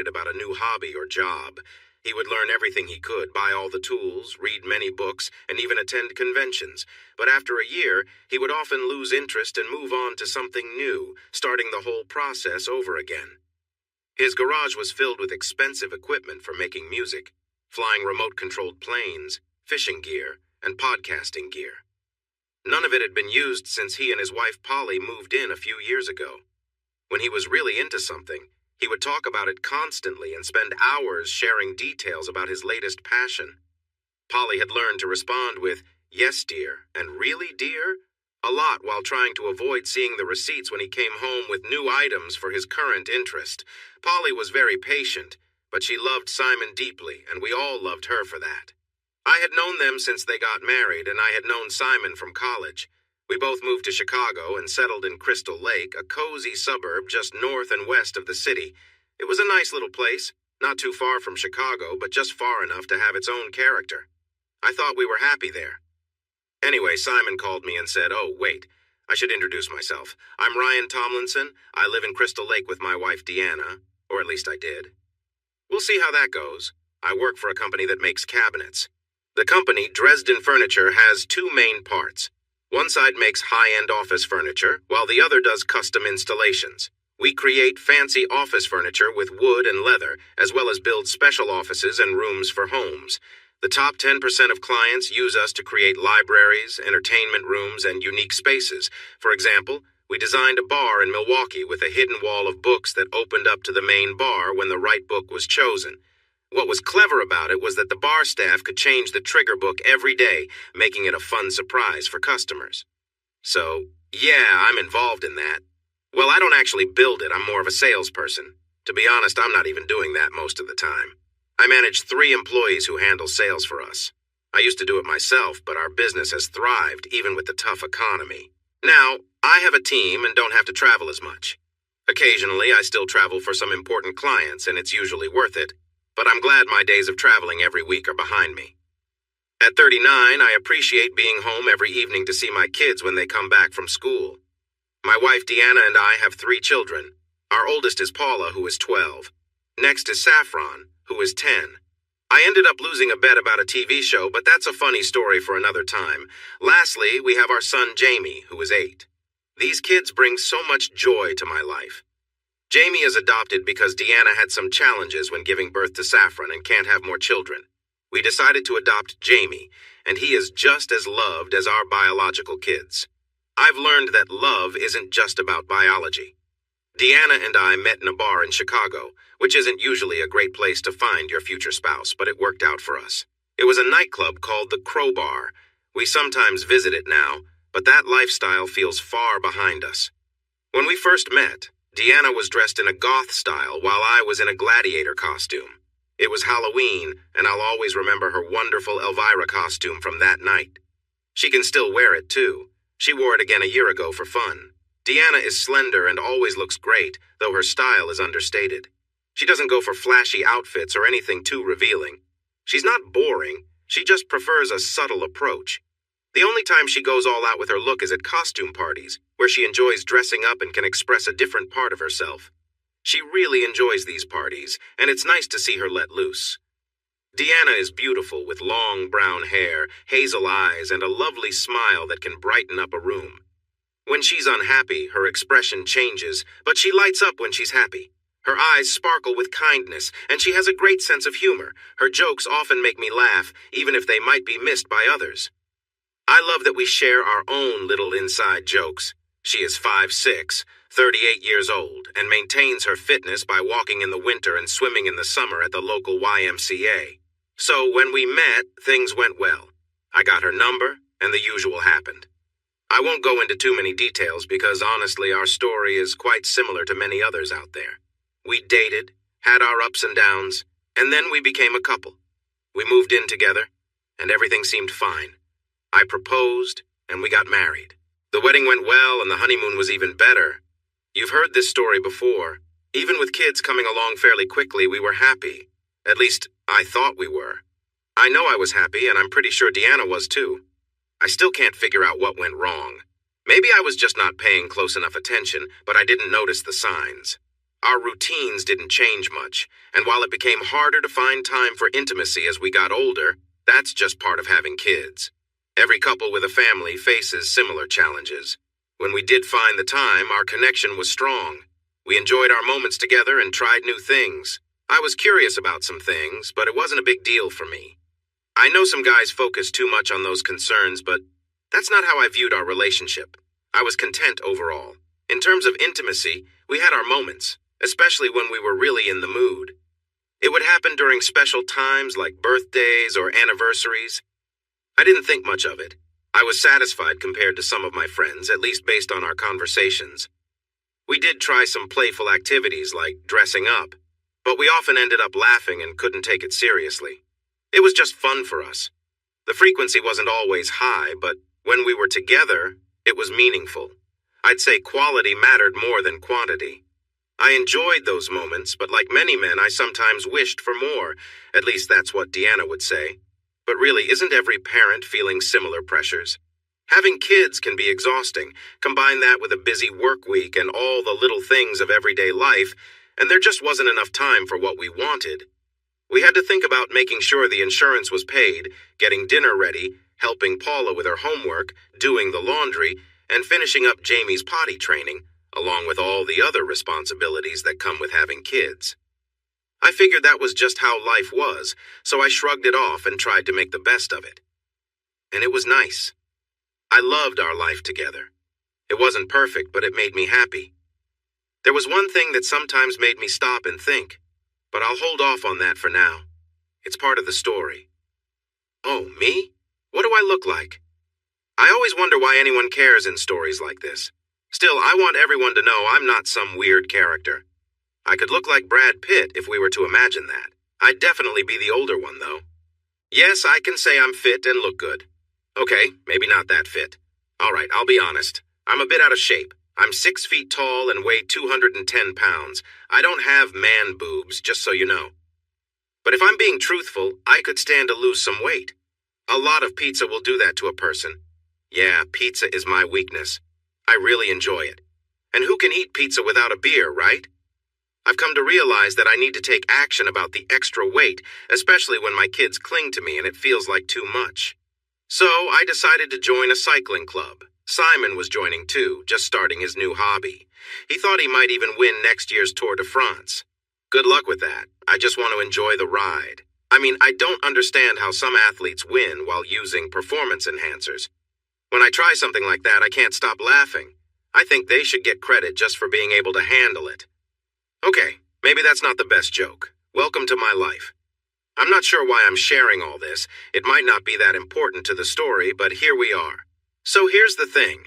about a new hobby or job. He would learn everything he could, buy all the tools, read many books, and even attend conventions. But after a year, he would often lose interest and move on to something new, starting the whole process over again. His garage was filled with expensive equipment for making music, flying remote-controlled planes, fishing gear, and podcasting gear. None of it had been used since he and his wife Polly moved in a few years ago. When he was really into something, he would talk about it constantly and spend hours sharing details about his latest passion. Polly had learned to respond with, "Yes, dear," and "Really, dear?" a lot while trying to avoid seeing the receipts when he came home with new items for his current interest. Polly was very patient, but she loved Simon deeply, and we all loved her for that. I had known them since they got married, and I had known Simon from college. We both moved to Chicago and settled in Crystal Lake, a cozy suburb just north and west of the city. It was a nice little place, not too far from Chicago, but just far enough to have its own character. I thought we were happy there. Anyway, Simon called me and said, "Oh, wait, I should introduce myself. I'm Ryan Tomlinson. I live in Crystal Lake with my wife, Deanna, or at least I did. We'll see how that goes. I work for a company that makes cabinets. The company, Dresden Furniture, has two main parts. One side makes high-end office furniture, while the other does custom installations. We create fancy office furniture with wood and leather, as well as build special offices and rooms for homes. The top 10% of clients use us to create libraries, entertainment rooms, and unique spaces. For example, we designed a bar in Milwaukee with a hidden wall of books that opened up to the main bar when the right book was chosen. What was clever about it was that the bar staff could change the trigger book every day, making it a fun surprise for customers. So, yeah, I'm involved in that. Well, I don't actually build it, I'm more of a salesperson. To be honest, I'm not even doing that most of the time. I manage 3 employees who handle sales for us. I used to do it myself, but our business has thrived even with the tough economy. Now, I have a team and don't have to travel as much. Occasionally, I still travel for some important clients, and it's usually worth it. But I'm glad my days of traveling every week are behind me. At 39, I appreciate being home every evening to see my kids when they come back from school. My wife Deanna and I have 3 children. Our oldest is Paula, who is 12. Next is Saffron, who is 10. I ended up losing a bet about a TV show, but that's a funny story for another time. Lastly, we have our son Jamie, who is 8. These kids bring so much joy to my life. Jamie is adopted because Deanna had some challenges when giving birth to Saffron and can't have more children. We decided to adopt Jamie, and he is just as loved as our biological kids. I've learned that love isn't just about biology. Deanna and I met in a bar in Chicago, which isn't usually a great place to find your future spouse, but it worked out for us. It was a nightclub called the Crowbar. We sometimes visit it now, but that lifestyle feels far behind us. When we first met, Deanna was dressed in a goth style while I was in a gladiator costume. It was Halloween, and I'll always remember her wonderful Elvira costume from that night. She can still wear it, too. She wore it again a year ago for fun. Deanna is slender and always looks great, though her style is understated. She doesn't go for flashy outfits or anything too revealing. She's not boring, she just prefers a subtle approach. The only time she goes all out with her look is at costume parties, where she enjoys dressing up and can express a different part of herself. She really enjoys these parties, and it's nice to see her let loose. Deanna is beautiful with long brown hair, hazel eyes, and a lovely smile that can brighten up a room. When she's unhappy, her expression changes, but she lights up when she's happy. Her eyes sparkle with kindness, and she has a great sense of humor. Her jokes often make me laugh, even if they might be missed by others. I love that we share our own little inside jokes. She is 5'6", 38 years old, and maintains her fitness by walking in the winter and swimming in the summer at the local YMCA. So when we met, things went well. I got her number, and the usual happened. I won't go into too many details because honestly our story is quite similar to many others out there. We dated, had our ups and downs, and then we became a couple. We moved in together, and everything seemed fine. I proposed, and we got married. The wedding went well, and the honeymoon was even better. You've heard this story before. Even with kids coming along fairly quickly, we were happy. At least, I thought we were. I know I was happy, and I'm pretty sure Deanna was too. I still can't figure out what went wrong. Maybe I was just not paying close enough attention, but I didn't notice the signs. Our routines didn't change much, and while it became harder to find time for intimacy as we got older, that's just part of having kids. Every couple with a family faces similar challenges. When we did find the time, our connection was strong. We enjoyed our moments together and tried new things. I was curious about some things, but it wasn't a big deal for me. I know some guys focus too much on those concerns, but that's not how I viewed our relationship. I was content overall. In terms of intimacy, we had our moments, especially when we were really in the mood. It would happen during special times like birthdays or anniversaries. I didn't think much of it. I was satisfied compared to some of my friends, at least based on our conversations. We did try some playful activities like dressing up, but we often ended up laughing and couldn't take it seriously. It was just fun for us. The frequency wasn't always high, but when we were together, it was meaningful. I'd say quality mattered more than quantity. I enjoyed those moments, but like many men, I sometimes wished for more. At least that's what Deanna would say. But really, isn't every parent feeling similar pressures? Having kids can be exhausting. Combine that with a busy work week and all the little things of everyday life, and there just wasn't enough time for what we wanted. We had to think about making sure the insurance was paid, getting dinner ready, helping Paula with her homework, doing the laundry, and finishing up Jamie's potty training, along with all the other responsibilities that come with having kids. I figured that was just how life was, so I shrugged it off and tried to make the best of it. And it was nice. I loved our life together. It wasn't perfect, but it made me happy. There was one thing that sometimes made me stop and think, but I'll hold off on that for now. It's part of the story. Oh, me? What do I look like? I always wonder why anyone cares in stories like this. Still, I want everyone to know I'm not some weird character. I could look like Brad Pitt if we were to imagine that. I'd definitely be the older one, though. Yes, I can say I'm fit and look good. Okay, maybe not that fit. All right, I'll be honest. I'm a bit out of shape. I'm 6 feet tall and weigh 210 pounds. I don't have man boobs, just so you know. But if I'm being truthful, I could stand to lose some weight. A lot of pizza will do that to a person. Yeah, pizza is my weakness. I really enjoy it. And who can eat pizza without a beer, right? I've come to realize that I need to take action about the extra weight, especially when my kids cling to me and it feels like too much. So I decided to join a cycling club. Simon was joining too, just starting his new hobby. He thought he might even win next year's Tour de France. Good luck with that. I just want to enjoy the ride. I mean, I don't understand how some athletes win while using performance enhancers. When I try something like that, I can't stop laughing. I think they should get credit just for being able to handle it. Okay, maybe that's not the best joke. Welcome to my life. I'm not sure why I'm sharing all this. It might not be that important to the story, but here we are. So here's the thing.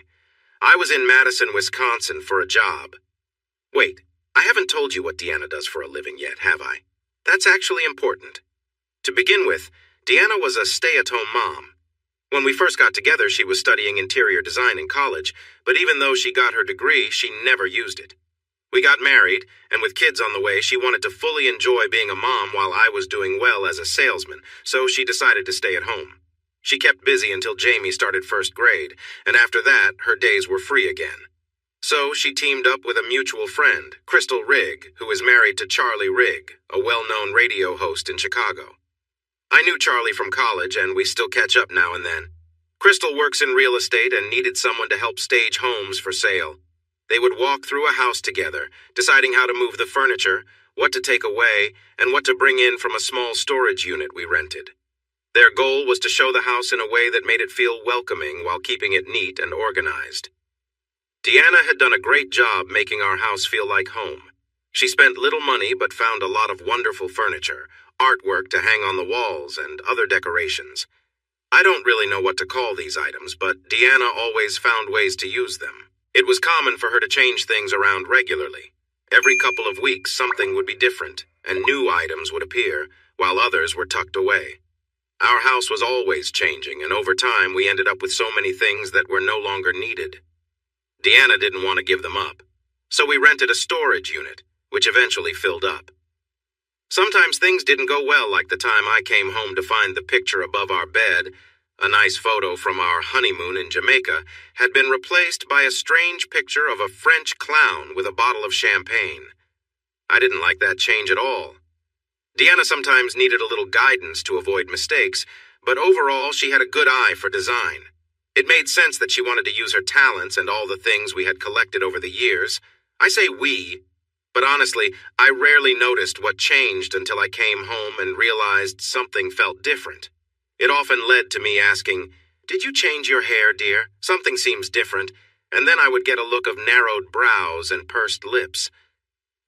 I was in Madison, Wisconsin for a job. Wait, I haven't told you what Deanna does for a living yet, have I? That's actually important. To begin with, Deanna was a stay-at-home mom. When we first got together, she was studying interior design in college, but even though she got her degree, she never used it. We got married, and with kids on the way, she wanted to fully enjoy being a mom while I was doing well as a salesman, so she decided to stay at home. She kept busy until Jamie started first grade, and after that, her days were free again. So she teamed up with a mutual friend, Crystal Rigg, who is married to Charlie Rigg, a well-known radio host in Chicago. I knew Charlie from college, and we still catch up now and then. Crystal works in real estate and needed someone to help stage homes for sale. They would walk through a house together, deciding how to move the furniture, what to take away, and what to bring in from a small storage unit we rented. Their goal was to show the house in a way that made it feel welcoming while keeping it neat and organized. Deanna had done a great job making our house feel like home. She spent little money but found a lot of wonderful furniture, artwork to hang on the walls, and other decorations. I don't really know what to call these items, but Deanna always found ways to use them. It was common for her to change things around regularly. Every couple of weeks, something would be different, and new items would appear, while others were tucked away. Our house was always changing, and over time we ended up with so many things that were no longer needed. Deanna didn't want to give them up, so we rented a storage unit, which eventually filled up. Sometimes things didn't go well, like the time I came home to find the picture above our bed, a nice photo from our honeymoon in Jamaica, had been replaced by a strange picture of a French clown with a bottle of champagne. I didn't like that change at all. Deanna sometimes needed a little guidance to avoid mistakes, but overall she had a good eye for design. It made sense that she wanted to use her talents and all the things we had collected over the years. I say we, but honestly, I rarely noticed what changed until I came home and realized something felt different. It often led to me asking, "Did you change your hair, dear? Something seems different." And then I would get a look of narrowed brows and pursed lips.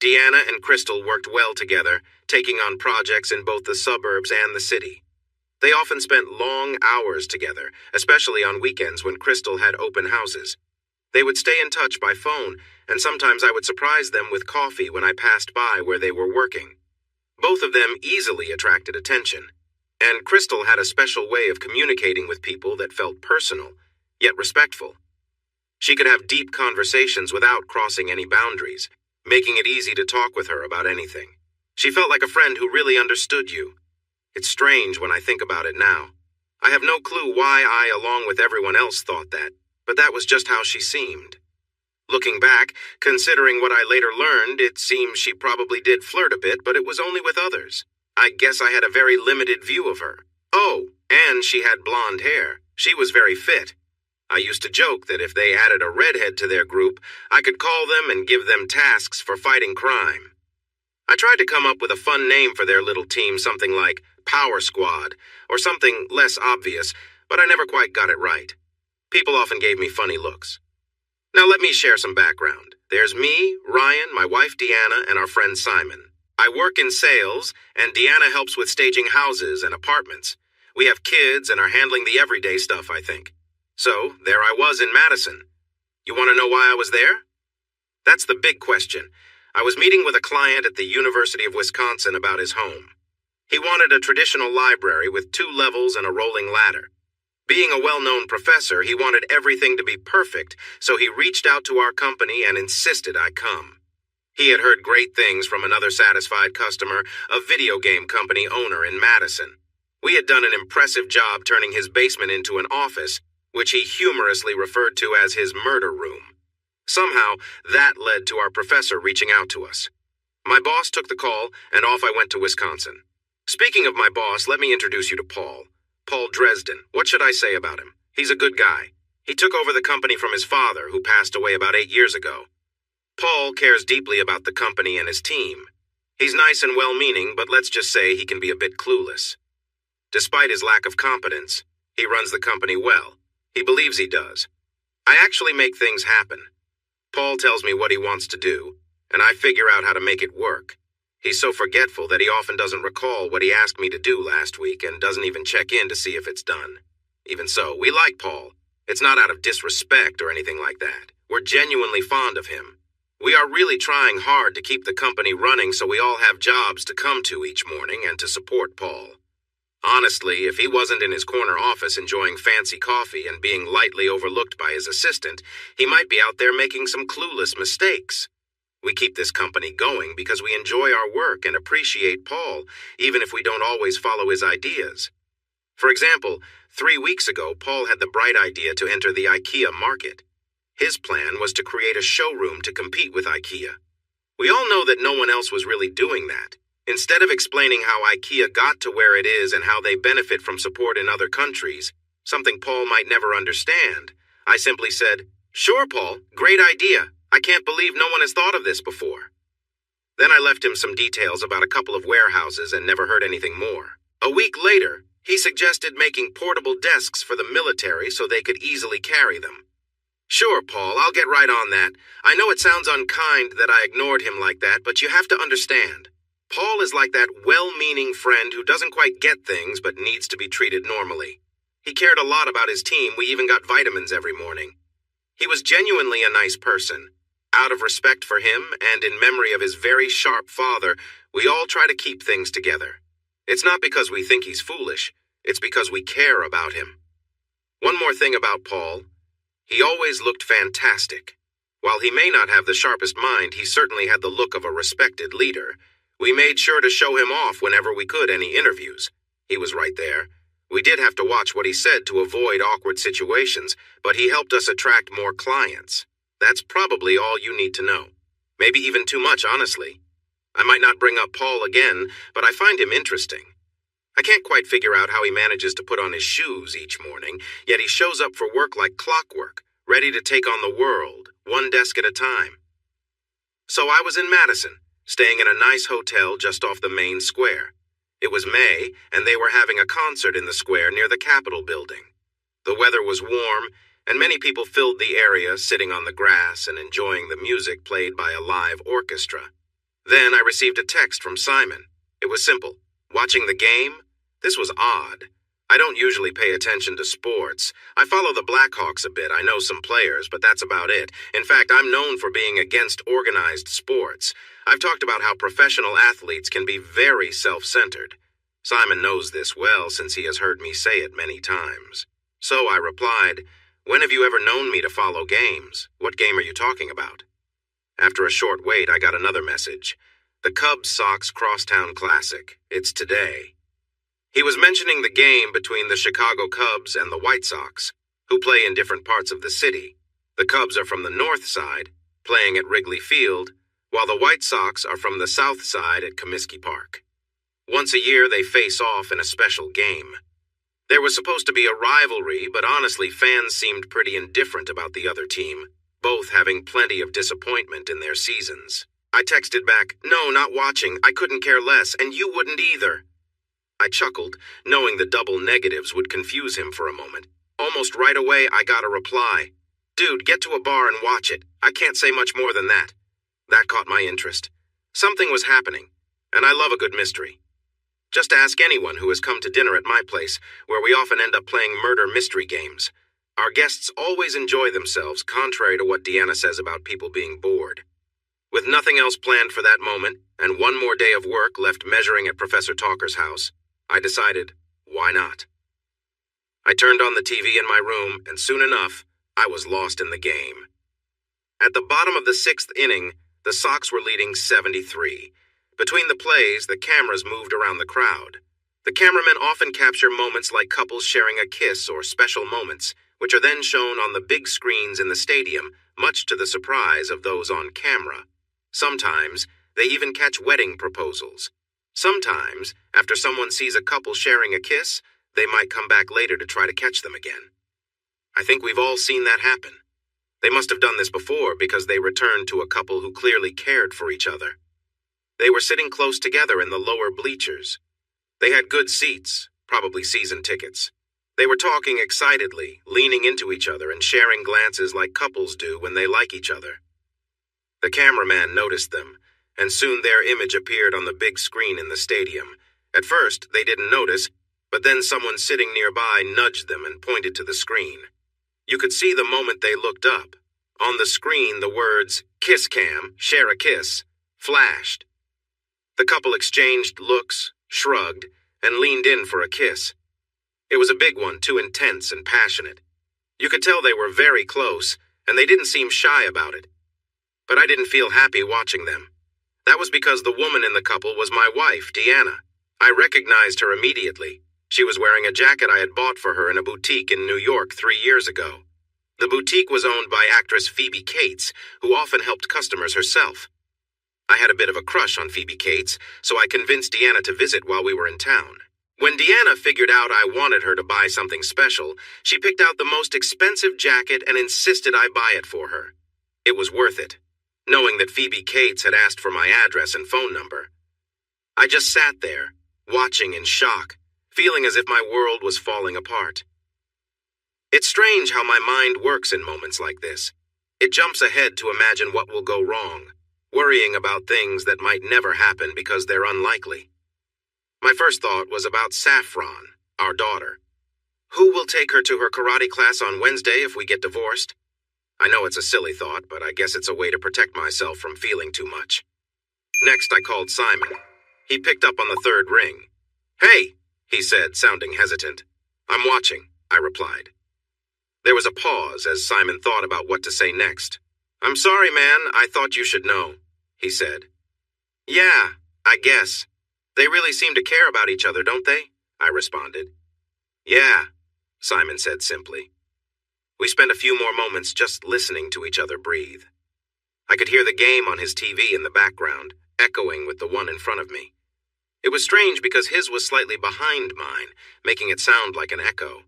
Deanna and Crystal worked well together, taking on projects in both the suburbs and the city. They often spent long hours together, especially on weekends when Crystal had open houses. They would stay in touch by phone, and sometimes I would surprise them with coffee when I passed by where they were working. Both of them easily attracted attention, and Crystal had a special way of communicating with people that felt personal, yet respectful. She could have deep conversations without crossing any boundaries, making it easy to talk with her about anything. She felt like a friend who really understood you. It's strange when I think about it now. I have no clue why I, along with everyone else, thought that, but that was just how she seemed. Looking back, considering what I later learned, it seems she probably did flirt a bit, but it was only with others. I guess I had a very limited view of her. Oh, and she had blonde hair. She was very fit. I used to joke that if they added a redhead to their group, I could call them and give them tasks for fighting crime. I tried to come up with a fun name for their little team, something like Power Squad, or something less obvious, but I never quite got it right. People often gave me funny looks. Now let me share some background. There's me, Ryan, my wife Deanna, and our friend Simon. I work in sales, and Deanna helps with staging houses and apartments. We have kids and are handling the everyday stuff, I think. So, there I was in Madison. You want to know why I was there? That's the big question. I was meeting with a client at the University of Wisconsin about his home. He wanted a traditional library with 2 levels and a rolling ladder. Being a well-known professor, he wanted everything to be perfect, so he reached out to our company and insisted I come. He had heard great things from another satisfied customer, a video game company owner in Madison. We had done an impressive job turning his basement into an office, which he humorously referred to as his murder room. Somehow, that led to our professor reaching out to us. My boss took the call, and off I went to Wisconsin. Speaking of my boss, let me introduce you to Paul. Paul Dresden. What should I say about him? He's a good guy. He took over the company from his father, who passed away about 8 years ago. Paul cares deeply about the company and his team. He's nice and well-meaning, but let's just say he can be a bit clueless. Despite his lack of competence, he runs the company well. He believes he does. I actually make things happen. Paul tells me what he wants to do, and I figure out how to make it work. He's so forgetful that he often doesn't recall what he asked me to do last week and doesn't even check in to see if it's done. Even so, we like Paul. It's not out of disrespect or anything like that. We're genuinely fond of him. We are really trying hard to keep the company running so we all have jobs to come to each morning and to support Paul. Honestly, if he wasn't in his corner office enjoying fancy coffee and being lightly overlooked by his assistant, he might be out there making some clueless mistakes. We keep this company going because we enjoy our work and appreciate Paul, even if we don't always follow his ideas. For example, 3 weeks ago, Paul had the bright idea to enter the IKEA market. His plan was to create a showroom to compete with IKEA. We all know that no one else was really doing that. Instead of explaining how IKEA got to where it is and how they benefit from support in other countries, something Paul might never understand, I simply said, "Sure, Paul, great idea. I can't believe no one has thought of this before." Then I left him some details about a couple of warehouses and never heard anything more. A week later, he suggested making portable desks for the military so they could easily carry them. "Sure, Paul, I'll get right on that. I know it sounds unkind that I ignored him like that, but you have to understand. Paul is like that well-meaning friend who doesn't quite get things but needs to be treated normally. He cared a lot about his team. We even got vitamins every morning. He was genuinely a nice person. Out of respect for him and in memory of his very sharp father, we all try to keep things together. It's not because we think he's foolish. It's because we care about him." One more thing about Paul. He always looked fantastic. While he may not have the sharpest mind, he certainly had the look of a respected leader. We made sure to show him off whenever we could any interviews. He was right there. We did have to watch what he said to avoid awkward situations, but he helped us attract more clients. That's probably all you need to know. Maybe even too much, honestly. I might not bring up Paul again, but I find him interesting. I can't quite figure out how he manages to put on his shoes each morning, yet he shows up for work like clockwork, ready to take on the world, one desk at a time. So I was in Madison, staying in a nice hotel just off the main square. It was May, and they were having a concert in the square near the Capitol building. The weather was warm, and many people filled the area, sitting on the grass and enjoying the music played by a live orchestra. Then I received a text from Simon. It was simple. Watching the game? This was odd. I don't usually pay attention to sports. I follow the Blackhawks a bit. I know some players, but that's about it. In fact, I'm known for being against organized sports. I've talked about how professional athletes can be very self-centered. Simon knows this well since he has heard me say it many times. So I replied, "When have you ever known me to follow games? What game are you talking about?" After a short wait, I got another message. "The Cubs-Sox Crosstown Classic. It's today." He was mentioning the game between the Chicago Cubs and the White Sox, who play in different parts of the city. The Cubs are from the north side, playing at Wrigley Field, while the White Sox are from the south side at Comiskey Park. Once a year, they face off in a special game. There was supposed to be a rivalry, but honestly, fans seemed pretty indifferent about the other team, both having plenty of disappointment in their seasons. I texted back, "No, not watching. I couldn't care less, and you wouldn't either." I chuckled, knowing the double negatives would confuse him for a moment. Almost right away, I got a reply. "Dude, get to a bar and watch it. I can't say much more than that." That caught my interest. Something was happening, and I love a good mystery. Just ask anyone who has come to dinner at my place, where we often end up playing murder mystery games. Our guests always enjoy themselves, contrary to what Deanna says about people being bored. With nothing else planned for that moment, and one more day of work left measuring at Professor Talker's house, I decided, why not? I turned on the TV in my room, and soon enough, I was lost in the game. At the bottom of the sixth inning, the Sox were leading 7-3. Between the plays, the cameras moved around the crowd. The cameramen often capture moments like couples sharing a kiss or special moments, which are then shown on the big screens in the stadium, much to the surprise of those on camera. Sometimes, they even catch wedding proposals. Sometimes, after someone sees a couple sharing a kiss, they might come back later to try to catch them again. I think we've all seen that happen. They must have done this before because they returned to a couple who clearly cared for each other. They were sitting close together in the lower bleachers. They had good seats, probably season tickets. They were talking excitedly, leaning into each other and sharing glances like couples do when they like each other. The cameraman noticed them, and soon their image appeared on the big screen in the stadium. At first, they didn't notice, but then someone sitting nearby nudged them and pointed to the screen. You could see the moment they looked up. On the screen, the words, "Kiss Cam, share a kiss," flashed. The couple exchanged looks, shrugged, and leaned in for a kiss. It was a big one, too intense and passionate. You could tell they were very close, and they didn't seem shy about it. But I didn't feel happy watching them. That was because the woman in the couple was my wife, Deanna. I recognized her immediately. She was wearing a jacket I had bought for her in a boutique in New York 3 years ago. The boutique was owned by actress Phoebe Cates, who often helped customers herself. I had a bit of a crush on Phoebe Cates, so I convinced Deanna to visit while we were in town. When Deanna figured out I wanted her to buy something special, she picked out the most expensive jacket and insisted I buy it for her. It was worth it, knowing that Phoebe Cates had asked for my address and phone number. I just sat there, watching in shock, feeling as if my world was falling apart. It's strange how my mind works in moments like this. It jumps ahead to imagine what will go wrong, worrying about things that might never happen because they're unlikely. My first thought was about Saffron, our daughter. Who will take her to her karate class on Wednesday if we get divorced? I know it's a silly thought, but I guess it's a way to protect myself from feeling too much. Next, I called Simon. He picked up on the third ring. "Hey," he said, sounding hesitant. "I'm watching," I replied. There was a pause as Simon thought about what to say next. "I'm sorry, man. I thought you should know," he said. "Yeah, I guess. They really seem to care about each other, don't they?" I responded. "Yeah," Simon said simply. We spent a few more moments just listening to each other breathe. I could hear the game on his TV in the background, echoing with the one in front of me. It was strange because his was slightly behind mine, making it sound like an echo.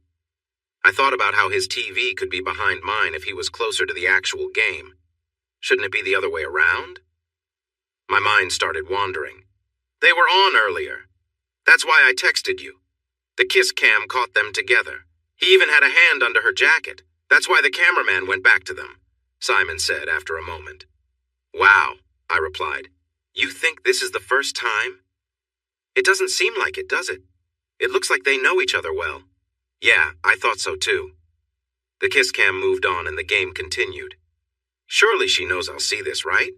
I thought about how his TV could be behind mine if he was closer to the actual game. Shouldn't it be the other way around? My mind started wandering. They were on earlier. That's why I texted you. The kiss cam caught them together. He even had a hand under her jacket. That's why the cameraman went back to them, Simon said after a moment. Wow, I replied. You think this is the first time? It doesn't seem like it, does it? It looks like they know each other well. Yeah, I thought so too. The kiss cam moved on and the game continued. Surely she knows I'll see this, right?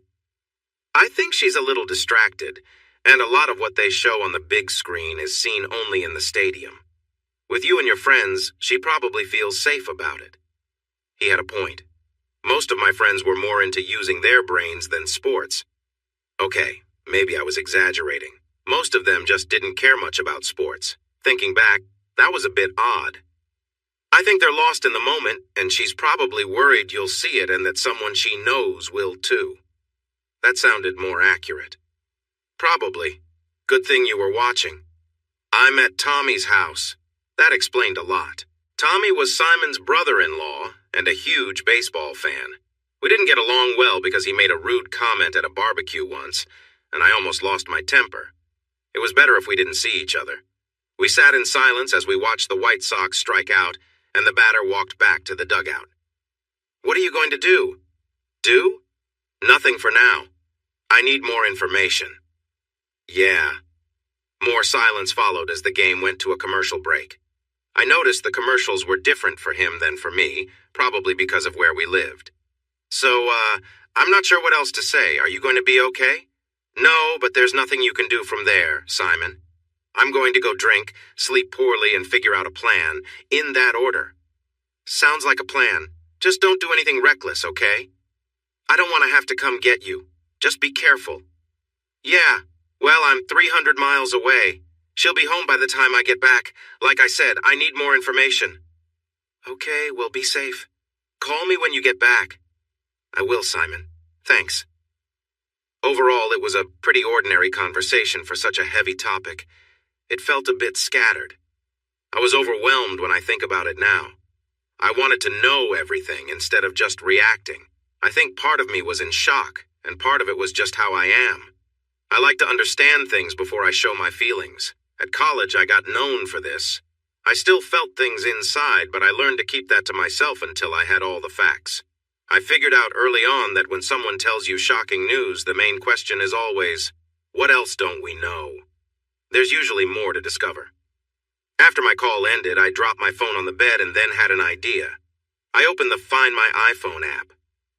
I think she's a little distracted, and a lot of what they show on the big screen is seen only in the stadium. With you and your friends, she probably feels safe about it. He had a point. Most of my friends were more into using their brains than sports. Okay, maybe I was exaggerating. Most of them just didn't care much about sports. Thinking back, that was a bit odd. I think they're lost in the moment, and she's probably worried you'll see it and that someone she knows will too. That sounded more accurate. Probably. Good thing you were watching. I'm at Tommy's house. That explained a lot. Tommy was Simon's brother-in-law and a huge baseball fan. We didn't get along well because he made a rude comment at a barbecue once, and I almost lost my temper. It was better if we didn't see each other. We sat in silence as we watched the White Sox strike out, and the batter walked back to the dugout. What are you going to do? Do? Nothing for now. I need more information. Yeah. More silence followed as the game went to a commercial break. I noticed the commercials were different for him than for me, probably because of where we lived. So, I'm not sure what else to say. Are you going to be okay? No, but there's nothing you can do from there, Simon. I'm going to go drink, sleep poorly, and figure out a plan, in that order. Sounds like a plan. Just don't do anything reckless, okay? I don't want to have to come get you. Just be careful. Yeah, well, I'm 300 miles away. She'll be home by the time I get back. Like I said, I need more information. Okay, well, be safe. Call me when you get back. I will, Simon. Thanks. Overall, it was a pretty ordinary conversation for such a heavy topic. It felt a bit scattered. I was overwhelmed when I think about it now. I wanted to know everything instead of just reacting. I think part of me was in shock, and part of it was just how I am. I like to understand things before I show my feelings. At college, I got known for this. I still felt things inside, but I learned to keep that to myself until I had all the facts. I figured out early on that when someone tells you shocking news, the main question is always, what else don't we know? There's usually more to discover. After my call ended, I dropped my phone on the bed and then had an idea. I opened the Find My iPhone app.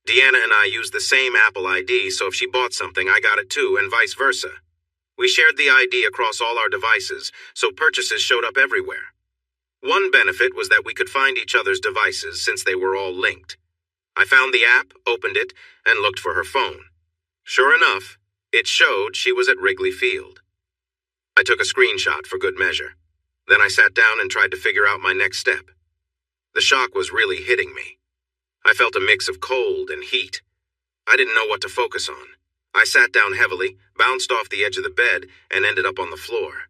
Deanna and I used the same Apple ID, so if she bought something, I got it too, and vice versa. We shared the ID across all our devices, so purchases showed up everywhere. One benefit was that we could find each other's devices since they were all linked. I found the app, opened it, and looked for her phone. Sure enough, it showed she was at Wrigley Field. I took a screenshot for good measure. Then I sat down and tried to figure out my next step. The shock was really hitting me. I felt a mix of cold and heat. I didn't know what to focus on. I sat down heavily, bounced off the edge of the bed, and ended up on the floor.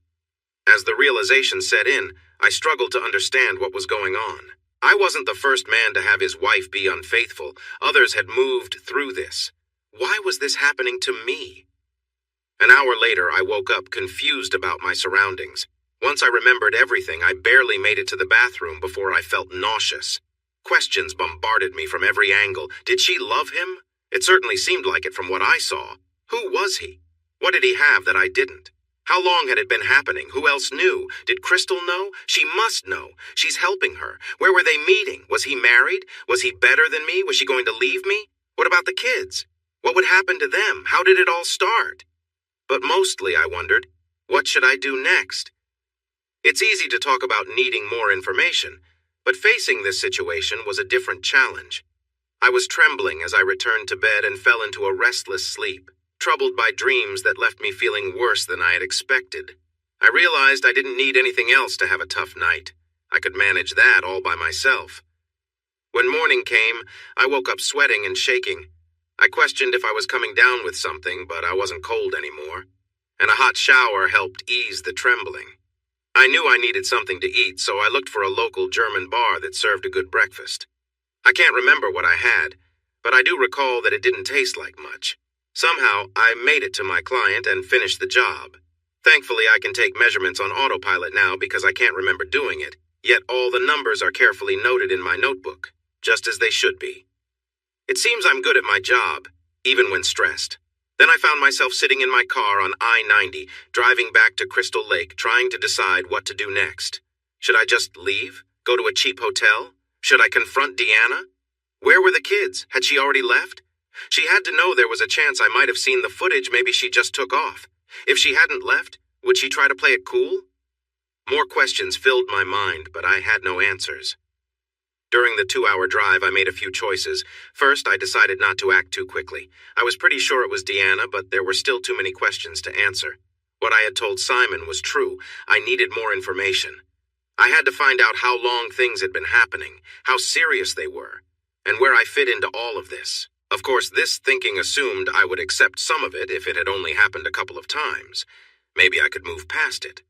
As the realization set in, I struggled to understand what was going on. I wasn't the first man to have his wife be unfaithful. Others had moved through this. Why was this happening to me? An hour later, I woke up confused about my surroundings. Once I remembered everything, I barely made it to the bathroom before I felt nauseous. Questions bombarded me from every angle. Did she love him? It certainly seemed like it from what I saw. Who was he? What did he have that I didn't? How long had it been happening? Who else knew? Did Crystal know? She must know. She's helping her. Where were they meeting? Was he married? Was he better than me? Was she going to leave me? What about the kids? What would happen to them? How did it all start? But mostly, I wondered, what should I do next? It's easy to talk about needing more information, but facing this situation was a different challenge. I was trembling as I returned to bed and fell into a restless sleep, troubled by dreams that left me feeling worse than I had expected. I realized I didn't need anything else to have a tough night. I could manage that all by myself. When morning came, I woke up sweating and shaking. I questioned if I was coming down with something, but I wasn't cold anymore, and a hot shower helped ease the trembling. I knew I needed something to eat, so I looked for a local German bar that served a good breakfast. I can't remember what I had, but I do recall that it didn't taste like much. Somehow, I made it to my client and finished the job. Thankfully, I can take measurements on autopilot now because I can't remember doing it, yet all the numbers are carefully noted in my notebook, just as they should be. It seems I'm good at my job, even when stressed. Then I found myself sitting in my car on I-90, driving back to Crystal Lake, trying to decide what to do next. Should I just leave? Go to a cheap hotel? Should I confront Deanna? Where were the kids? Had she already left? She had to know there was a chance I might have seen the footage. Maybe she just took off. If she hadn't left, would she try to play it cool? More questions filled my mind, but I had no answers. During the 2-hour drive, I made a few choices. First, I decided not to act too quickly. I was pretty sure it was Deanna, but there were still too many questions to answer. What I had told Simon was true. I needed more information. I had to find out how long things had been happening, how serious they were, and where I fit into all of this. Of course, this thinking assumed I would accept some of it if it had only happened a couple of times. Maybe I could move past it.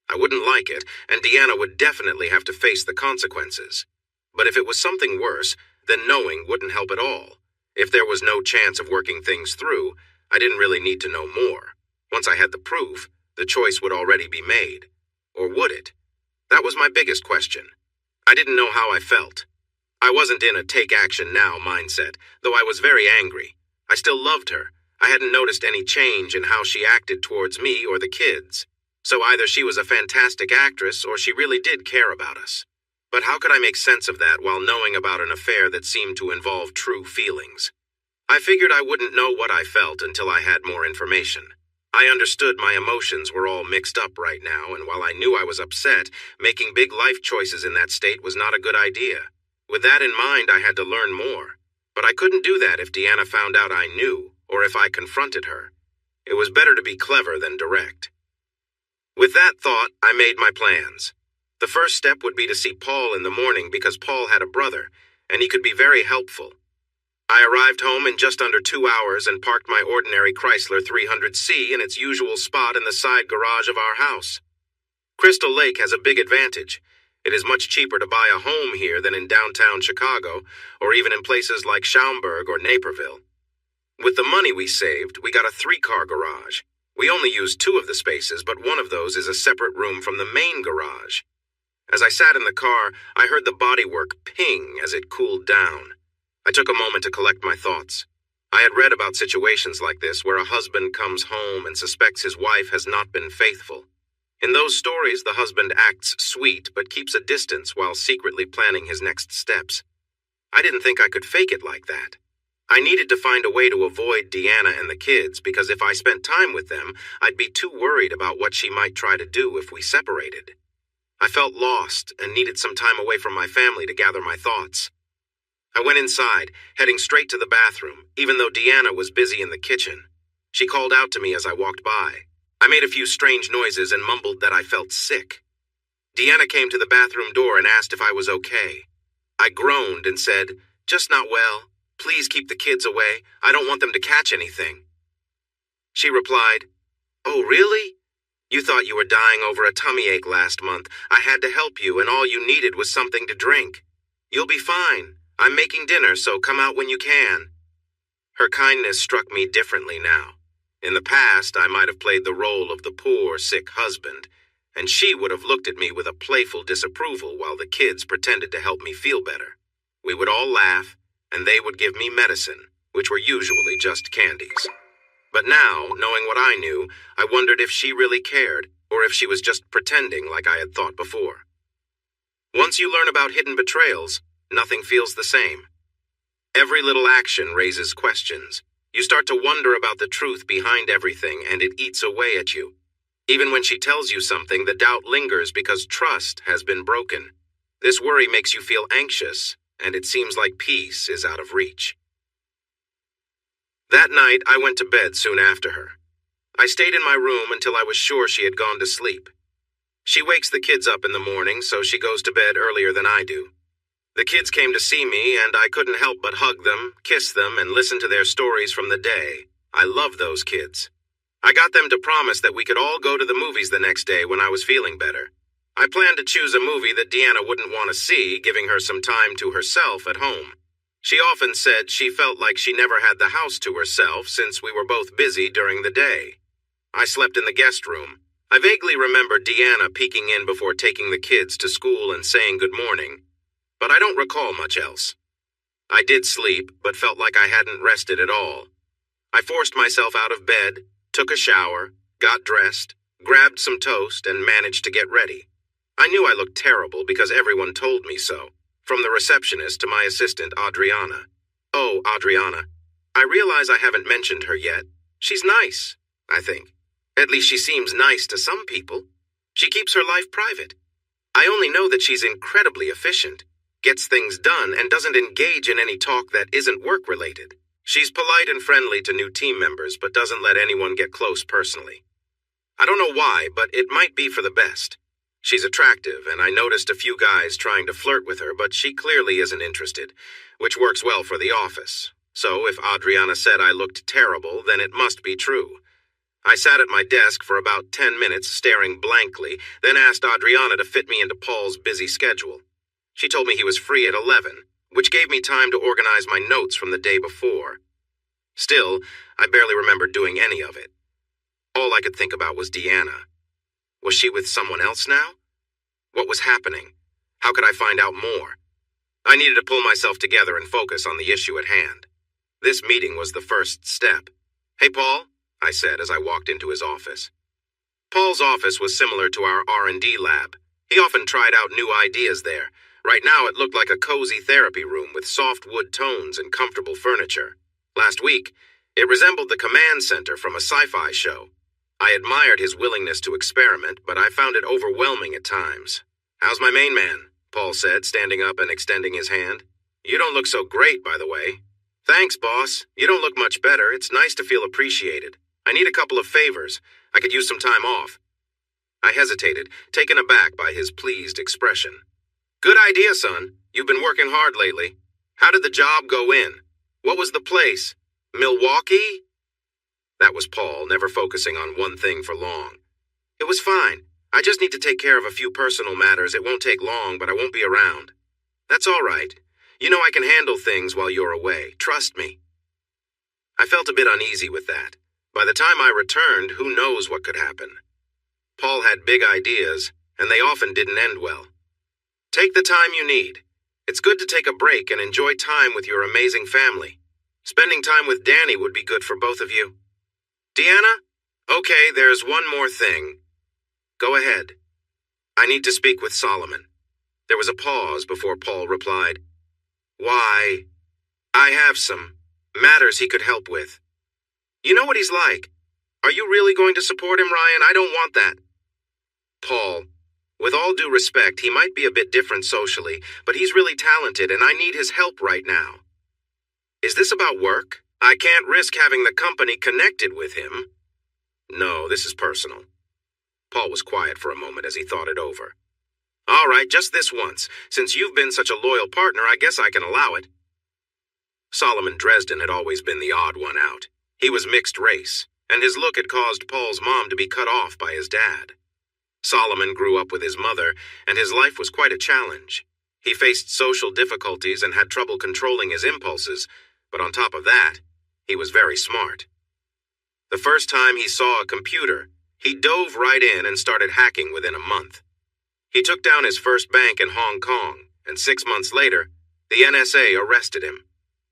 I wouldn't like it, and Deanna would definitely have to face the consequences. But if it was something worse, then knowing wouldn't help at all. If there was no chance of working things through, I didn't really need to know more. Once I had the proof, the choice would already be made. Or would it? That was my biggest question. I didn't know how I felt. I wasn't in a take-action-now mindset, though I was very angry. I still loved her. I hadn't noticed any change in how she acted towards me or the kids. So either she was a fantastic actress or she really did care about us. But how could I make sense of that while knowing about an affair that seemed to involve true feelings? I figured I wouldn't know what I felt until I had more information. I understood my emotions were all mixed up right now, and while I knew I was upset, making big life choices in that state was not a good idea. With that in mind, I had to learn more. But I couldn't do that if Deanna found out I knew, or if I confronted her. It was better to be clever than direct. With that thought, I made my plans. The first step would be to see Paul in the morning because Paul had a brother, and he could be very helpful. I arrived home in just under 2 hours and parked my ordinary Chrysler 300C in its usual spot in the side garage of our house. Crystal Lake has a big advantage. It is much cheaper to buy a home here than in downtown Chicago, or even in places like Schaumburg or Naperville. With the money we saved, we got a 3-car garage. We only used 2 of the spaces, but one of those is a separate room from the main garage. As I sat in the car, I heard the bodywork ping as it cooled down. I took a moment to collect my thoughts. I had read about situations like this where a husband comes home and suspects his wife has not been faithful. In those stories, the husband acts sweet but keeps a distance while secretly planning his next steps. I didn't think I could fake it like that. I needed to find a way to avoid Deanna and the kids because if I spent time with them, I'd be too worried about what she might try to do if we separated. I felt lost and needed some time away from my family to gather my thoughts. I went inside, heading straight to the bathroom, even though Deanna was busy in the kitchen. She called out to me as I walked by. I made a few strange noises and mumbled that I felt sick. Deanna came to the bathroom door and asked if I was okay. I groaned and said, "Just not well. Please keep the kids away. I don't want them to catch anything." She replied, "Oh, really? You thought you were dying over a tummy ache last month. I had to help you, and all you needed was something to drink. You'll be fine. I'm making dinner, so come out when you can." Her kindness struck me differently now. In the past, I might have played the role of the poor, sick husband, and she would have looked at me with a playful disapproval while the kids pretended to help me feel better. We would all laugh, and they would give me medicine, which were usually just candies. But now, knowing what I knew, I wondered if she really cared, or if she was just pretending like I had thought before. Once you learn about hidden betrayals, nothing feels the same. Every little action raises questions. You start to wonder about the truth behind everything, and it eats away at you. Even when she tells you something, the doubt lingers because trust has been broken. This worry makes you feel anxious, and it seems like peace is out of reach. That night, I went to bed soon after her. I stayed in my room until I was sure she had gone to sleep. She wakes the kids up in the morning, so she goes to bed earlier than I do. The kids came to see me, and I couldn't help but hug them, kiss them, and listen to their stories from the day. I love those kids. I got them to promise that we could all go to the movies the next day when I was feeling better. I planned to choose a movie that Deanna wouldn't want to see, giving her some time to herself at home. She often said she felt like she never had the house to herself since we were both busy during the day. I slept in the guest room. I vaguely remember Deanna peeking in before taking the kids to school and saying good morning, but I don't recall much else. I did sleep, but felt like I hadn't rested at all. I forced myself out of bed, took a shower, got dressed, grabbed some toast, and managed to get ready. I knew I looked terrible because everyone told me so, from the receptionist to my assistant, Adriana. Oh, Adriana. I realize I haven't mentioned her yet. She's nice, I think. At least she seems nice to some people. She keeps her life private. I only know that she's incredibly efficient, gets things done, and doesn't engage in any talk that isn't work-related. She's polite and friendly to new team members, but doesn't let anyone get close personally. I don't know why, but it might be for the best. She's attractive, and I noticed a few guys trying to flirt with her, but she clearly isn't interested, which works well for the office. So if Adriana said I looked terrible, then it must be true. I sat at my desk for about 10 minutes, staring blankly, then asked Adriana to fit me into Paul's busy schedule. She told me he was free at 11, which gave me time to organize my notes from the day before. Still, I barely remembered doing any of it. All I could think about was Deanna. Was she with someone else now? What was happening? How could I find out more? I needed to pull myself together and focus on the issue at hand. This meeting was the first step. "Hey, Paul," I said as I walked into his office. Paul's office was similar to our R&D lab. He often tried out new ideas there. Right now it looked like a cozy therapy room with soft wood tones and comfortable furniture. Last week, it resembled the command center from a sci-fi show. I admired his willingness to experiment, but I found it overwhelming at times. "How's my main man?" Paul said, standing up and extending his hand. "You don't look so great, by the way." "Thanks, boss. You don't look much better. It's nice to feel appreciated. I need a couple of favors. I could use some time off." I hesitated, taken aback by his pleased expression. "Good idea, son. You've been working hard lately. How did the job go in? What was the place? Milwaukee?" That was Paul, never focusing on one thing for long. "It was fine. I just need to take care of a few personal matters. It won't take long, but I won't be around." "That's all right. You know I can handle things while you're away. Trust me." I felt a bit uneasy with that. By the time I returned, who knows what could happen. Paul had big ideas, and they often didn't end well. "Take the time you need. It's good to take a break and enjoy time with your amazing family. Spending time with Danny would be good for both of you." "Deanna? Okay, there's one more thing." "Go ahead." "I need to speak with Solomon." There was a pause before Paul replied, "Why? I have some matters he could help with." "You know what he's like. Are you really going to support him, Ryan? I don't want that." "Paul, with all due respect, he might be a bit different socially, but he's really talented and I need his help right now." "Is this about work? I can't risk having the company connected with him." "No, this is personal." Paul was quiet for a moment as he thought it over. "All right, just this once. Since you've been such a loyal partner, I guess I can allow it." Solomon Dresden had always been the odd one out. He was mixed race, and his look had caused Paul's mom to be cut off by his dad. Solomon grew up with his mother, and his life was quite a challenge. He faced social difficulties and had trouble controlling his impulses, but on top of that, he was very smart. The first time he saw a computer, he dove right in and started hacking within a month. He took down his first bank in Hong Kong, and 6 months later, the NSA arrested him.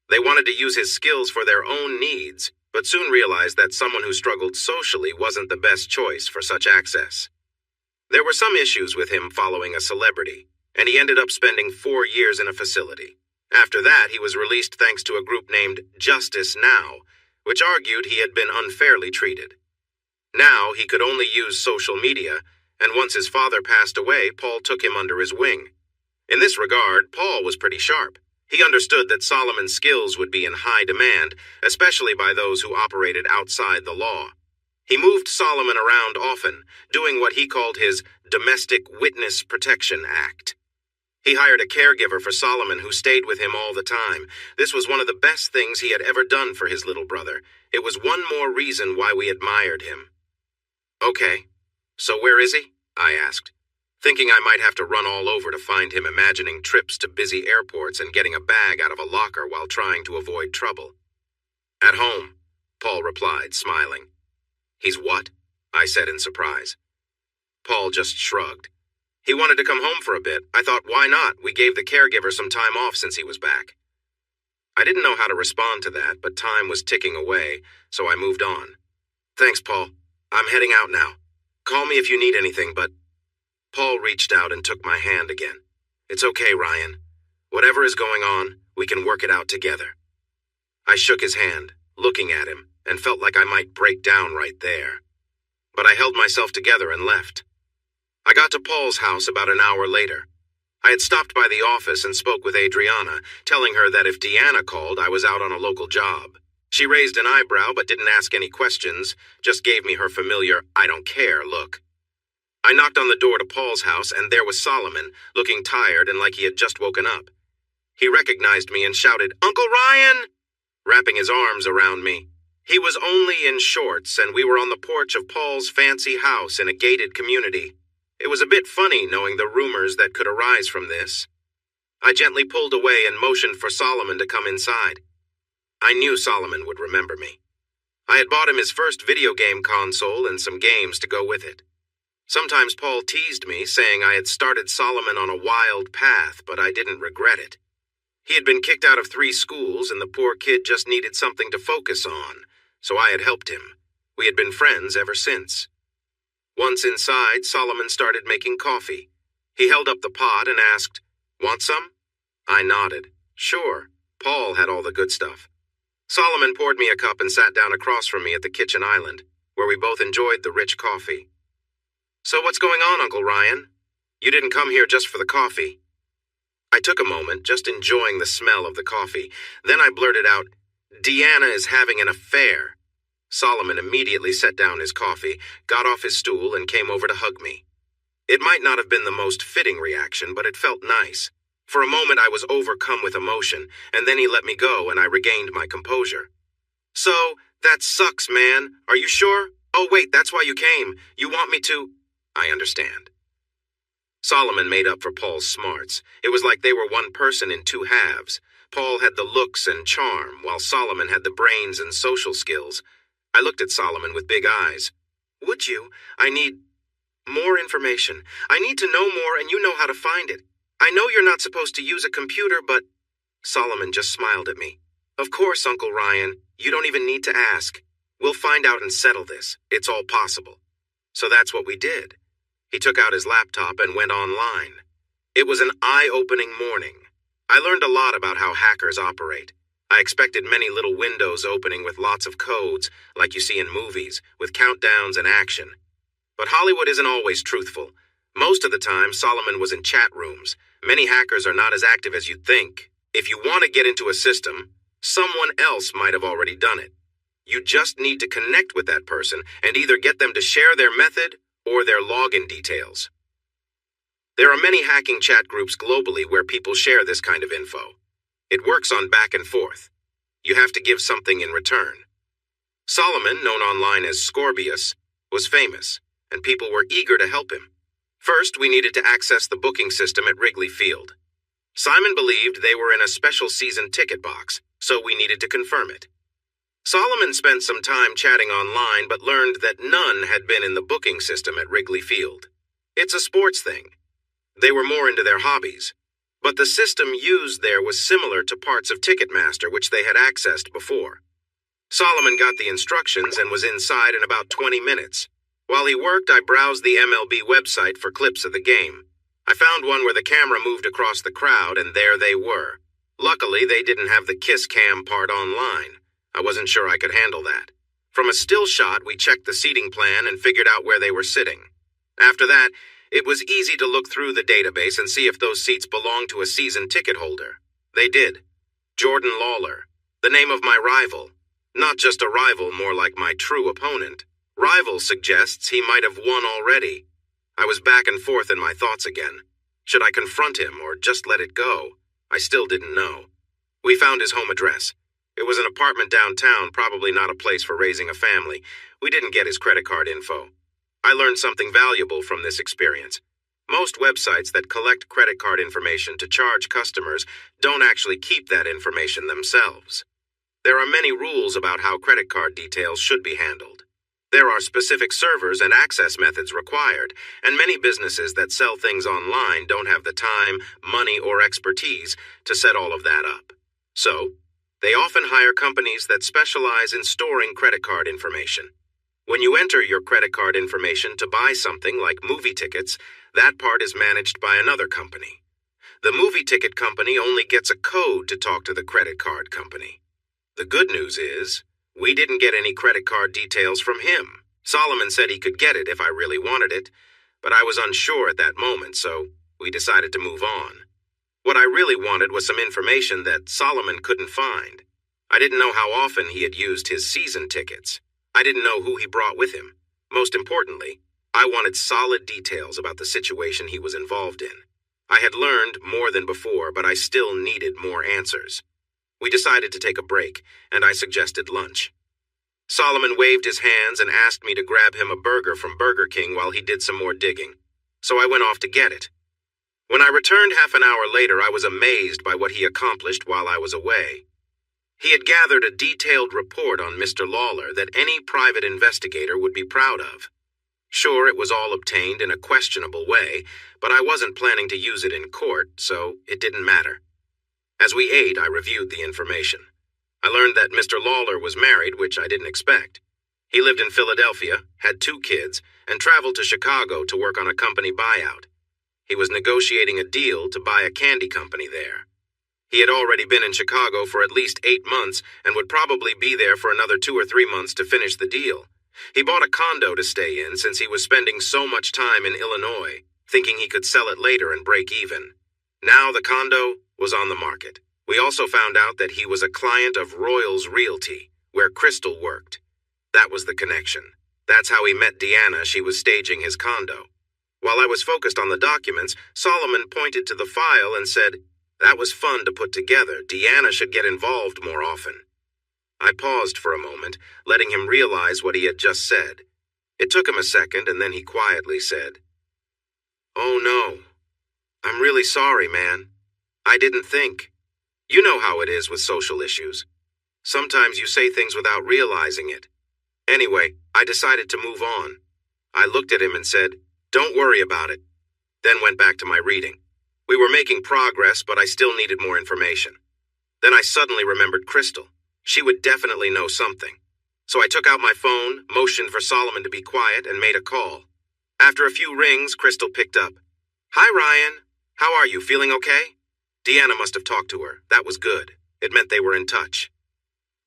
They wanted to use his skills for their own needs, but soon realized that someone who struggled socially wasn't the best choice for such access. There were some issues with him following a celebrity, and he ended up spending 4 years in a facility. After that, he was released thanks to a group named Justice Now, which argued he had been unfairly treated. Now he could only use social media, and once his father passed away, Paul took him under his wing. In this regard, Paul was pretty sharp. He understood that Solomon's skills would be in high demand, especially by those who operated outside the law. He moved Solomon around often, doing what he called his Domestic Witness Protection Act. He hired a caregiver for Solomon who stayed with him all the time. This was one of the best things he had ever done for his little brother. It was one more reason why we admired him. Okay, so where is he? I asked, thinking I might have to run all over to find him, imagining trips to busy airports and getting a bag out of a locker while trying to avoid trouble. At home, Paul replied, smiling. He's what? I said in surprise. Paul just shrugged. He wanted to come home for a bit. I thought, why not? We gave the caregiver some time off since he was back. I didn't know how to respond to that, but time was ticking away, so I moved on. Thanks, Paul. I'm heading out now. Call me if you need anything, but... Paul reached out and took my hand again. It's okay, Ryan. Whatever is going on, we can work it out together. I shook his hand, looking at him, and felt like I might break down right there. But I held myself together and left. I got to Paul's house about an hour later. I had stopped by the office and spoke with Adriana, telling her that if Deanna called, I was out on a local job. She raised an eyebrow but didn't ask any questions, just gave me her familiar, I don't care look. I knocked on the door to Paul's house, and there was Solomon, looking tired and like he had just woken up. He recognized me and shouted, "Uncle Ryan!" wrapping his arms around me. He was only in shorts, and we were on the porch of Paul's fancy house in a gated community. It was a bit funny knowing the rumors that could arise from this. I gently pulled away and motioned for Solomon to come inside. I knew Solomon would remember me. I had bought him his first video game console and some games to go with it. Sometimes Paul teased me, saying I had started Solomon on a wild path, but I didn't regret it. He had been kicked out of 3 schools, and the poor kid just needed something to focus on, so I had helped him. We had been friends ever since. Once inside, Solomon started making coffee. He held up the pot and asked, "Want some?" I nodded. Sure. Paul had all the good stuff. Solomon poured me a cup and sat down across from me at the kitchen island, where we both enjoyed the rich coffee. "So what's going on, Uncle Ryan? You didn't come here just for the coffee." I took a moment, just enjoying the smell of the coffee. Then I blurted out, "Deanna is having an affair." Solomon immediately set down his coffee, got off his stool, and came over to hug me. It might not have been the most fitting reaction, but it felt nice. For a moment I was overcome with emotion, and then he let me go and I regained my composure. "So, that sucks, man. Are you sure? Oh wait, that's why you came. You want me to..." "I understand." Solomon made up for Paul's smarts. It was like they were one person in 2 halves. Paul had the looks and charm, while Solomon had the brains and social skills. I looked at Solomon with big eyes. "Would you? I need more information. I need to know more, and you know how to find it. I know you're not supposed to use a computer, but..." Solomon just smiled at me. "Of course, Uncle Ryan. You don't even need to ask. We'll find out and settle this. It's all possible." So that's what we did. He took out his laptop and went online. It was an eye-opening morning. I learned a lot about how hackers operate. I expected many little windows opening with lots of codes, like you see in movies, with countdowns and action. But Hollywood isn't always truthful. Most of the time, Solomon was in chat rooms. Many hackers are not as active as you'd think. If you want to get into a system, someone else might have already done it. You just need to connect with that person and either get them to share their method or their login details. There are many hacking chat groups globally where people share this kind of info. It works on back and forth. You have to give something in return. Solomon, known online as Scorbius, was famous, and people were eager to help him. First, we needed to access the booking system at Wrigley Field. Simon believed they were in a special season ticket box, so we needed to confirm it. Solomon spent some time chatting online but learned that none had been in the booking system at Wrigley Field. It's a sports thing. They were more into their hobbies. But the system used there was similar to parts of Ticketmaster, which they had accessed before. Solomon got the instructions and was inside in about 20 minutes. While he worked, I browsed the MLB website for clips of the game. I found one where the camera moved across the crowd, and there they were. Luckily, they didn't have the kiss cam part online. I wasn't sure I could handle that. From a still shot, we checked the seating plan and figured out where they were sitting. After that, it was easy to look through the database and see if those seats belonged to a season ticket holder. They did. Jordan Lawler, the name of my rival. Not just a rival, more like my true opponent. Rival suggests he might have won already. I was back and forth in my thoughts again. Should I confront him or just let it go? I still didn't know. We found his home address. It was an apartment downtown, probably not a place for raising a family. We didn't get his credit card info. I learned something valuable from this experience. Most websites that collect credit card information to charge customers don't actually keep that information themselves. There are many rules about how credit card details should be handled. There are specific servers and access methods required, and many businesses that sell things online don't have the time, money, or expertise to set all of that up. So, they often hire companies that specialize in storing credit card information. When you enter your credit card information to buy something like movie tickets, that part is managed by another company. The movie ticket company only gets a code to talk to the credit card company. The good news is, we didn't get any credit card details from him. Solomon said he could get it if I really wanted it, but I was unsure at that moment, so we decided to move on. What I really wanted was some information that Solomon couldn't find. I didn't know how often he had used his season tickets. I didn't know who he brought with him. Most importantly, I wanted solid details about the situation he was involved in. I had learned more than before, but I still needed more answers. We decided to take a break, and I suggested lunch. Solomon waved his hands and asked me to grab him a burger from Burger King while he did some more digging, so I went off to get it. When I returned half an hour later, I was amazed by what he accomplished while I was away. He had gathered a detailed report on Mr. Lawler that any private investigator would be proud of. Sure, it was all obtained in a questionable way, but I wasn't planning to use it in court, so it didn't matter. As we ate, I reviewed the information. I learned that Mr. Lawler was married, which I didn't expect. He lived in Philadelphia, had 2 kids, and traveled to Chicago to work on a company buyout. He was negotiating a deal to buy a candy company there. He had already been in Chicago for at least 8 months and would probably be there for another 2 or 3 months to finish the deal. He bought a condo to stay in since he was spending so much time in Illinois, thinking he could sell it later and break even. Now the condo was on the market. We also found out that he was a client of Royals Realty, where Crystal worked. That was the connection. That's how he met Deanna. She was staging his condo. While I was focused on the documents, Solomon pointed to the file and said, "That was fun to put together. Deanna should get involved more often." I paused for a moment, letting him realize what he had just said. It took him a second, and then he quietly said, "Oh no. I'm really sorry, man. I didn't think. You know how it is with social issues. Sometimes you say things without realizing it. Anyway, I decided to move on." I looked at him and said, "Don't worry about it," then went back to my reading. We were making progress, but I still needed more information. Then I suddenly remembered Crystal. She would definitely know something. So I took out my phone, motioned for Solomon to be quiet, and made a call. After a few rings, Crystal picked up. "Hi, Ryan. How are you? Feeling okay?" Deanna must have talked to her. That was good. It meant they were in touch.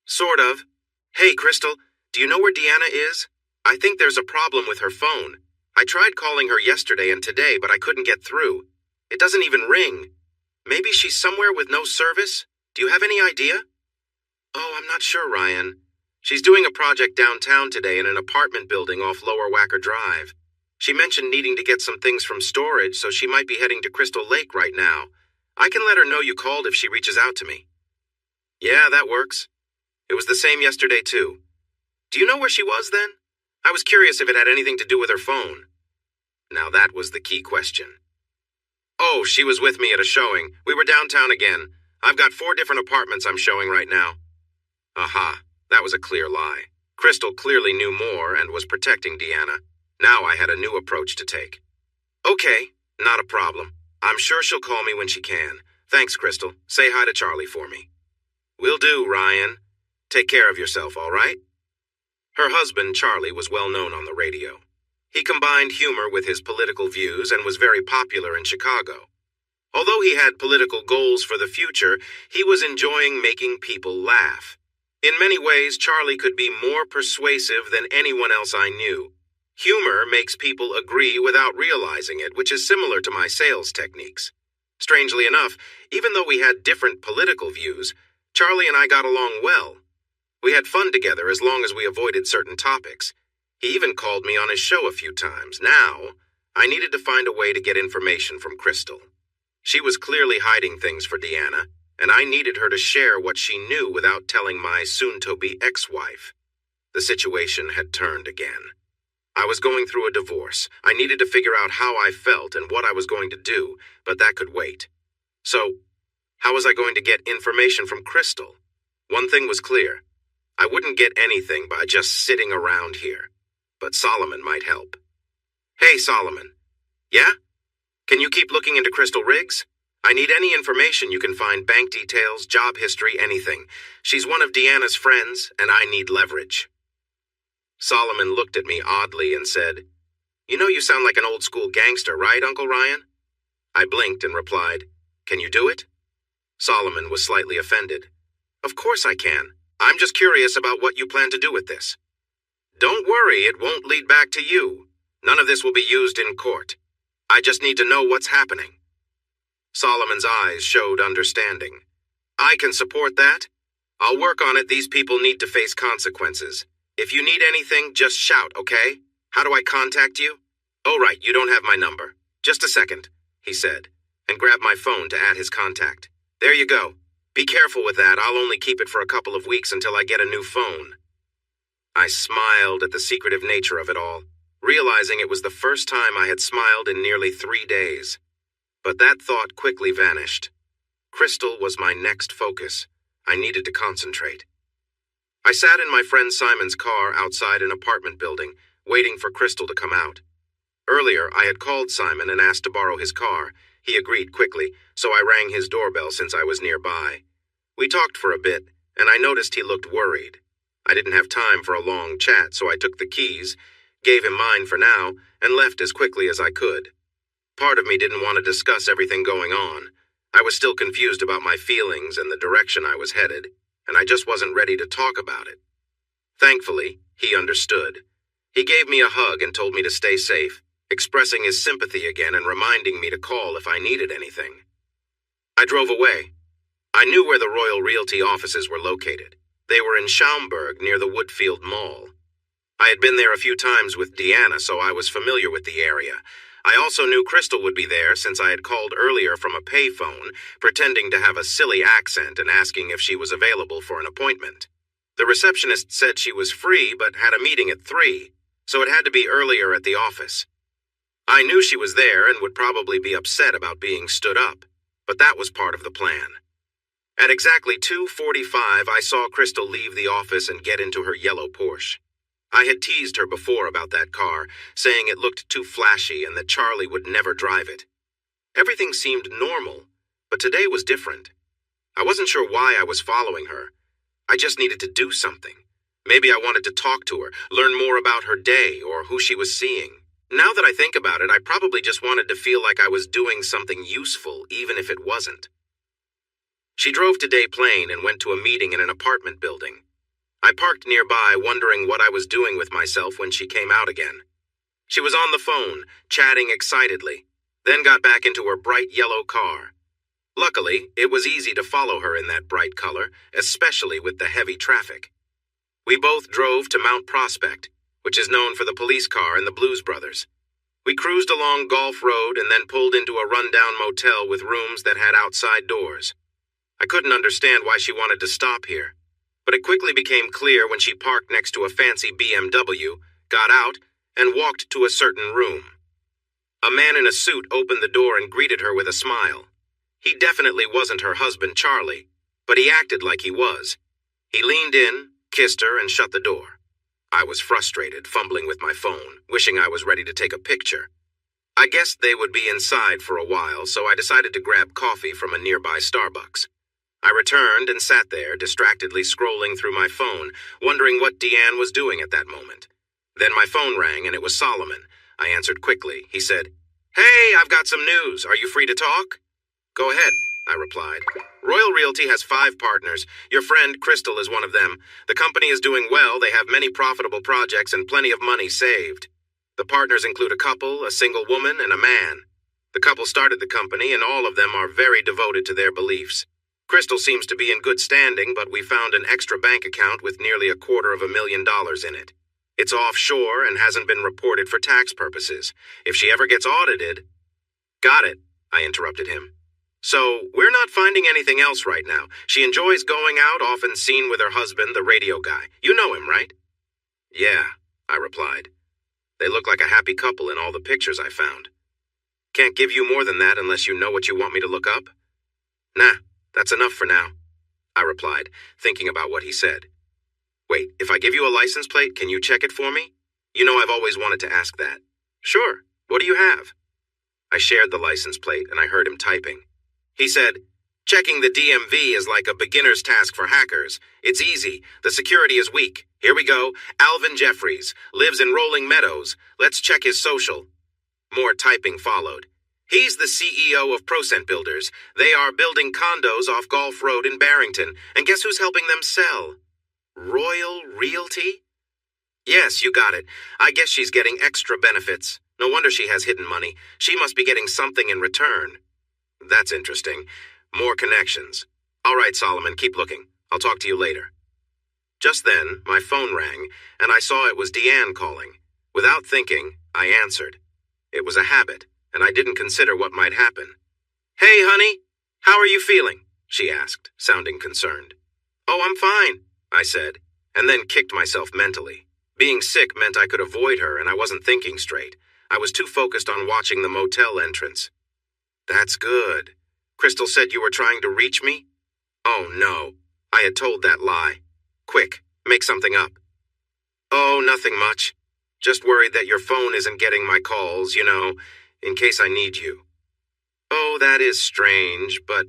"Sort of. Hey, Crystal, do you know where Deanna is? I think there's a problem with her phone. I tried calling her yesterday and today, but I couldn't get through. It doesn't even ring. Maybe she's somewhere with no service? Do you have any idea?" "Oh, I'm not sure, Ryan. She's doing a project downtown today in an apartment building off Lower Wacker Drive. She mentioned needing to get some things from storage, so she might be heading to Crystal Lake right now. I can let her know you called if she reaches out to me." "Yeah, that works. It was the same yesterday, too. Do you know where she was then? I was curious if it had anything to do with her phone." Now that was the key question. "Oh, she was with me at a showing. We were downtown again. I've got 4 different apartments I'm showing right now." Aha, that was a clear lie. Crystal clearly knew more and was protecting Deanna. Now I had a new approach to take. "Okay, not a problem. I'm sure she'll call me when she can. Thanks, Crystal. Say hi to Charlie for me." "Will do, Ryan. Take care of yourself, all right?" Her husband, Charlie, was well known on the radio. He combined humor with his political views and was very popular in Chicago. Although he had political goals for the future, he was enjoying making people laugh. In many ways, Charlie could be more persuasive than anyone else I knew. Humor makes people agree without realizing it, which is similar to my sales techniques. Strangely enough, even though we had different political views, Charlie and I got along well. We had fun together as long as we avoided certain topics. He even called me on his show a few times. Now, I needed to find a way to get information from Crystal. She was clearly hiding things for Deanna, and I needed her to share what she knew without telling my soon-to-be ex-wife. The situation had turned again. I was going through a divorce. I needed to figure out how I felt and what I was going to do, but that could wait. So, how was I going to get information from Crystal? One thing was clear. I wouldn't get anything by just sitting around here. But Solomon might help. Hey, Solomon. Yeah? Can you keep looking into Crystal Riggs? I need any information you can find, bank details, job history, anything. She's one of Deanna's friends, and I need leverage. Solomon looked at me oddly and said, You know you sound like an old-school gangster, right, Uncle Ryan? I blinked and replied, Can you do it? Solomon was slightly offended. Of course I can. I'm just curious about what you plan to do with this. Don't worry, it won't lead back to you. None of this will be used in court. I just need to know what's happening. Solomon's eyes showed understanding. I can support that. I'll work on it. These people need to face consequences. If you need anything, just shout, okay? How do I contact you? Oh, right, you don't have my number. Just a second, he said, and grabbed my phone to add his contact. There you go. Be careful with that. I'll only keep it for a couple of weeks until I get a new phone. I smiled at the secretive nature of it all, realizing it was the first time I had smiled in nearly 3 days. But that thought quickly vanished. Crystal was my next focus. I needed to concentrate. I sat in my friend Simon's car outside an apartment building, waiting for Crystal to come out. Earlier, I had called Simon and asked to borrow his car. He agreed quickly, so I rang his doorbell since I was nearby. We talked for a bit, and I noticed he looked worried. I didn't have time for a long chat, so I took the keys, gave him mine for now, and left as quickly as I could. Part of me didn't want to discuss everything going on. I was still confused about my feelings and the direction I was headed, and I just wasn't ready to talk about it. Thankfully, he understood. He gave me a hug and told me to stay safe, expressing his sympathy again and reminding me to call if I needed anything. I drove away. I knew where the Royal Realty offices were located. They were in Schaumburg near the Woodfield Mall. I had been there a few times with Deanna, so I was familiar with the area. I also knew Crystal would be there since I had called earlier from a payphone, pretending to have a silly accent and asking if she was available for an appointment. The receptionist said she was free but had a meeting at 3, so it had to be earlier at the office. I knew she was there and would probably be upset about being stood up, but that was part of the plan. At exactly 2:45, I saw Crystal leave the office and get into her yellow Porsche. I had teased her before about that car, saying it looked too flashy and that Charlie would never drive it. Everything seemed normal, but today was different. I wasn't sure why I was following her. I just needed to do something. Maybe I wanted to talk to her, learn more about her day or who she was seeing. Now that I think about it, I probably just wanted to feel like I was doing something useful, even if it wasn't. She drove to Des Plaines and went to a meeting in an apartment building. I parked nearby, wondering what I was doing with myself when she came out again. She was on the phone, chatting excitedly, then got back into her bright yellow car. Luckily, it was easy to follow her in that bright color, especially with the heavy traffic. We both drove to Mount Prospect, which is known for the police car and the Blues Brothers. We cruised along Gulf Road and then pulled into a rundown motel with rooms that had outside doors. I couldn't understand why she wanted to stop here, but it quickly became clear when she parked next to a fancy BMW, got out, and walked to a certain room. A man in a suit opened the door and greeted her with a smile. He definitely wasn't her husband, Charlie, but he acted like he was. He leaned in, kissed her, and shut the door. I was frustrated, fumbling with my phone, wishing I was ready to take a picture. I guessed they would be inside for a while, so I decided to grab coffee from a nearby Starbucks. I returned and sat there, distractedly scrolling through my phone, wondering what Deanne was doing at that moment. Then my phone rang, and it was Solomon. I answered quickly. He said, "Hey, I've got some news. Are you free to talk?" "Go ahead," I replied. "Royal Realty has 5 partners. Your friend, Crystal, is one of them. The company is doing well. They have many profitable projects and plenty of money saved. The partners include a couple, a single woman, and a man. The couple started the company, and all of them are very devoted to their beliefs. Crystal seems to be in good standing, but we found an extra bank account with nearly $250,000 in it. It's offshore and hasn't been reported for tax purposes. If she ever gets audited... Got it, I interrupted him. So, we're not finding anything else right now. She enjoys going out, often seen with her husband, the radio guy. You know him, right? Yeah, I replied. They look like a happy couple in all the pictures I found. Can't give you more than that unless you know what you want me to look up? Nah, that's enough for now, I replied, thinking about what he said. Wait, if I give you a license plate, can you check it for me? You know I've always wanted to ask that. Sure, what do you have? I shared the license plate and I heard him typing. He said, checking the DMV is like a beginner's task for hackers. It's easy. The security is weak. Here we go. Alvin Jeffries. Lives in Rolling Meadows. Let's check his social. More typing followed. He's the CEO of Procent Builders. They are building condos off Golf Road in Barrington. And guess who's helping them sell? Royal Realty? Yes, you got it. I guess she's getting extra benefits. No wonder she has hidden money. She must be getting something in return. That's interesting. More connections. All right, Solomon, keep looking. I'll talk to you later. Just then, my phone rang, and I saw it was Deanne calling. Without thinking, I answered. It was a habit, and I didn't consider what might happen. Hey, honey, how are you feeling? She asked, sounding concerned. Oh, I'm fine, I said, and then kicked myself mentally. Being sick meant I could avoid her, and I wasn't thinking straight. I was too focused on watching the motel entrance. That's good. Crystal said you were trying to reach me? Oh, no. I had told that lie. Quick, make something up. Oh, nothing much. Just worried that your phone isn't getting my calls, in case I need you. Oh, that is strange, but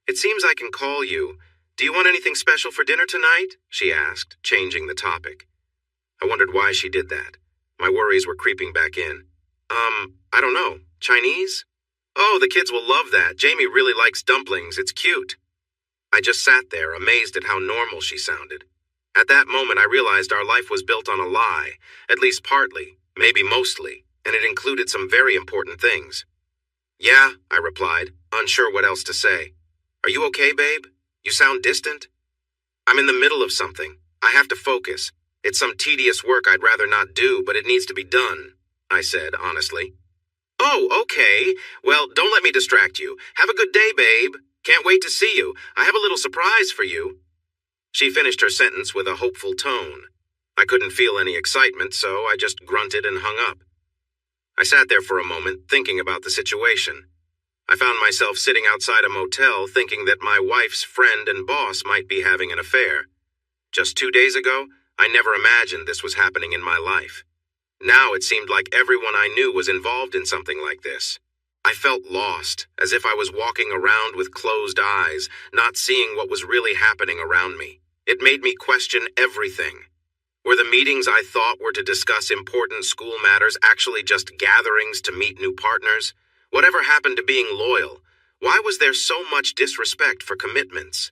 it seems I can call you. Do you want anything special for dinner tonight? She asked, changing the topic. I wondered why she did that. My worries were creeping back in. I don't know. Chinese? Oh, the kids will love that. Jamie really likes dumplings. It's cute. I just sat there, amazed at how normal she sounded. At that moment, I realized our life was built on a lie, at least partly, maybe mostly, and it included some very important things. Yeah, I replied, unsure what else to say. Are you okay, babe? You sound distant. I'm in the middle of something. I have to focus. It's some tedious work I'd rather not do, but it needs to be done, I said, honestly. Oh, okay. Well, don't let me distract you. Have a good day, babe. Can't wait to see you. I have a little surprise for you. She finished her sentence with a hopeful tone. I couldn't feel any excitement, so I just grunted and hung up. I sat there for a moment, thinking about the situation. I found myself sitting outside a motel, thinking that my wife's friend and boss might be having an affair. Just 2 days ago, I never imagined this was happening in my life. Now it seemed like everyone I knew was involved in something like this. I felt lost, as if I was walking around with closed eyes, not seeing what was really happening around me. It made me question everything. Were the meetings I thought were to discuss important school matters actually just gatherings to meet new partners? Whatever happened to being loyal? Why was there so much disrespect for commitments?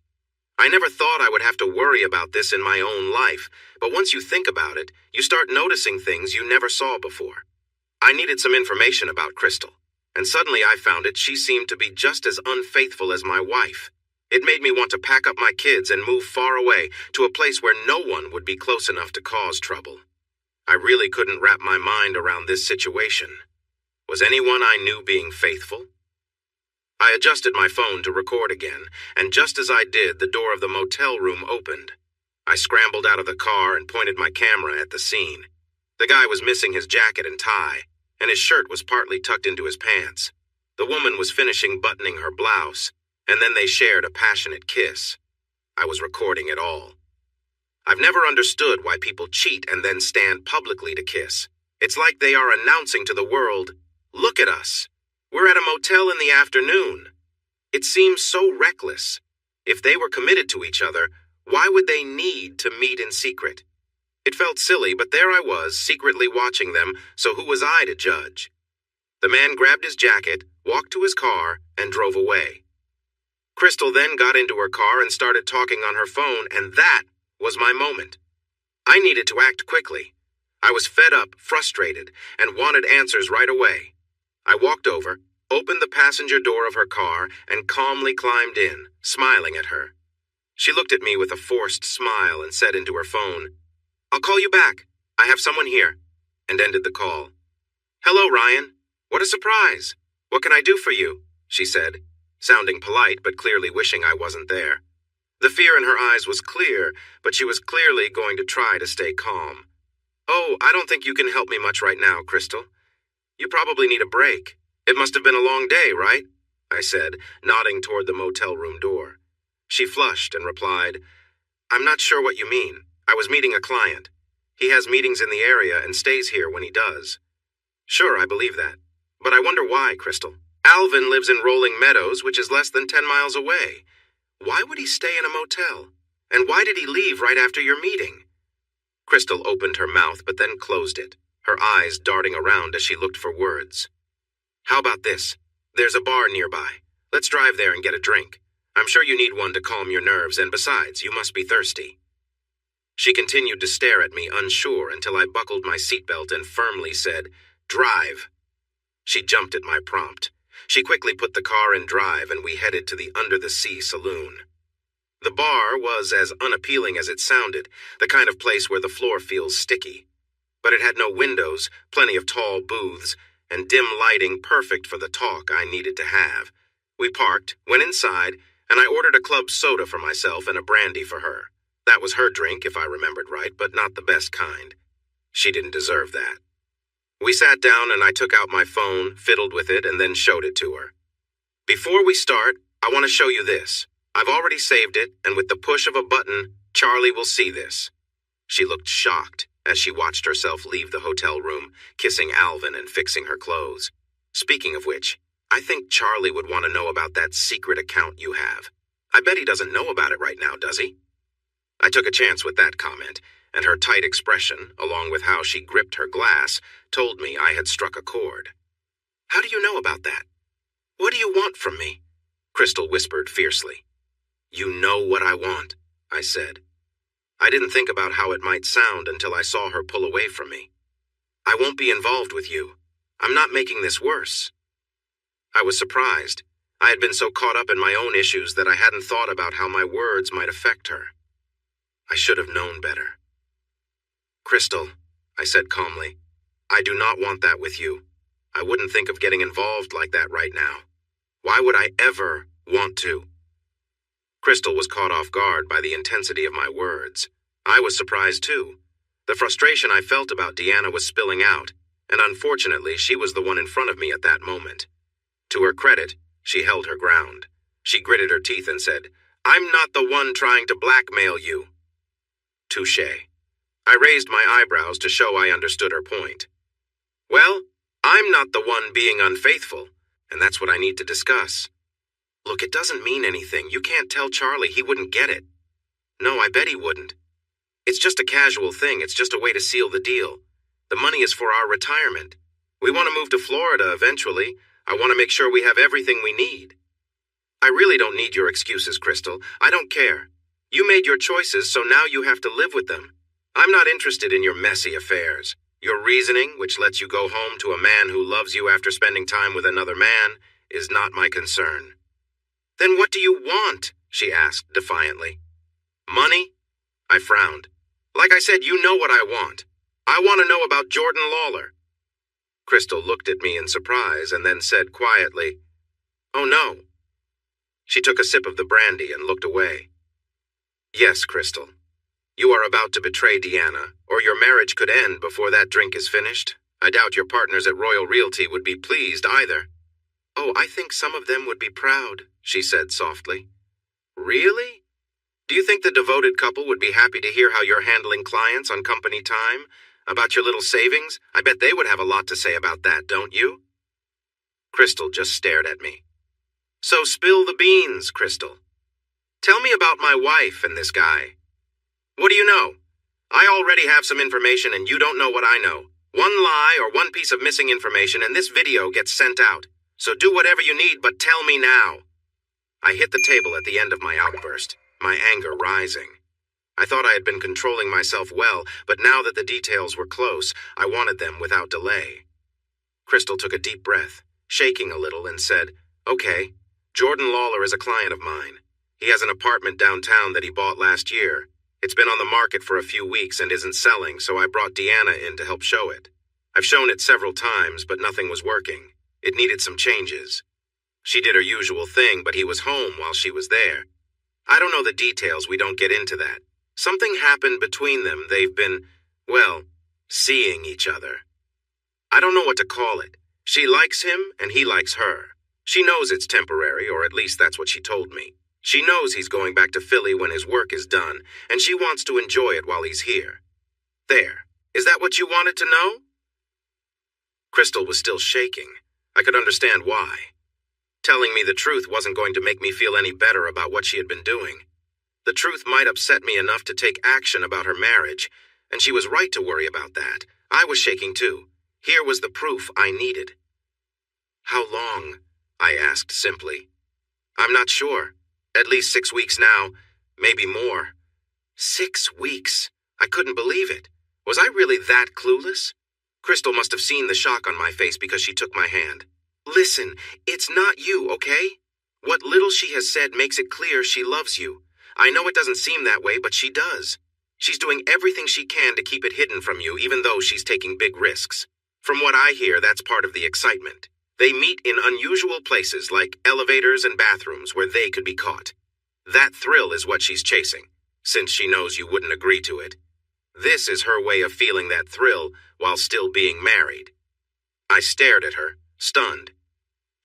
I never thought I would have to worry about this in my own life, but once you think about it, you start noticing things you never saw before. I needed some information about Crystal, and suddenly I found she seemed to be just as unfaithful as my wife. It made me want to pack up my kids and move far away to a place where no one would be close enough to cause trouble. I really couldn't wrap my mind around this situation. Was anyone I knew being faithful? I adjusted my phone to record again, and just as I did, the door of the motel room opened. I scrambled out of the car and pointed my camera at the scene. The guy was missing his jacket and tie, and his shirt was partly tucked into his pants. The woman was finishing buttoning her blouse, and then they shared a passionate kiss. I was recording it all. I've never understood why people cheat and then stand publicly to kiss. It's like they are announcing to the world, "Look at us. We're at a motel in the afternoon." It seems so reckless. If they were committed to each other, why would they need to meet in secret? It felt silly, but there I was, secretly watching them, so who was I to judge? The man grabbed his jacket, walked to his car, and drove away. Crystal then got into her car and started talking on her phone, and that was my moment. I needed to act quickly. I was fed up, frustrated, and wanted answers right away. I walked over, opened the passenger door of her car, and calmly climbed in, smiling at her. She looked at me with a forced smile and said into her phone, "I'll call you back. I have someone here," and ended the call. "Hello, Ryan. What a surprise. What can I do for you?" she said, sounding polite but clearly wishing I wasn't there. The fear in her eyes was clear, but she was clearly going to try to stay calm. "Oh, I don't think you can help me much right now, Crystal. You probably need a break. It must have been a long day, right?" I said, nodding toward the motel room door. She flushed and replied, "I'm not sure what you mean. I was meeting a client. He has meetings in the area and stays here when he does." "Sure, I believe that. But I wonder why, Crystal. Alvin lives in Rolling Meadows, which is less than 10 miles away. Why would he stay in a motel? And why did he leave right after your meeting?" Crystal opened her mouth but then closed it, her eyes darting around as she looked for words. "How about this? There's a bar nearby. Let's drive there and get a drink. I'm sure you need one to calm your nerves, and besides, you must be thirsty." She continued to stare at me, unsure, until I buckled my seatbelt and firmly said, "Drive." She jumped at my prompt. She quickly put the car in drive, and we headed to the Under the Sea saloon. The bar was as unappealing as it sounded, the kind of place where the floor feels sticky. But it had no windows, plenty of tall booths, and dim lighting perfect for the talk I needed to have. We parked, went inside, and I ordered a club soda for myself and a brandy for her. That was her drink, if I remembered right, but not the best kind. She didn't deserve that. We sat down and I took out my phone, fiddled with it, and then showed it to her. "Before we start, I want to show you this. I've already saved it, and with the push of a button, Charlie will see this." She looked shocked as she watched herself leave the hotel room, kissing Alvin and fixing her clothes. "Speaking of which, I think Charlie would want to know about that secret account you have. I bet he doesn't know about it right now, does he?" I took a chance with that comment, and her tight expression, along with how she gripped her glass, told me I had struck a chord. "How do you know about that? What do you want from me?" Crystal whispered fiercely. "You know what I want," I said. I didn't think about how it might sound until I saw her pull away from me. "I won't be involved with you. I'm not making this worse." I was surprised. I had been so caught up in my own issues that I hadn't thought about how my words might affect her. I should have known better. "Crystal," I said calmly, "I do not want that with you. I wouldn't think of getting involved like that right now. Why would I ever want to?" Crystal was caught off guard by the intensity of my words. I was surprised too. The frustration I felt about Deanna was spilling out, and unfortunately she was the one in front of me at that moment. To her credit, she held her ground. She gritted her teeth and said, "I'm not the one trying to blackmail you." Touché. I raised my eyebrows to show I understood her point. "Well, I'm not the one being unfaithful, and that's what I need to discuss." "Look, it doesn't mean anything. You can't tell Charlie. He wouldn't get it." "No, I bet he wouldn't. It's just a casual thing. It's just a way to seal the deal. The money is for our retirement. We want to move to Florida eventually. I want to make sure we have everything we need." "I really don't need your excuses, Crystal. I don't care. You made your choices, so now you have to live with them. I'm not interested in your messy affairs. Your reasoning, which lets you go home to a man who loves you after spending time with another man, is not my concern." "Then what do you want?" she asked defiantly. "Money?" I frowned. "Like I said, you know what I want. I want to know about Jordan Lawler." Crystal looked at me in surprise and then said quietly, "Oh no." She took a sip of the brandy and looked away. "Yes, Crystal. You are about to betray Deanna, or your marriage could end before that drink is finished. I doubt your partners at Royal Realty would be pleased either." "Oh, I think some of them would be proud," she said softly. "Really? Do you think the devoted couple would be happy to hear how you're handling clients on company time? About your little savings? I bet they would have a lot to say about that, don't you?" Crystal just stared at me. "So spill the beans, Crystal. Tell me about my wife and this guy. What do you know? I already have some information and you don't know what I know. One lie or one piece of missing information and this video gets sent out. So do whatever you need, but tell me now." I hit the table at the end of my outburst, my anger rising. I thought I had been controlling myself well, but now that the details were close, I wanted them without delay. Crystal took a deep breath, shaking a little, and said, "Okay, Jordan Lawler is a client of mine. He has an apartment downtown that he bought last year. It's been on the market for a few weeks and isn't selling, so I brought Deanna in to help show it. I've shown it several times, but nothing was working. It needed some changes. She did her usual thing, but he was home while she was there. I don't know the details, we don't get into that. Something happened between them. They've been, well, seeing each other. I don't know what to call it. She likes him, and he likes her. She knows it's temporary, or at least that's what she told me. She knows he's going back to Philly when his work is done, and she wants to enjoy it while he's here. There. Is that what you wanted to know? Crystal was still shaking. I could understand why. Telling me the truth wasn't going to make me feel any better about what she had been doing. The truth might upset me enough to take action about her marriage, and she was right to worry about that. I was shaking too. Here was the proof I needed. How long? I asked simply. I'm not sure. At least 6 weeks now, maybe more. 6 weeks? I couldn't believe it. Was I really that clueless? Crystal must have seen the shock on my face because she took my hand. Listen, it's not you, okay? What little she has said makes it clear she loves you. I know it doesn't seem that way, but she does. She's doing everything she can to keep it hidden from you, even though she's taking big risks. From what I hear, that's part of the excitement. They meet in unusual places like elevators and bathrooms where they could be caught. That thrill is what she's chasing, since she knows you wouldn't agree to it. This is her way of feeling that thrill while still being married. I stared at her, stunned.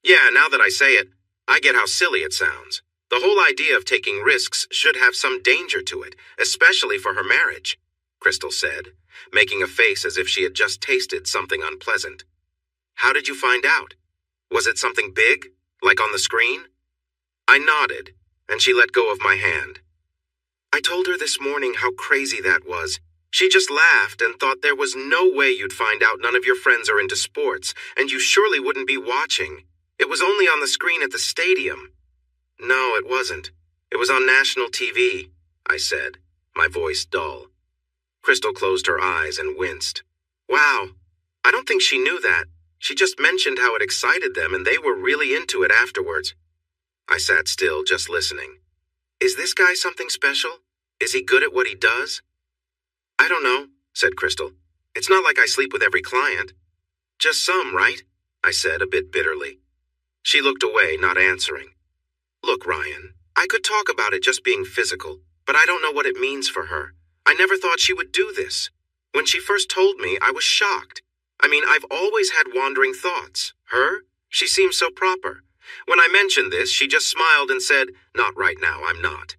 Yeah, now that I say it, I get how silly it sounds. The whole idea of taking risks should have some danger to it, especially for her marriage, Crystal said, making a face as if she had just tasted something unpleasant. How did you find out? Was it something big, like on the screen? I nodded, and she let go of my hand. I told her this morning how crazy that was. She just laughed and thought there was no way you'd find out none of your friends are into sports, and you surely wouldn't be watching. It was only on the screen at the stadium. No, it wasn't. It was on national TV, I said, my voice dull. Crystal closed her eyes and winced. Wow, I don't think she knew that. She just mentioned how it excited them and they were really into it afterwards. I sat still, just listening. Is this guy something special? Is he good at what he does? I don't know, said Crystal. It's not like I sleep with every client. Just some, right? I said a bit bitterly. She looked away, not answering. Look, Ryan, I could talk about it just being physical, but I don't know what it means for her. I never thought she would do this. When she first told me, I was shocked. I mean, I've always had wandering thoughts. Her? She seems so proper. When I mentioned this, she just smiled and said, Not right now, I'm not.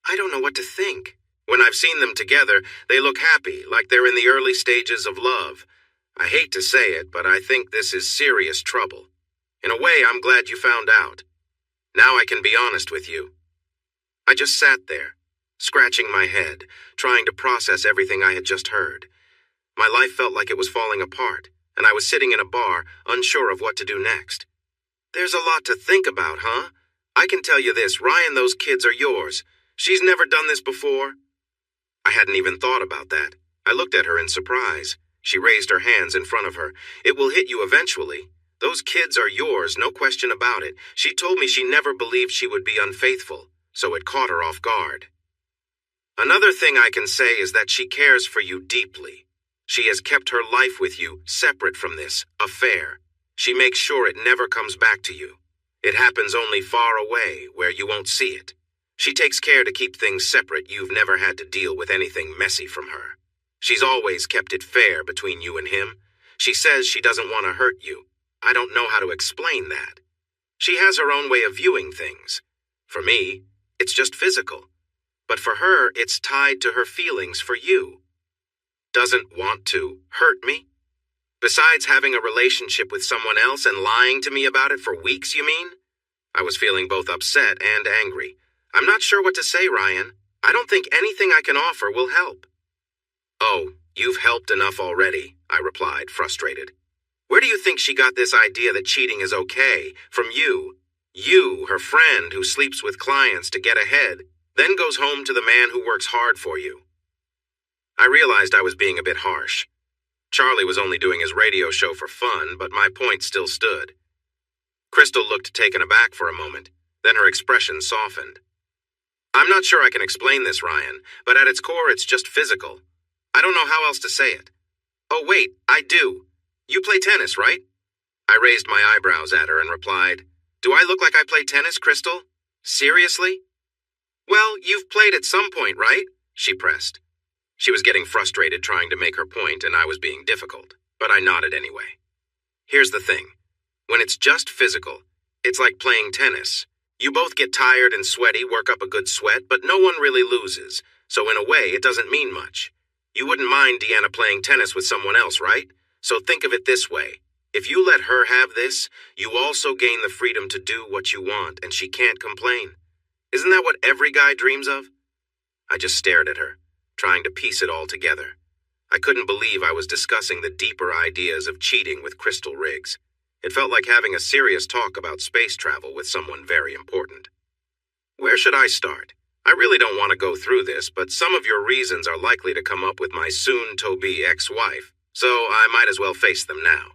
I don't know what to think. When I've seen them together, they look happy, like they're in the early stages of love. I hate to say it, but I think this is serious trouble. In a way, I'm glad you found out. Now I can be honest with you. I just sat there, scratching my head, trying to process everything I had just heard. My life felt like it was falling apart, and I was sitting in a bar, unsure of what to do next. There's a lot to think about, huh? I can tell you this, Ryan, those kids are yours. She's never done this before. I hadn't even thought about that. I looked at her in surprise. She raised her hands in front of her. It will hit you eventually. Those kids are yours, no question about it. She told me she never believed she would be unfaithful, so it caught her off guard. Another thing I can say is that she cares for you deeply. She has kept her life with you separate from this affair. She makes sure it never comes back to you. It happens only far away, where you won't see it. She takes care to keep things separate. You've never had to deal with anything messy from her. She's always kept it fair between you and him. She says she doesn't want to hurt you. I don't know how to explain that. She has her own way of viewing things. For me, it's just physical. But for her, it's tied to her feelings for you. Doesn't want to hurt me? Besides having a relationship with someone else and lying to me about it for weeks, you mean? I was feeling both upset and angry. I'm not sure what to say, Ryan. I don't think anything I can offer will help. Oh, you've helped enough already, I replied, frustrated. Where do you think she got this idea that cheating is okay? From you. You, her friend who sleeps with clients to get ahead, then goes home to the man who works hard for you. I realized I was being a bit harsh. Charlie was only doing his radio show for fun, but my point still stood. Crystal looked taken aback for a moment, then her expression softened. I'm not sure I can explain this, Ryan, but at its core, it's just physical. I don't know how else to say it. Oh, wait, I do. You play tennis, right? I raised my eyebrows at her and replied, Do I look like I play tennis, Crystal? Seriously? Well, you've played at some point, right? She pressed. She was getting frustrated trying to make her point, and I was being difficult, but I nodded anyway. Here's the thing. When it's just physical, it's like playing tennis. You both get tired and sweaty, work up a good sweat, but no one really loses, so in a way, it doesn't mean much. You wouldn't mind Deanna playing tennis with someone else, right? So think of it this way. If you let her have this, you also gain the freedom to do what you want, and she can't complain. Isn't that what every guy dreams of? I just stared at her, trying to piece it all together. I couldn't believe I was discussing the deeper ideas of cheating with Crystal Riggs. It felt like having a serious talk about space travel with someone very important. Where should I start? I really don't want to go through this, but some of your reasons are likely to come up with my soon-to-be ex-wife, so I might as well face them now.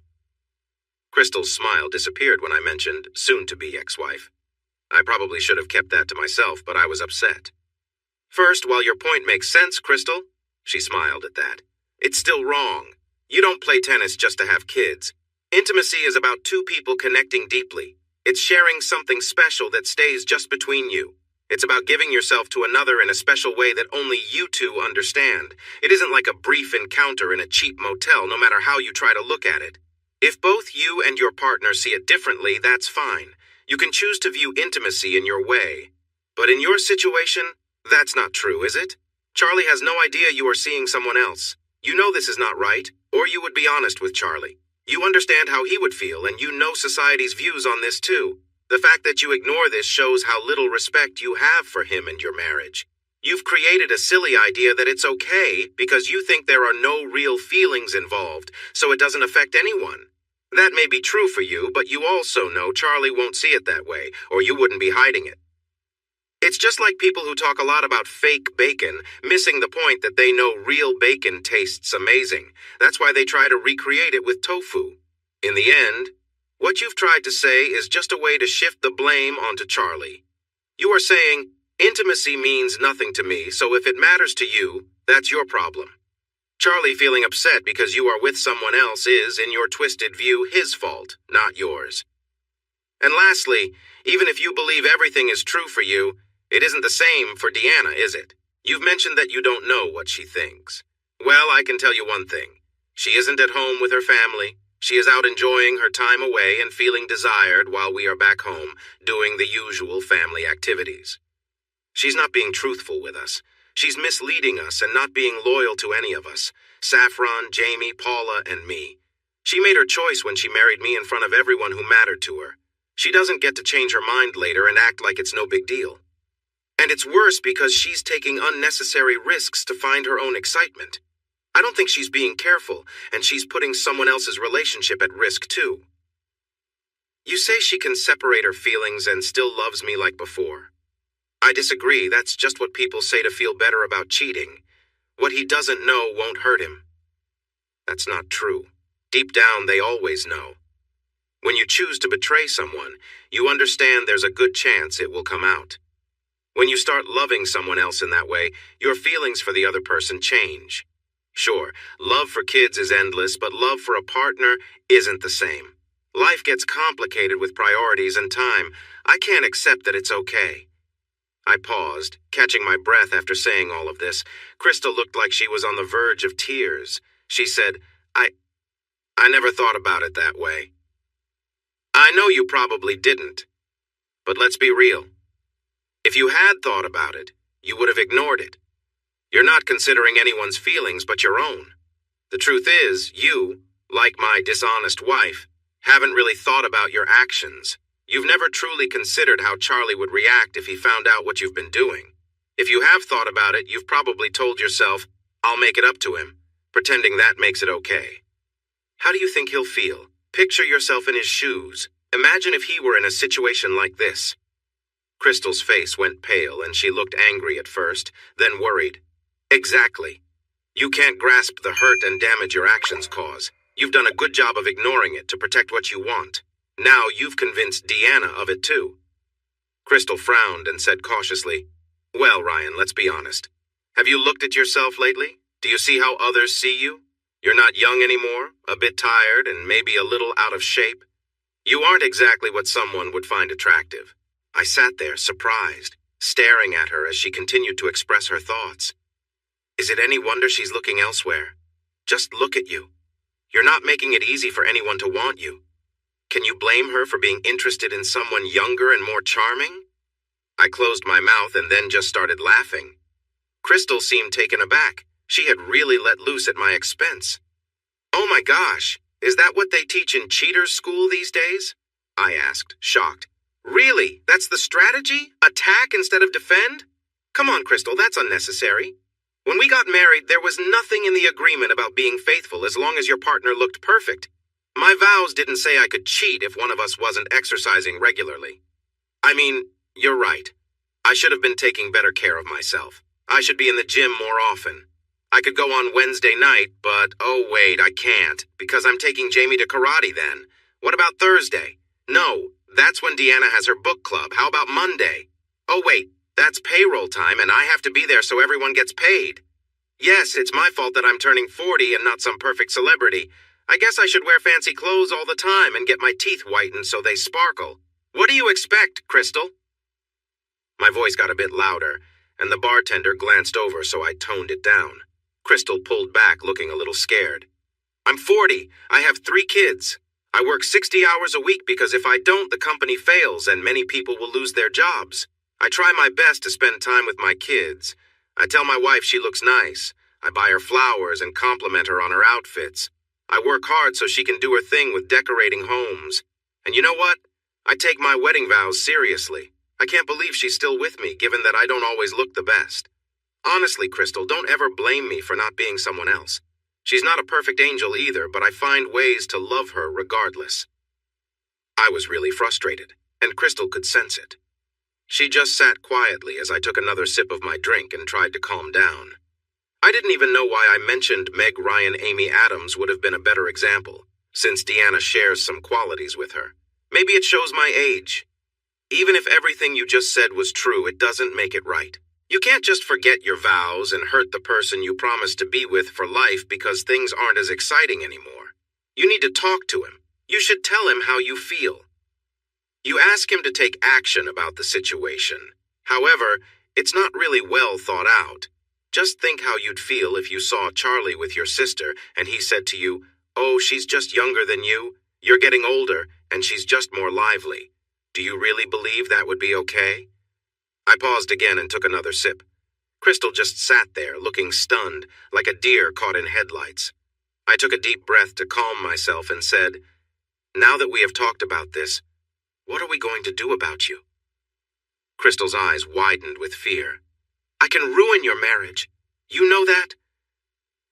Crystal's smile disappeared when I mentioned soon-to-be ex-wife. I probably should have kept that to myself, but I was upset. First, while your point makes sense, Crystal, she smiled at that, it's still wrong. You don't play tennis just to have kids. Intimacy is about two people connecting deeply. It's sharing something special that stays just between you. It's about giving yourself to another in a special way that only you two understand. It isn't like a brief encounter in a cheap motel, no matter how you try to look at it. If both you and your partner see it differently, that's fine. You can choose to view intimacy in your way. But in your situation, that's not true, is it? Charlie has no idea you are seeing someone else. You know this is not right, or you would be honest with Charlie. You understand how he would feel, and you know society's views on this too. The fact that you ignore this shows how little respect you have for him and your marriage. You've created a silly idea that it's okay because you think there are no real feelings involved, so it doesn't affect anyone. That may be true for you, but you also know Charlie won't see it that way, or you wouldn't be hiding it. It's just like people who talk a lot about fake bacon, missing the point that they know real bacon tastes amazing. That's why they try to recreate it with tofu. In the end, what you've tried to say is just a way to shift the blame onto Charlie. You are saying, intimacy means nothing to me, so if it matters to you, that's your problem. Charlie feeling upset because you are with someone else is, in your twisted view, his fault, not yours. And lastly, even if you believe everything is true for you, it isn't the same for Deanna, is it? You've mentioned that you don't know what she thinks. Well, I can tell you one thing. She isn't at home with her family. She is out enjoying her time away and feeling desired while we are back home, doing the usual family activities. She's not being truthful with us. She's misleading us and not being loyal to any of us. Saffron, Jamie, Paula, and me. She made her choice when she married me in front of everyone who mattered to her. She doesn't get to change her mind later and act like it's no big deal. And it's worse because she's taking unnecessary risks to find her own excitement. I don't think she's being careful, and she's putting someone else's relationship at risk too. You say she can separate her feelings and still loves me like before. I disagree. That's just what people say to feel better about cheating. What he doesn't know won't hurt him. That's not true. Deep down, they always know. When you choose to betray someone, you understand there's a good chance it will come out. When you start loving someone else in that way, your feelings for the other person change. Sure, love for kids is endless, but love for a partner isn't the same. Life gets complicated with priorities and time. I can't accept that it's okay. I paused, catching my breath after saying all of this. Crystal looked like she was on the verge of tears. She said, I never thought about it that way. I know you probably didn't. But let's be real. If you had thought about it, you would have ignored it. You're not considering anyone's feelings but your own. The truth is, you, like my dishonest wife, haven't really thought about your actions. You've never truly considered how Charlie would react if he found out what you've been doing. If you have thought about it, you've probably told yourself, I'll make it up to him, pretending that makes it okay. How do you think he'll feel? Picture yourself in his shoes. Imagine if he were in a situation like this. Crystal's face went pale and she looked angry at first, then worried. Exactly. You can't grasp the hurt and damage your actions cause. You've done a good job of ignoring it to protect what you want. Now you've convinced Deanna of it too. Crystal frowned and said cautiously, Well, Ryan, let's be honest. Have you looked at yourself lately? Do you see how others see you? You're not young anymore, a bit tired, and maybe a little out of shape. You aren't exactly what someone would find attractive. I sat there, surprised, staring at her as she continued to express her thoughts. Is it any wonder she's looking elsewhere? Just look at you. You're not making it easy for anyone to want you. Can you blame her for being interested in someone younger and more charming? I closed my mouth and then just started laughing. Crystal seemed taken aback. She had really let loose at my expense. Oh my gosh, is that what they teach in cheaters' school these days? I asked, shocked. Really? That's the strategy? Attack instead of defend? Come on, Crystal, that's unnecessary. When we got married, there was nothing in the agreement about being faithful as long as your partner looked perfect. My vows didn't say I could cheat if one of us wasn't exercising regularly. I mean, you're right. I should have been taking better care of myself. I should be in the gym more often. I could go on Wednesday night, but oh wait, I can't, because I'm taking Jamie to karate then. What about Thursday? No, that's when Deanna has her book club. How about Monday? Oh wait, that's payroll time and I have to be there so everyone gets paid. Yes, it's my fault that I'm turning 40 and not some perfect celebrity. I guess I should wear fancy clothes all the time and get my teeth whitened so they sparkle. What do you expect, Crystal? My voice got a bit louder, and the bartender glanced over so I toned it down. Crystal pulled back, looking a little scared. I'm 40. I have 3 kids. I work 60 hours a week because if I don't, the company fails and many people will lose their jobs. I try my best to spend time with my kids. I tell my wife she looks nice. I buy her flowers and compliment her on her outfits. I work hard so she can do her thing with decorating homes. And you know what? I take my wedding vows seriously. I can't believe she's still with me, given that I don't always look the best. Honestly, Crystal, don't ever blame me for not being someone else. She's not a perfect angel either, but I find ways to love her regardless. I was really frustrated, and Crystal could sense it. She just sat quietly as I took another sip of my drink and tried to calm down. I didn't even know why I mentioned Meg Ryan Amy Adams would have been a better example, since Deanna shares some qualities with her. Maybe it shows my age. Even if everything you just said was true, it doesn't make it right. You can't just forget your vows and hurt the person you promised to be with for life because things aren't as exciting anymore. You need to talk to him. You should tell him how you feel. You ask him to take action about the situation. However, it's not really well thought out. Just think how you'd feel if you saw Charlie with your sister and he said to you, "Oh, she's just younger than you. You're getting older and she's just more lively." Do you really believe that would be okay? I paused again and took another sip. Crystal just sat there, looking stunned, like a deer caught in headlights. I took a deep breath to calm myself and said, "Now that we have talked about this, what are we going to do about you?" Crystal's eyes widened with fear. "I can ruin your marriage. You know that?"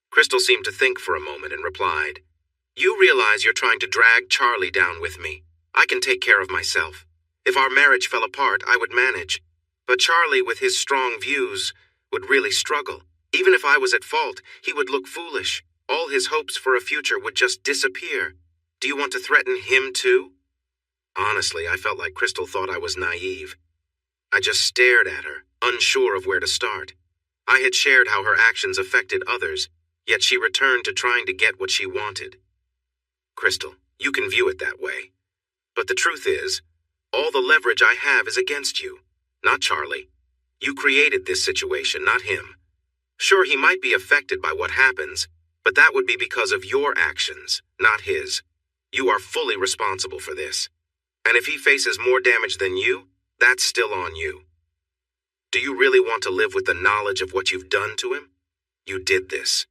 Crystal seemed to think for a moment and replied, "You realize you're trying to drag Charlie down with me. I can take care of myself. If our marriage fell apart, I would manage. But Charlie, with his strong views, would really struggle. Even if I was at fault, he would look foolish. All his hopes for a future would just disappear. Do you want to threaten him too?" Honestly, I felt like Crystal thought I was naive. I just stared at her, unsure of where to start. I had shared how her actions affected others, yet she returned to trying to get what she wanted. Crystal, you can view it that way. But the truth is, all the leverage I have is against you, not Charlie. You created this situation, not him. Sure, he might be affected by what happens, but that would be because of your actions, not his. You are fully responsible for this. And if he faces more damage than you, that's still on you. Do you really want to live with the knowledge of what you've done to him? You did this.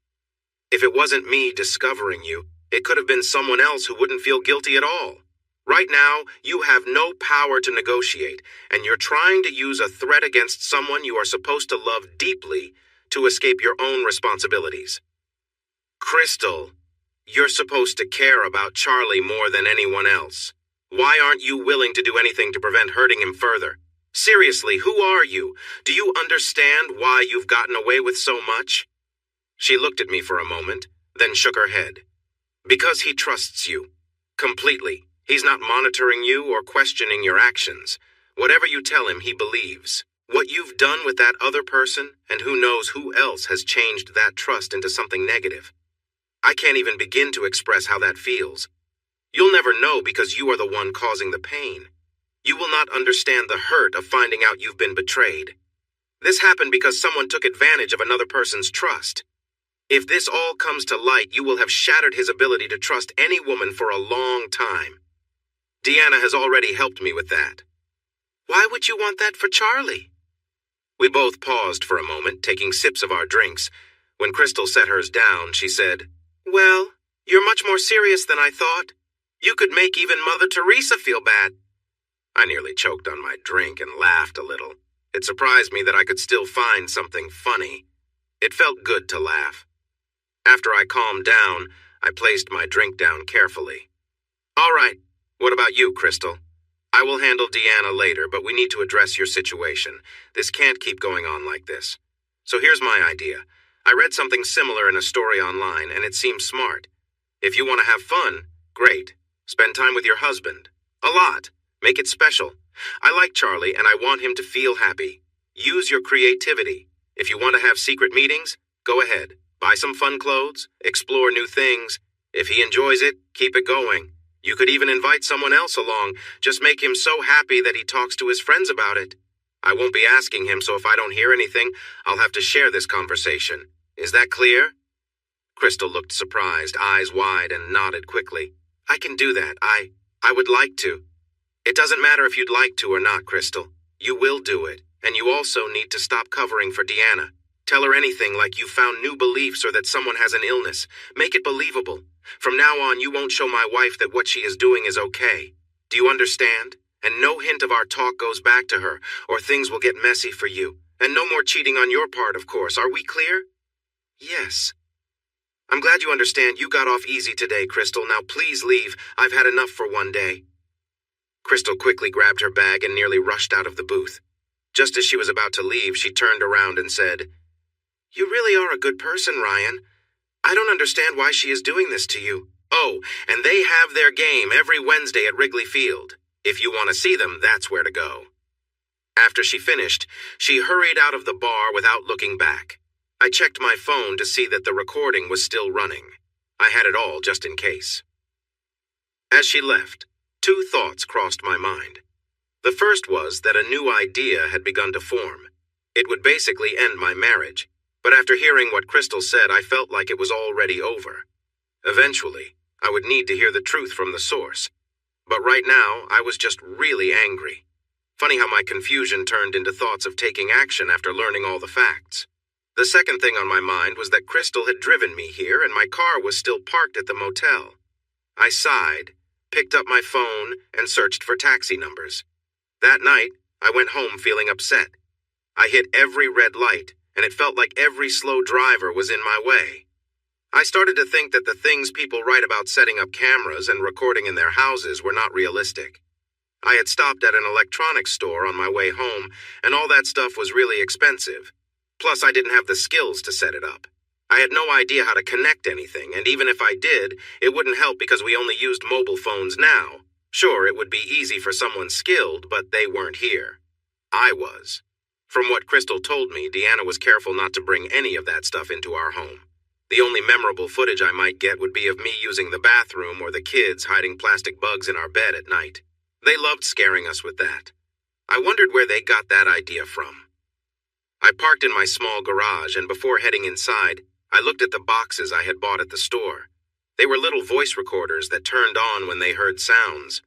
If it wasn't me discovering you, it could have been someone else who wouldn't feel guilty at all. Right now, you have no power to negotiate, and you're trying to use a threat against someone you are supposed to love deeply to escape your own responsibilities. Crystal, you're supposed to care about Charlie more than anyone else. Why aren't you willing to do anything to prevent hurting him further? Seriously, who are you? Do you understand why you've gotten away with so much? She looked at me for a moment, then shook her head. Because he trusts you. Completely. He's not monitoring you or questioning your actions. Whatever you tell him, he believes. What you've done with that other person, and who knows who else has changed that trust into something negative. I can't even begin to express how that feels. You'll never know because you are the one causing the pain. You will not understand the hurt of finding out you've been betrayed. This happened because someone took advantage of another person's trust. If this all comes to light, you will have shattered his ability to trust any woman for a long time. Deanna has already helped me with that. Why would you want that for Charlie? We both paused for a moment, taking sips of our drinks. When Crystal set hers down, she said, "Well, you're much more serious than I thought. You could make even Mother Teresa feel bad." I nearly choked on my drink and laughed a little. It surprised me that I could still find something funny. It felt good to laugh. After I calmed down, I placed my drink down carefully. "All right, what about you, Crystal? I will handle Deanna later, but we need to address your situation. This can't keep going on like this. So here's my idea. I read something similar in a story online, and it seems smart. If you want to have fun, great. Spend time with your husband. A lot. Make it special. I like Charlie, and I want him to feel happy. Use your creativity. If you want to have secret meetings, go ahead. Buy some fun clothes. Explore new things. If he enjoys it, keep it going. You could even invite someone else along. Just make him so happy that he talks to his friends about it. I won't be asking him, so if I don't hear anything, I'll have to share this conversation. Is that clear?" Crystal looked surprised, eyes wide, and nodded quickly. "I can do that. I would like to." "It doesn't matter if you'd like to or not, Crystal. You will do it, and you also need to stop covering for Deanna. Tell her anything like you found new beliefs or that someone has an illness. Make it believable. From now on, you won't show my wife that what she is doing is okay. Do you understand? And no hint of our talk goes back to her, or things will get messy for you. And no more cheating on your part, of course. Are we clear?" "Yes." "I'm glad you understand. You got off easy today, Crystal. Now please leave. I've had enough for one day." Crystal quickly grabbed her bag and nearly rushed out of the booth. Just as she was about to leave, she turned around and said, "You really are a good person, Ryan. I don't understand why she is doing this to you. Oh, and they have their game every Wednesday at Wrigley Field. If you want to see them, that's where to go." After she finished, she hurried out of the bar without looking back. I checked my phone to see that the recording was still running. I had it all just in case. As she left, two thoughts crossed my mind. The first was that a new idea had begun to form. It would basically end my marriage. But after hearing what Crystal said, I felt like it was already over. Eventually, I would need to hear the truth from the source. But right now, I was just really angry. Funny how my confusion turned into thoughts of taking action after learning all the facts. The second thing on my mind was that Crystal had driven me here and my car was still parked at the motel. I sighed, picked up my phone, and searched for taxi numbers. That night, I went home feeling upset. I hit every red light, and it felt like every slow driver was in my way. I started to think that the things people write about setting up cameras and recording in their houses were not realistic. I had stopped at an electronics store on my way home, and all that stuff was really expensive. Plus, I didn't have the skills to set it up. I had no idea how to connect anything, and even if I did, it wouldn't help because we only used mobile phones now. Sure, it would be easy for someone skilled, but they weren't here. I was. From what Crystal told me, Deanna was careful not to bring any of that stuff into our home. The only memorable footage I might get would be of me using the bathroom or the kids hiding plastic bugs in our bed at night. They loved scaring us with that. I wondered where they got that idea from. I parked in my small garage, and before heading inside, I looked at the boxes I had bought at the store. They were little voice recorders that turned on when they heard sounds.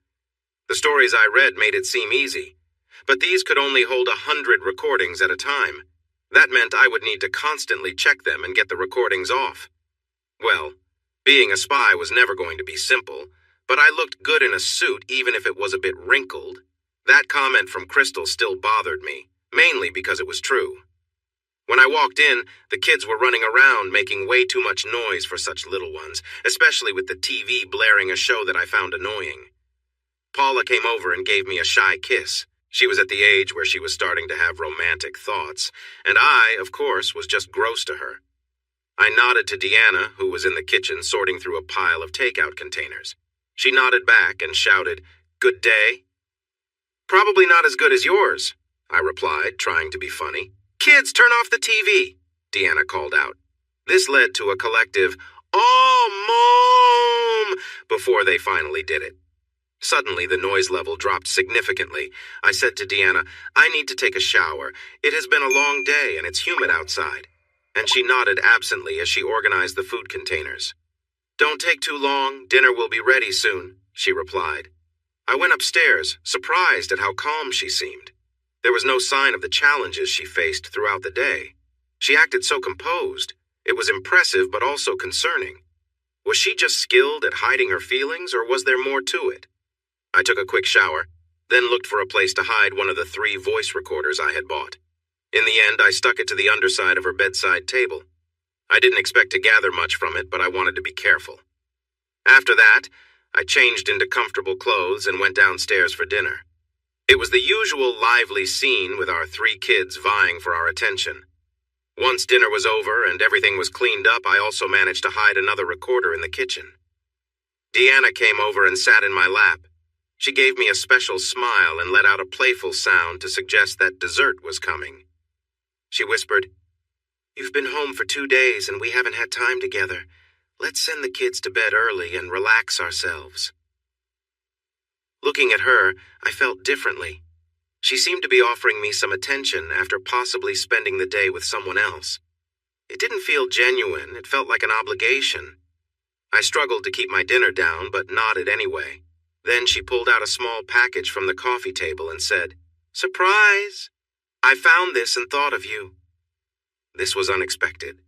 The stories I read made it seem easy, but these could only hold 100 recordings at a time. That meant I would need to constantly check them and get the recordings off. Well, being a spy was never going to be simple, but I looked good in a suit even if it was a bit wrinkled. That comment from Crystal still bothered me, mainly because it was true. When I walked in, the kids were running around making way too much noise for such little ones, especially with the TV blaring a show that I found annoying. Paula came over and gave me a shy kiss. She was at the age where she was starting to have romantic thoughts, and I, of course, was just gross to her. I nodded to Deanna, who was in the kitchen sorting through a pile of takeout containers. She nodded back and shouted, "Good day?" "Probably not as good as yours," I replied, trying to be funny. Kids, turn off the TV, Deanna called out. This led to a collective, "Oh, Mom!" before they finally did it. Suddenly, the noise level dropped significantly. I said to Deanna, "I need to take a shower. It has been a long day and it's humid outside." And she nodded absently as she organized the food containers. "Don't take too long. Dinner will be ready soon," she replied. I went upstairs, surprised at how calm she seemed. There was no sign of the challenges she faced throughout the day. She acted so composed. It was impressive but also concerning. Was she just skilled at hiding her feelings, or was there more to it? I took a quick shower, then looked for a place to hide one of the 3 voice recorders I had bought. In the end, I stuck it to the underside of her bedside table. I didn't expect to gather much from it, but I wanted to be careful. After that, I changed into comfortable clothes and went downstairs for dinner. It was the usual lively scene with our 3 kids vying for our attention. Once dinner was over and everything was cleaned up, I also managed to hide another recorder in the kitchen. Deanna came over and sat in my lap. She gave me a special smile and let out a playful sound to suggest that dessert was coming. She whispered, "You've been home for 2 days and we haven't had time together. Let's send the kids to bed early and relax ourselves." Looking at her, I felt differently. She seemed to be offering me some attention after possibly spending the day with someone else. It didn't feel genuine, it felt like an obligation. I struggled to keep my dinner down, but nodded anyway. Then she pulled out a small package from the coffee table and said, "Surprise! I found this and thought of you." This was unexpected.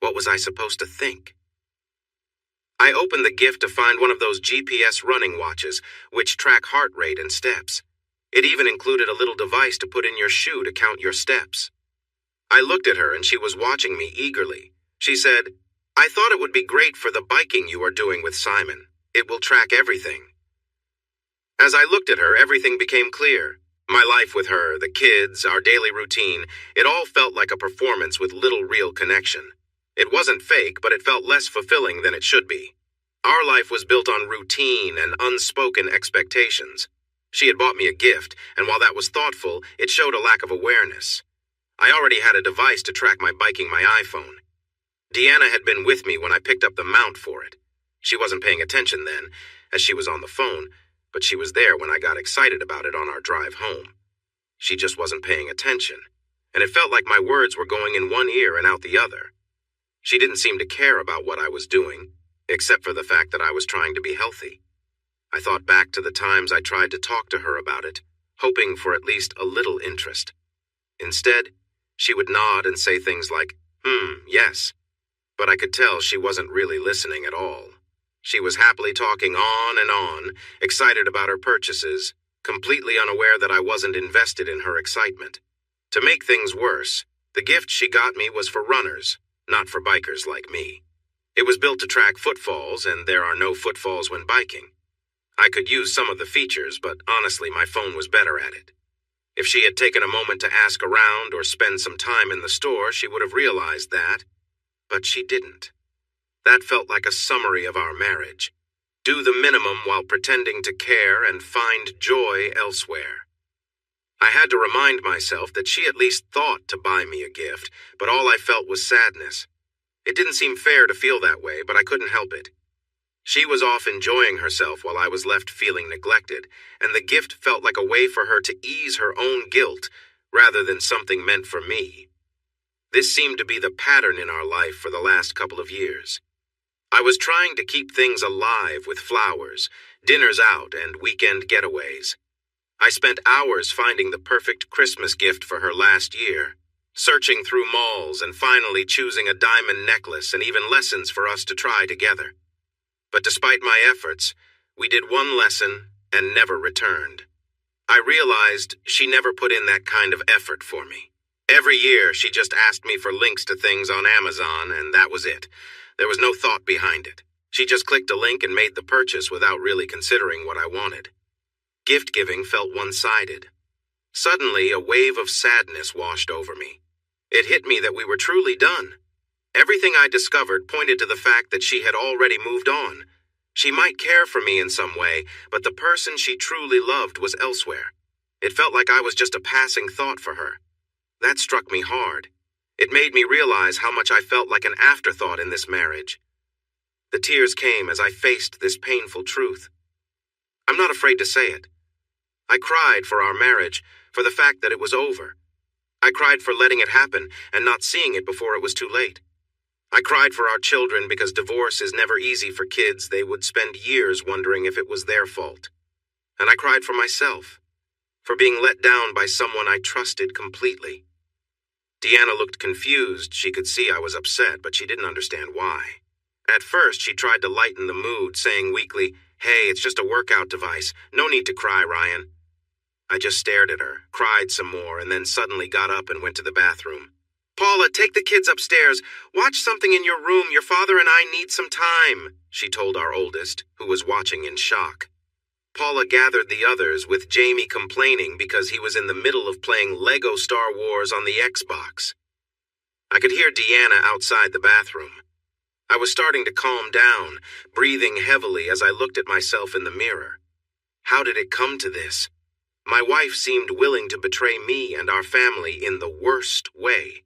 What was I supposed to think? I opened the gift to find one of those GPS running watches, which track heart rate and steps. It even included a little device to put in your shoe to count your steps. I looked at her and she was watching me eagerly. She said, "I thought it would be great for the biking you are doing with Simon. It will track everything." As I looked at her, everything became clear. My life with her, the kids, our daily routine, it all felt like a performance with little real connection. It wasn't fake, but it felt less fulfilling than it should be. Our life was built on routine and unspoken expectations. She had bought me a gift, and while that was thoughtful, it showed a lack of awareness. I already had a device to track my biking, my iPhone. Deanna had been with me when I picked up the mount for it. She wasn't paying attention then, as she was on the phone, but she was there when I got excited about it on our drive home. She just wasn't paying attention, and it felt like my words were going in one ear and out the other. She didn't seem to care about what I was doing, except for the fact that I was trying to be healthy. I thought back to the times I tried to talk to her about it, hoping for at least a little interest. Instead, she would nod and say things like, yes. But I could tell she wasn't really listening at all. She was happily talking on, excited about her purchases, completely unaware that I wasn't invested in her excitement. To make things worse, the gift she got me was for runners, not for bikers like me. It was built to track footfalls, and there are no footfalls when biking. I could use some of the features, but honestly, my phone was better at it. If she had taken a moment to ask around or spend some time in the store, she would have realized that. But she didn't. That felt like a summary of our marriage. Do the minimum while pretending to care and find joy elsewhere. I had to remind myself that she at least thought to buy me a gift, but all I felt was sadness. It didn't seem fair to feel that way, but I couldn't help it. She was off enjoying herself while I was left feeling neglected, and the gift felt like a way for her to ease her own guilt rather than something meant for me. This seemed to be the pattern in our life for the last couple of years. I was trying to keep things alive with flowers, dinners out, and weekend getaways. I spent hours finding the perfect Christmas gift for her last year, searching through malls and finally choosing a diamond necklace and even lessons for us to try together. But despite my efforts, we did one lesson and never returned. I realized she never put in that kind of effort for me. Every year, she just asked me for links to things on Amazon, and that was it. There was no thought behind it. She just clicked a link and made the purchase without really considering what I wanted. Gift giving felt one-sided. Suddenly, a wave of sadness washed over me. It hit me that we were truly done. Everything I discovered pointed to the fact that she had already moved on. She might care for me in some way, but the person she truly loved was elsewhere. It felt like I was just a passing thought for her. That struck me hard. It made me realize how much I felt like an afterthought in this marriage. The tears came as I faced this painful truth. I'm not afraid to say it. I cried for our marriage, for the fact that it was over. I cried for letting it happen and not seeing it before it was too late. I cried for our children because divorce is never easy for kids. They would spend years wondering if it was their fault. And I cried for myself, for being let down by someone I trusted completely. Deanna looked confused. She could see I was upset, but she didn't understand why. At first, she tried to lighten the mood, saying weakly, "Hey, it's just a workout device. No need to cry, Ryan." I just stared at her, cried some more, and then suddenly got up and went to the bathroom. "Paula, take the kids upstairs. Watch something in your room. Your father and I need some time," she told our oldest, who was watching in shock. Paula gathered the others, with Jamie complaining because he was in the middle of playing Lego Star Wars on the Xbox. I could hear Deanna outside the bathroom. I was starting to calm down, breathing heavily as I looked at myself in the mirror. How did it come to this? My wife seemed willing to betray me and our family in the worst way.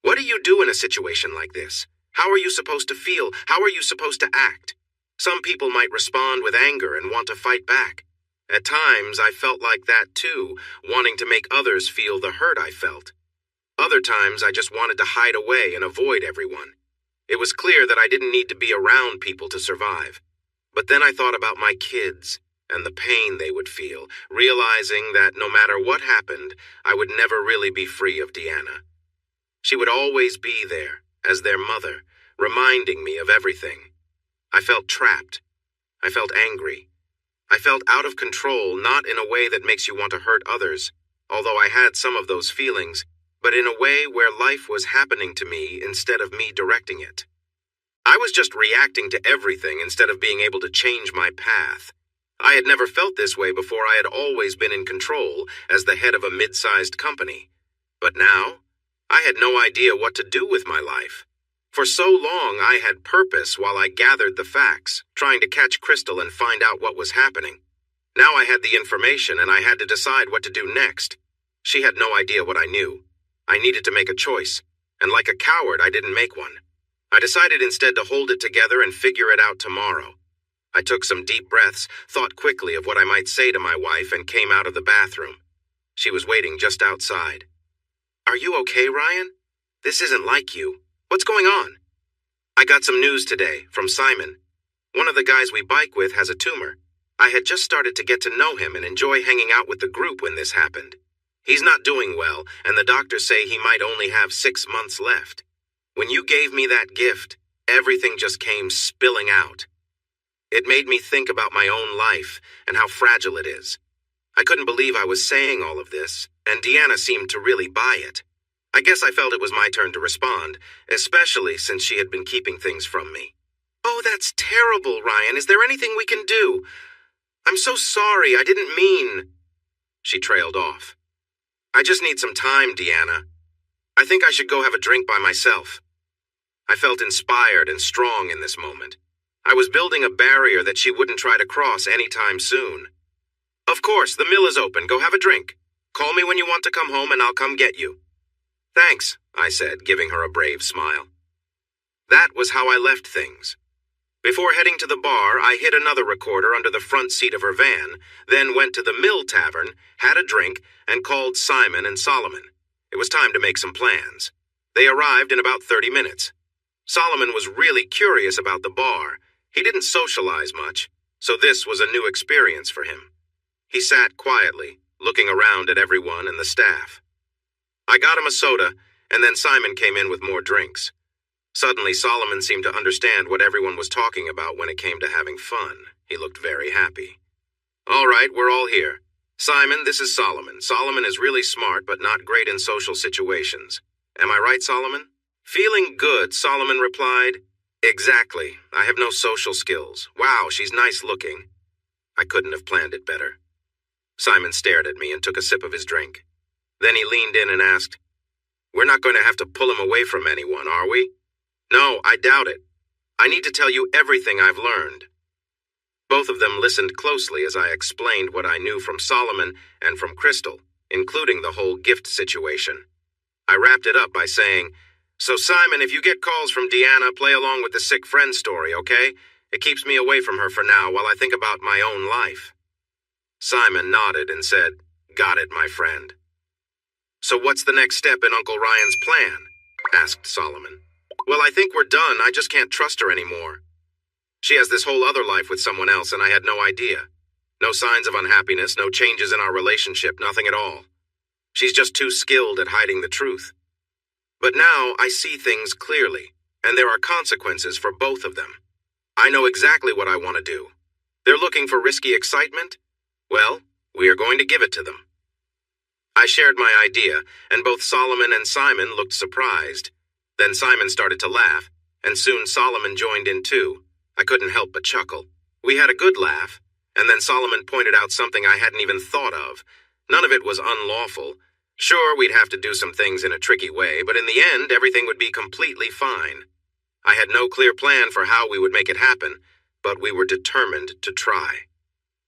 What do you do in a situation like this? How are you supposed to feel? How are you supposed to act? Some people might respond with anger and want to fight back. At times, I felt like that too, wanting to make others feel the hurt I felt. Other times, I just wanted to hide away and avoid everyone. It was clear that I didn't need to be around people to survive. But then I thought about my kids and the pain they would feel, realizing that no matter what happened, I would never really be free of Deanna. She would always be there, as their mother, reminding me of everything. I felt trapped. I felt angry. I felt out of control, not in a way that makes you want to hurt others, although I had some of those feelings, but in a way where life was happening to me instead of me directing it. I was just reacting to everything instead of being able to change my path. I had never felt this way before. I had always been in control as the head of a mid-sized company. But now, I had no idea what to do with my life. For so long, I had purpose while I gathered the facts, trying to catch Crystal and find out what was happening. Now I had the information and I had to decide what to do next. She had no idea what I knew. I needed to make a choice, and like a coward, I didn't make one. I decided instead to hold it together and figure it out tomorrow. I took some deep breaths, thought quickly of what I might say to my wife, and came out of the bathroom. She was waiting just outside. "Are you okay, Ryan? This isn't like you. What's going on?" "I got some news today from Simon. One of the guys we bike with has a tumor. I had just started to get to know him and enjoy hanging out with the group when this happened. He's not doing well, and the doctors say he might only have 6 months left. When you gave me that gift, everything just came spilling out. It made me think about my own life and how fragile it is. I couldn't believe I was saying all of this, and Deanna seemed to really buy it. I guess I felt it was my turn to respond, especially since she had been keeping things from me. "Oh, that's terrible, Ryan. Is there anything we can do? I'm so sorry. I didn't mean..." She trailed off. "I just need some time, Deanna. I think I should go have a drink by myself." I felt inspired and strong in this moment. I was building a barrier that she wouldn't try to cross anytime soon. "Of course, the mill is open. Go have a drink. Call me when you want to come home and I'll come get you." "Thanks," I said, giving her a brave smile. That was how I left things. Before heading to the bar, I hid another recorder under the front seat of her van, then went to the Mill Tavern, had a drink, and called Simon and Solomon. It was time to make some plans. They arrived in about 30 minutes. Solomon was really curious about the bar. He didn't socialize much, so this was a new experience for him. He sat quietly, looking around at everyone and the staff. I got him a soda, and then Simon came in with more drinks. Suddenly, Solomon seemed to understand what everyone was talking about when it came to having fun. He looked very happy. "All right, we're all here. Simon, this is Solomon. Solomon is really smart, but not great in social situations. Am I right, Solomon?" Feeling good, Solomon replied, "Exactly. I have no social skills. Wow, she's nice looking." I couldn't have planned it better. Simon stared at me and took a sip of his drink. Then he leaned in and asked, "We're not going to have to pull him away from anyone, are we?" "No, I doubt it. I need to tell you everything I've learned." Both of them listened closely as I explained what I knew from Solomon and from Crystal, including the whole gift situation. I wrapped it up by saying, "So Simon, if you get calls from Deanna, play along with the sick friend story, okay? It keeps me away from her for now while I think about my own life." Simon nodded and said, "Got it, my friend." "So what's the next step in Uncle Ryan's plan?" asked Solomon. "Well, I think we're done. I just can't trust her anymore. She has this whole other life with someone else, and I had no idea. No signs of unhappiness, no changes in our relationship, nothing at all. She's just too skilled at hiding the truth. But now I see things clearly, and there are consequences for both of them. I know exactly what I want to do. They're looking for risky excitement? Well, we are going to give it to them." I shared my idea, and both Solomon and Simon looked surprised. Then Simon started to laugh, and soon Solomon joined in too. I couldn't help but chuckle. We had a good laugh, and then Solomon pointed out something I hadn't even thought of. None of it was unlawful. Sure, we'd have to do some things in a tricky way, but in the end, everything would be completely fine. I had no clear plan for how we would make it happen, but we were determined to try.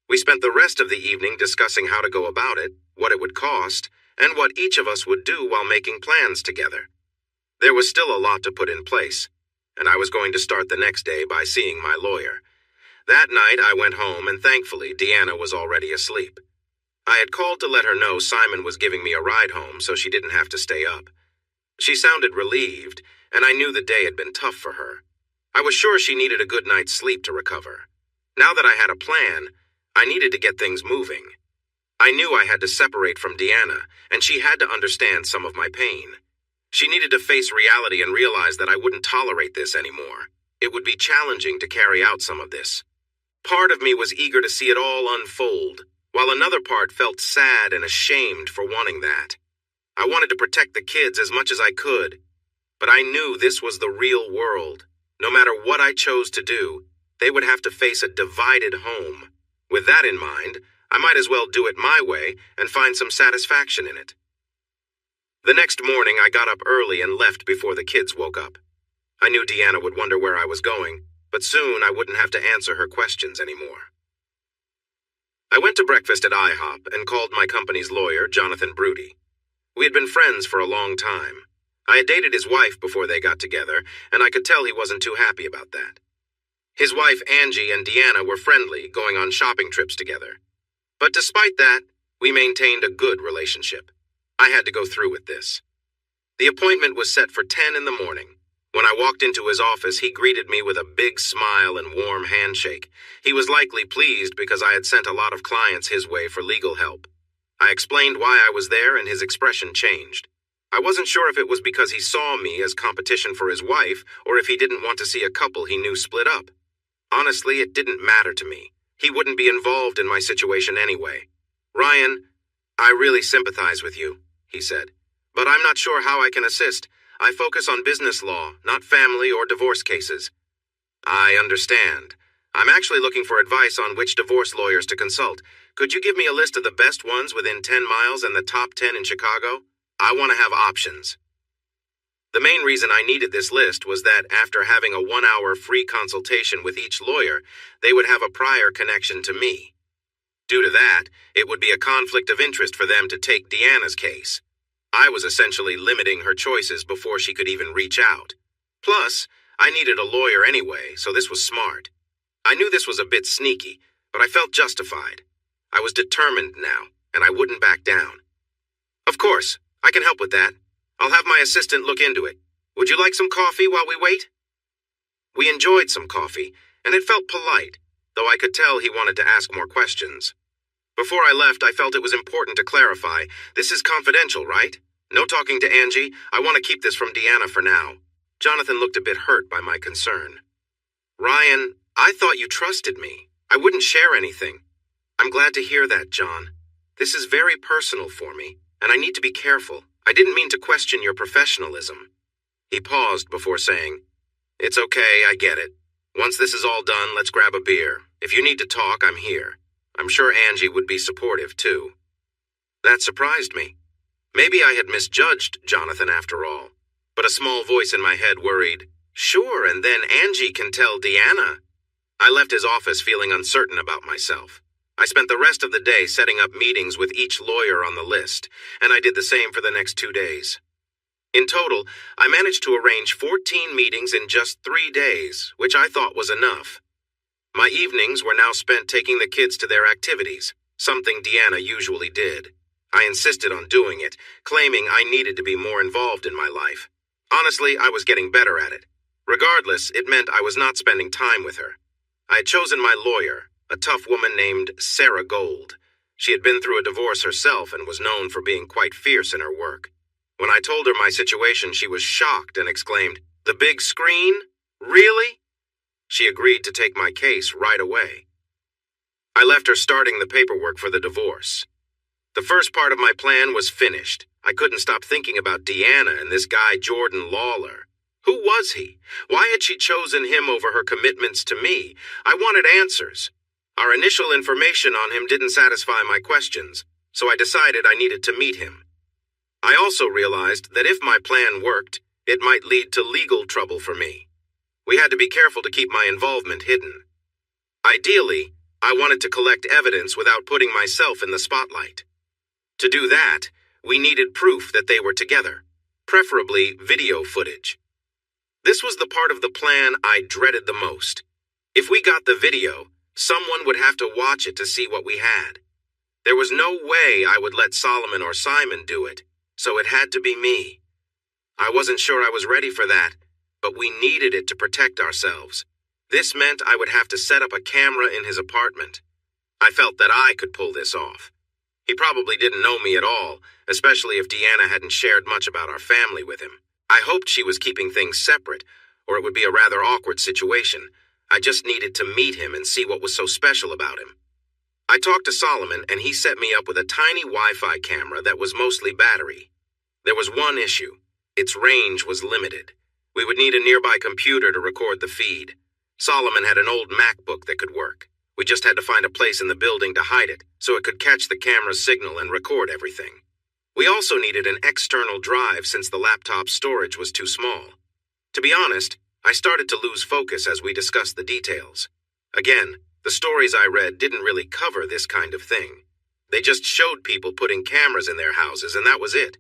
We spent the rest of the evening discussing how to go about it, what it would cost, and what each of us would do while making plans together. There was still a lot to put in place, and I was going to start the next day by seeing my lawyer. That night I went home, and thankfully Deanna was already asleep. I had called to let her know Simon was giving me a ride home so she didn't have to stay up. She sounded relieved, and I knew the day had been tough for her. I was sure she needed a good night's sleep to recover. Now that I had a plan, I needed to get things moving. I knew I had to separate from Deanna, and she had to understand some of my pain. She needed to face reality and realize that I wouldn't tolerate this anymore. It would be challenging to carry out some of this. Part of me was eager to see it all unfold, while another part felt sad and ashamed for wanting that. I wanted to protect the kids as much as I could, but I knew this was the real world. No matter what I chose to do, they would have to face a divided home. With that in mind, I might as well do it my way and find some satisfaction in it. The next morning, I got up early and left before the kids woke up. I knew Deanna would wonder where I was going, but soon I wouldn't have to answer her questions anymore. I went to breakfast at IHOP and called my company's lawyer, Jonathan Brudy. We had been friends for a long time. I had dated his wife before they got together, and I could tell he wasn't too happy about that. His wife, Angie, and Deanna were friendly, going on shopping trips together. But despite that, we maintained a good relationship. I had to go through with this. The appointment was set for 10 in the morning. When I walked into his office, he greeted me with a big smile and warm handshake. He was likely pleased because I had sent a lot of clients his way for legal help. I explained why I was there, and his expression changed. I wasn't sure if it was because he saw me as competition for his wife or if he didn't want to see a couple he knew split up. Honestly, it didn't matter to me. He wouldn't be involved in my situation anyway. "Ryan, I really sympathize with you," he said, "but I'm not sure how I can assist. I focus on business law, not family or divorce cases." "I understand. I'm actually looking for advice on which divorce lawyers to consult. Could you give me a list of the best ones within 10 miles and the top 10 in Chicago? I want to have options." The main reason I needed this list was that after having a 1-hour free consultation with each lawyer, they would have a prior connection to me. Due to that, it would be a conflict of interest for them to take Deanna's case. I was essentially limiting her choices before she could even reach out. Plus, I needed a lawyer anyway, so this was smart. I knew this was a bit sneaky, but I felt justified. I was determined now, and I wouldn't back down. "Of course, I can help with that. I'll have my assistant look into it. Would you like some coffee while we wait?" We enjoyed some coffee, and it felt polite, though I could tell he wanted to ask more questions. Before I left, I felt it was important to clarify. This is confidential, right? No talking to Angie. I want to keep this from Deanna for now. Jonathan looked a bit hurt by my concern. "Ryan, I thought you trusted me. I wouldn't share anything." "I'm glad to hear that, John. This is very personal for me, and I need to be careful. I didn't mean to question your professionalism." He paused before saying, "It's okay, I get it. Once this is all done, let's grab a beer. If you need to talk, I'm here. I'm sure Angie would be supportive, too." That surprised me. Maybe I had misjudged Jonathan after all. But a small voice in my head worried, "Sure, and then Angie can tell Deanna." I left his office feeling uncertain about myself. I spent the rest of the day setting up meetings with each lawyer on the list, and I did the same for the next 2 days. In total, I managed to arrange 14 meetings in just 3 days, which I thought was enough. My evenings were now spent taking the kids to their activities, something Deanna usually did. I insisted on doing it, claiming I needed to be more involved in my life. Honestly, I was getting better at it. Regardless, it meant I was not spending time with her. I had chosen my lawyer, a tough woman named Sarah Gold. She had been through a divorce herself and was known for being quite fierce in her work. When I told her my situation, she was shocked and exclaimed, "The big screen? Really?" She agreed to take my case right away. I left her starting the paperwork for the divorce. The first part of my plan was finished. I couldn't stop thinking about Deanna and this guy Jordan Lawler. Who was he? Why had she chosen him over her commitments to me? I wanted answers. Our initial information on him didn't satisfy my questions, so I decided I needed to meet him. I also realized that if my plan worked, it might lead to legal trouble for me. We had to be careful to keep my involvement hidden. Ideally, I wanted to collect evidence without putting myself in the spotlight. To do that, we needed proof that they were together, preferably video footage. This was the part of the plan I dreaded the most. If we got the video, someone would have to watch it to see what we had. There was no way I would let Solomon or Simon do it, so it had to be me. I wasn't sure I was ready for that, but we needed it to protect ourselves. This meant I would have to set up a camera in his apartment. I felt that I could pull this off. He probably didn't know me at all, especially if Deanna hadn't shared much about our family with him. I hoped she was keeping things separate, or it would be a rather awkward situation. I just needed to meet him and see what was so special about him. I talked to Solomon, and he set me up with a tiny Wi-Fi camera that was mostly battery. There was one issue. Its range was limited. We would need a nearby computer to record the feed. Solomon had an old MacBook that could work. We just had to find a place in the building to hide it, so it could catch the camera's signal and record everything. We also needed an external drive since the laptop's storage was too small. To be honest, I started to lose focus as we discussed the details. Again, the stories I read didn't really cover this kind of thing. They just showed people putting cameras in their houses, and that was it.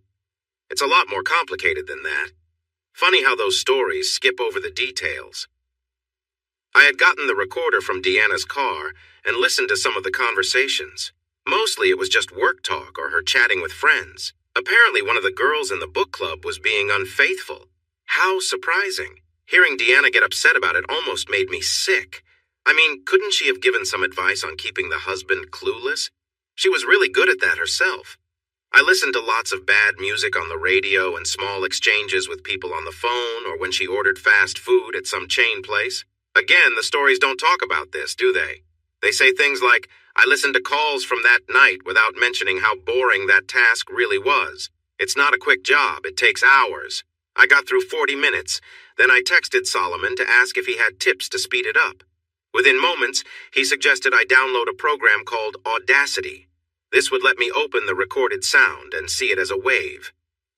It's a lot more complicated than that. Funny how those stories skip over the details. I had gotten the recorder from Deanna's car and listened to some of the conversations. Mostly it was just work talk or her chatting with friends. Apparently one of the girls in the book club was being unfaithful. How surprising. Hearing Deanna get upset about it almost made me sick. I mean, couldn't she have given some advice on keeping the husband clueless? She was really good at that herself. I listened to lots of bad music on the radio and small exchanges with people on the phone or when she ordered fast food at some chain place. Again, the stories don't talk about this, do they? They say things like, "I listened to calls from that night without mentioning how boring that task really was. It's not a quick job, it takes hours. I got through 40 minutes. Then I texted Solomon to ask if he had tips to speed it up. Within moments, he suggested I download a program called Audacity. This would let me open the recorded sound and see it as a wave.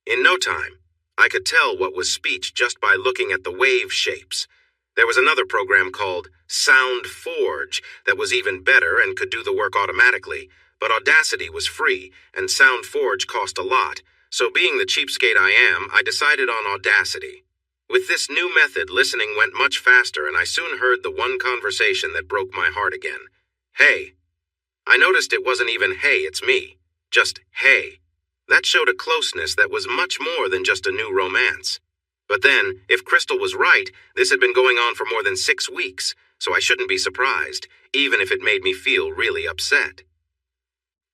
In no time, I could tell what was speech just by looking at the wave shapes. There was another program called SoundForge that was even better and could do the work automatically, but Audacity was free, and SoundForge cost a lot, so being the cheapskate I am, I decided on Audacity. With this new method, listening went much faster, and I soon heard the one conversation that broke my heart again. "Hey." I noticed it wasn't even, "Hey, it's me." Just, "Hey." That showed a closeness that was much more than just a new romance. But then, if Crystal was right, this had been going on for more than 6 weeks, so I shouldn't be surprised, even if it made me feel really upset.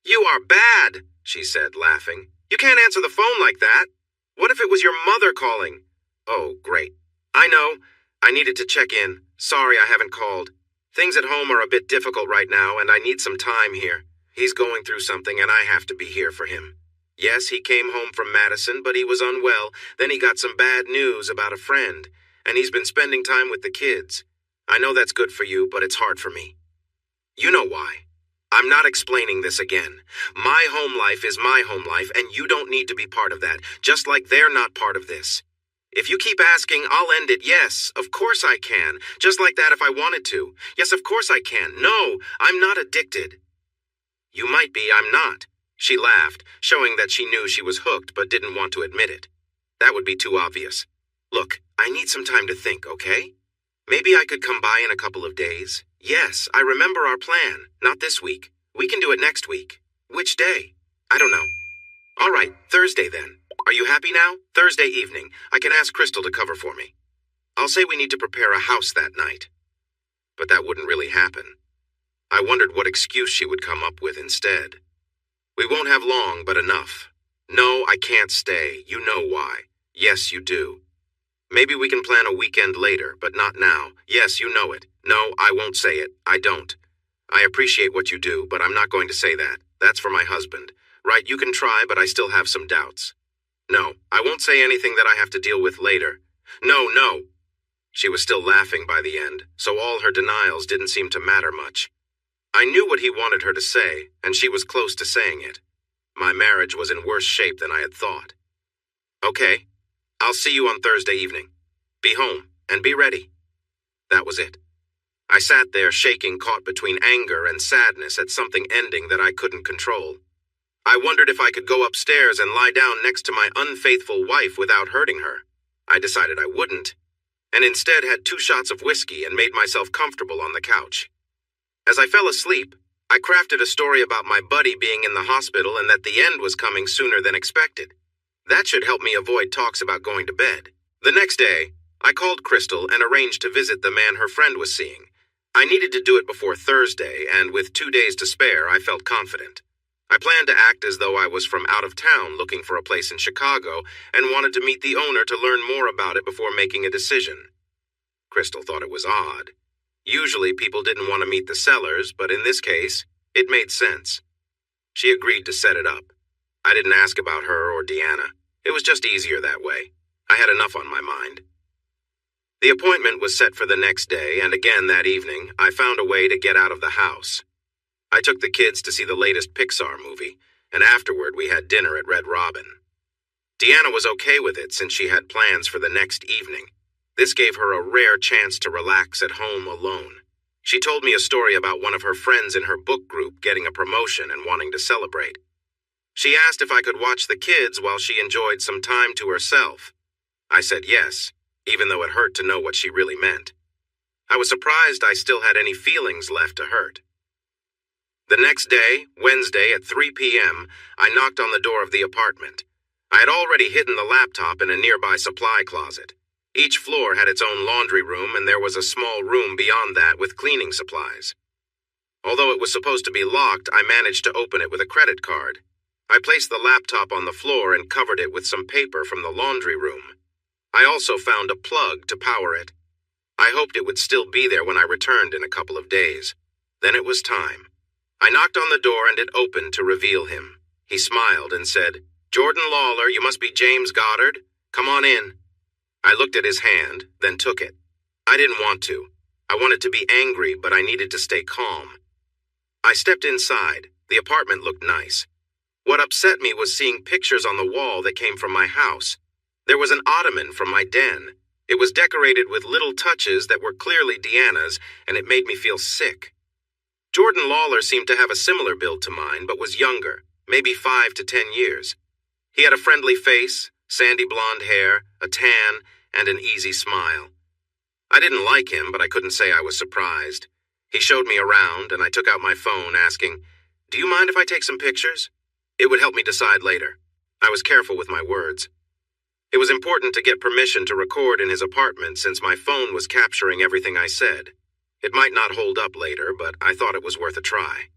"You are bad," she said, laughing. "You can't answer the phone like that. What if it was your mother calling?" "Oh, great. I know. I needed to check in. Sorry I haven't called. Things at home are a bit difficult right now, and I need some time here. He's going through something, and I have to be here for him. Yes, he came home from Madison, but he was unwell. Then he got some bad news about a friend, and he's been spending time with the kids. I know that's good for you, but it's hard for me. You know why. I'm not explaining this again. My home life is my home life, and you don't need to be part of that, just like they're not part of this. If you keep asking, I'll end it. Yes, of course I can. Just like that if I wanted to. Yes, of course I can. No, I'm not addicted. You might be, I'm not. She laughed, showing that she knew she was hooked but didn't want to admit it. That would be too obvious. Look, I need some time to think, okay? Maybe I could come by in a couple of days. Yes, I remember our plan. Not this week. We can do it next week. Which day? I don't know. All right, Thursday then. Are you happy now? Thursday evening. I can ask Crystal to cover for me. I'll say we need to prepare a house that night. But that wouldn't really happen. I wondered what excuse she would come up with instead. We won't have long, but enough. No, I can't stay. You know why. Yes, you do. Maybe we can plan a weekend later, but not now. Yes, you know it. No, I won't say it. I don't. I appreciate what you do, but I'm not going to say that. That's for my husband. Right, you can try, but I still have some doubts. No, I won't say anything that I have to deal with later. No, no. She was still laughing by the end, so all her denials didn't seem to matter much. I knew what he wanted her to say, and she was close to saying it. My marriage was in worse shape than I had thought. Okay, I'll see you on Thursday evening. Be home, and be ready. That was it. I sat there shaking, caught between anger and sadness at something ending that I couldn't control. I wondered if I could go upstairs and lie down next to my unfaithful wife without hurting her. I decided I wouldn't, and instead had 2 shots of whiskey and made myself comfortable on the couch. As I fell asleep, I crafted a story about my buddy being in the hospital and that the end was coming sooner than expected. That should help me avoid talks about going to bed. The next day, I called Crystal and arranged to visit the man her friend was seeing. I needed to do it before Thursday, and with 2 days to spare, I felt confident. I planned to act as though I was from out of town looking for a place in Chicago and wanted to meet the owner to learn more about it before making a decision. Crystal thought it was odd. Usually people didn't want to meet the sellers, but in this case, it made sense. She agreed to set it up. I didn't ask about her or Deanna. It was just easier that way. I had enough on my mind. The appointment was set for the next day, and again that evening, I found a way to get out of the house. I took the kids to see the latest Pixar movie, and afterward we had dinner at Red Robin. Deanna was okay with it since she had plans for the next evening. This gave her a rare chance to relax at home alone. She told me a story about one of her friends in her book group getting a promotion and wanting to celebrate. She asked if I could watch the kids while she enjoyed some time to herself. I said yes, even though it hurt to know what she really meant. I was surprised I still had any feelings left to hurt. The next day, Wednesday at 3 p.m., I knocked on the door of the apartment. I had already hidden the laptop in a nearby supply closet. Each floor had its own laundry room, and there was a small room beyond that with cleaning supplies. Although it was supposed to be locked, I managed to open it with a credit card. I placed the laptop on the floor and covered it with some paper from the laundry room. I also found a plug to power it. I hoped it would still be there when I returned in a couple of days. Then it was time. I knocked on the door and it opened to reveal him. He smiled and said, "Jordan Lawler, you must be James Goddard. Come on in." I looked at his hand, then took it. I didn't want to. I wanted to be angry, but I needed to stay calm. I stepped inside. The apartment looked nice. What upset me was seeing pictures on the wall that came from my house. There was an ottoman from my den. It was decorated with little touches that were clearly Deanna's, and it made me feel sick. Jordan Lawler seemed to have a similar build to mine, but was younger, maybe 5 to 10 years. He had a friendly face, sandy blonde hair, a tan, and an easy smile. I didn't like him, but I couldn't say I was surprised. He showed me around, and I took out my phone, asking, "Do you mind if I take some pictures?" It would help me decide later. I was careful with my words. It was important to get permission to record in his apartment since my phone was capturing everything I said. It might not hold up later, but I thought it was worth a try.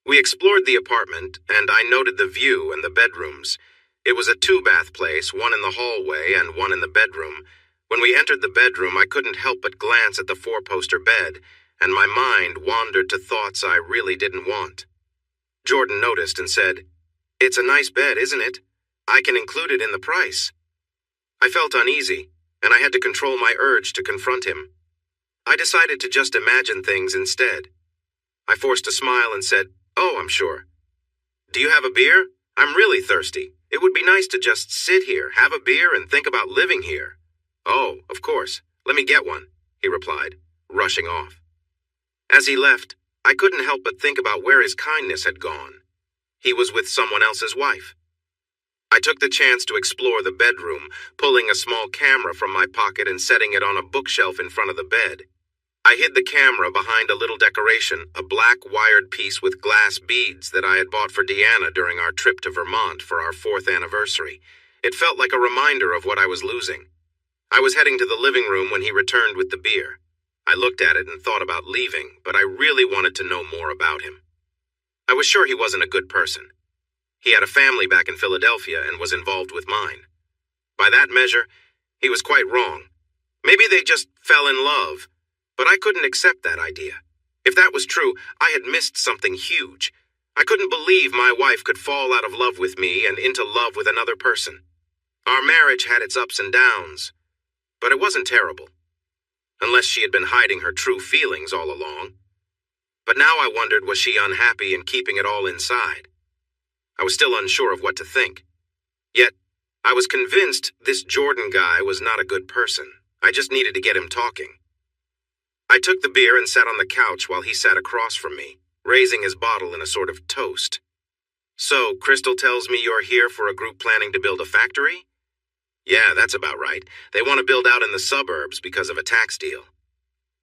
We explored the apartment, and I noted the view and the bedrooms. It was a 2-bath place, one in the hallway and one in the bedroom. When we entered the bedroom, I couldn't help but glance at the 4-poster bed, and my mind wandered to thoughts I really didn't want. Jordan noticed and said, "It's a nice bed, isn't it? I can include it in the price." I felt uneasy, and I had to control my urge to confront him. I decided to just imagine things instead. I forced a smile and said, "Oh, I'm sure." "Do you have a beer? I'm really thirsty. It would be nice to just sit here, have a beer, and think about living here. Oh, of course. Let me get one, he replied, rushing off. As he left, I couldn't help but think about where his kindness had gone. He was with someone else's wife. I took the chance to explore the bedroom, pulling a small camera from my pocket and setting it on a bookshelf in front of the bed. I hid the camera behind a little decoration, a black wired piece with glass beads that I had bought for Deanna during our trip to Vermont for our 4th anniversary. It felt like a reminder of what I was losing. I was heading to the living room when he returned with the beer. I looked at it and thought about leaving, but I really wanted to know more about him. I was sure he wasn't a good person. He had a family back in Philadelphia and was involved with mine. By that measure, he was quite wrong. Maybe they just fell in love, but I couldn't accept that idea. If that was true, I had missed something huge. I couldn't believe my wife could fall out of love with me and into love with another person. Our marriage had its ups and downs, but it wasn't terrible. Unless she had been hiding her true feelings all along. But now I wondered, was she unhappy and keeping it all inside? I was still unsure of what to think. Yet, I was convinced this Jordan guy was not a good person. I just needed to get him talking. I took the beer and sat on the couch while he sat across from me, raising his bottle in a sort of toast. So, Crystal tells me you're here for a group planning to build a factory? Yeah, that's about right. They want to build out in the suburbs because of a tax deal.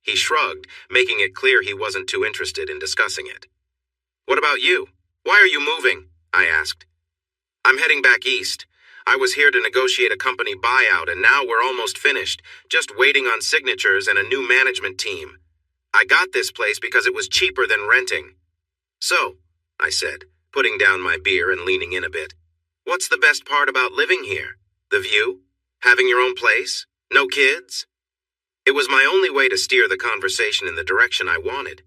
He shrugged, making it clear he wasn't too interested in discussing it. What about you? Why are you moving? I asked. I'm heading back east. I was here to negotiate a company buyout, and now we're almost finished, just waiting on signatures and a new management team. I got this place because it was cheaper than renting. So, I said, putting down my beer and leaning in a bit, what's the best part about living here? The view? Having your own place? No kids? It was my only way to steer the conversation in the direction I wanted.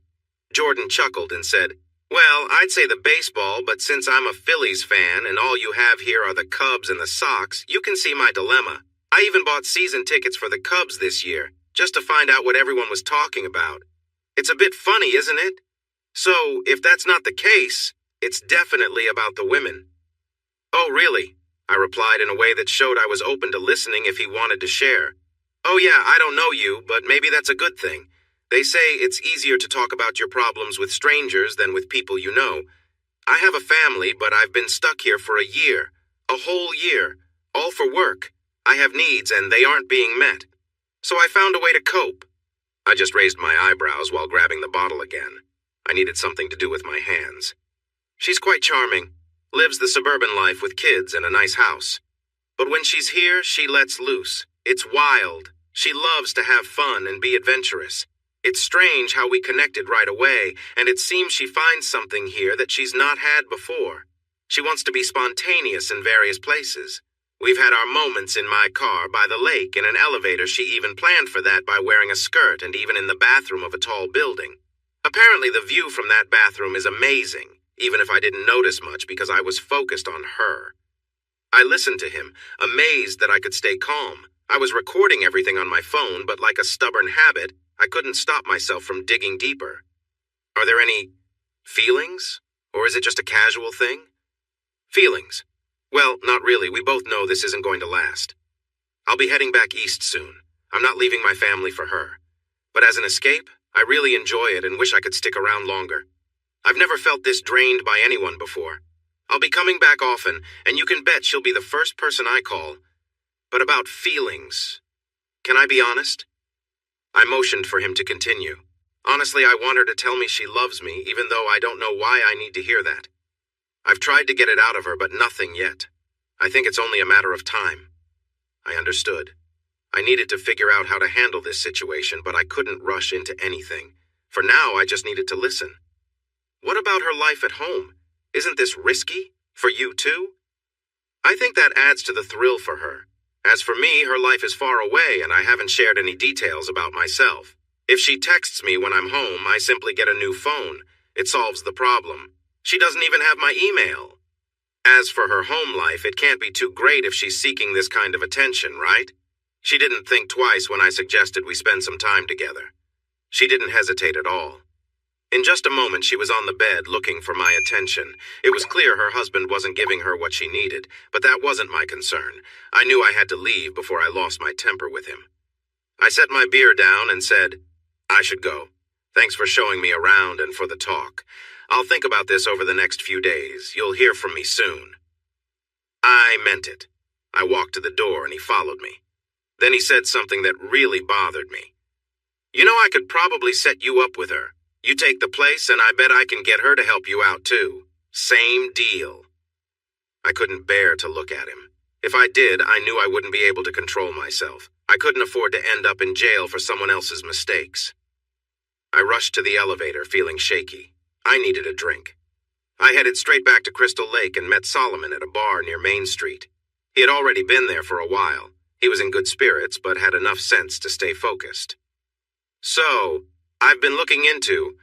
Jordan chuckled and said, well, I'd say the baseball, but since I'm a Phillies fan and all you have here are the Cubs and the Sox, you can see my dilemma. I even bought season tickets for the Cubs this year, just to find out what everyone was talking about. It's a bit funny, isn't it? So, if that's not the case, it's definitely about the women. Oh, really? I replied in a way that showed I was open to listening if he wanted to share. Oh yeah, I don't know you, but maybe that's a good thing. They say it's easier to talk about your problems with strangers than with people you know. I have a family, but I've been stuck here for a year. A whole year. All for work. I have needs and they aren't being met. So I found a way to cope. I just raised my eyebrows while grabbing the bottle again. I needed something to do with my hands. She's quite charming. Lives the suburban life with kids and a nice house. But when she's here, she lets loose. It's wild. She loves to have fun and be adventurous. It's strange how we connected right away, and it seems she finds something here that she's not had before. She wants to be spontaneous in various places. We've had our moments in my car, by the lake, in an elevator. She even planned for that by wearing a skirt, and even in the bathroom of a tall building. Apparently the view from that bathroom is amazing, even if I didn't notice much because I was focused on her. I listened to him, amazed that I could stay calm. I was recording everything on my phone, but like a stubborn habit, I couldn't stop myself from digging deeper. Are there any feelings? Or is it just a casual thing? Feelings. Well, not really. We both know this isn't going to last. I'll be heading back east soon. I'm not leaving my family for her. But as an escape, I really enjoy it and wish I could stick around longer. I've never felt this drained by anyone before. I'll be coming back often, and you can bet she'll be the first person I call. But about feelings, can I be honest? I motioned for him to continue. Honestly, I want her to tell me she loves me, even though I don't know why I need to hear that. I've tried to get it out of her, but nothing yet. I think it's only a matter of time. I understood. I needed to figure out how to handle this situation, but I couldn't rush into anything. For now, I just needed to listen. What about her life at home? Isn't this risky? For you too? I think that adds to the thrill for her. As for me, her life is far away and I haven't shared any details about myself. If she texts me when I'm home, I simply get a new phone. It solves the problem. She doesn't even have my email. As for her home life, it can't be too great if she's seeking this kind of attention, right? She didn't think twice when I suggested we spend some time together. She didn't hesitate at all. In just a moment, she was on the bed looking for my attention. It was clear her husband wasn't giving her what she needed, but that wasn't my concern. I knew I had to leave before I lost my temper with him. I set my beer down and said, "I should go. Thanks for showing me around and for the talk. I'll think about this over the next few days. You'll hear from me soon." I meant it. I walked to the door and he followed me. Then he said something that really bothered me. "You know, I could probably set you up with her. You take the place and I bet I can get her to help you out too. Same deal." I couldn't bear to look at him. If I did, I knew I wouldn't be able to control myself. I couldn't afford to end up in jail for someone else's mistakes. I rushed to the elevator, feeling shaky. I needed a drink. I headed straight back to Crystal Lake and met Solomon at a bar near Main Street. He had already been there for a while. He was in good spirits, but had enough sense to stay focused. "So, I've been looking into,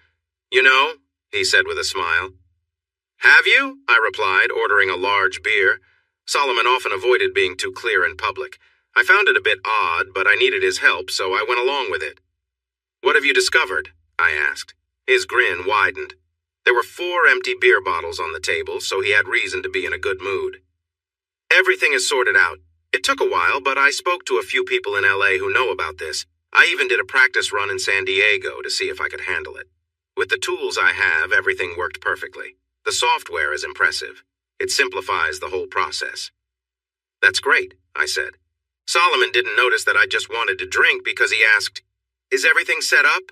he said with a smile. "Have you?" I replied, ordering a large beer. Solomon often avoided being too clear in public. I found it a bit odd, but I needed his help, so I went along with it. "What have you discovered?" I asked. His grin widened. There were 4 empty beer bottles on the table, so he had reason to be in a good mood. "Everything is sorted out. It took a while, but I spoke to a few people in LA who know about this. I even did a practice run in San Diego to see if I could handle it. With the tools I have, everything worked perfectly. The software is impressive. It simplifies the whole process." "That's great," I said. Solomon didn't notice that I just wanted to drink because he asked, "Is everything set up?"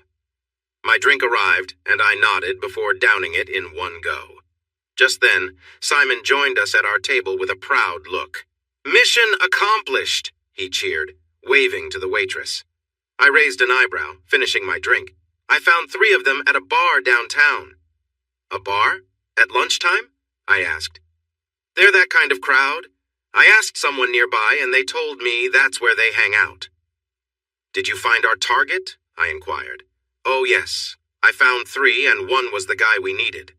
My drink arrived, and I nodded before downing it in one go. Just then, Simon joined us at our table with a proud look. "Mission accomplished," he cheered, waving to the waitress. I raised an eyebrow, finishing my drink. "I found 3 of them at a bar downtown." "A bar? At lunchtime?" I asked. "They're that kind of crowd. I asked someone nearby, and they told me that's where they hang out." "Did you find our target?" I inquired. "Oh, yes. I found 3, and 1 was the guy we needed."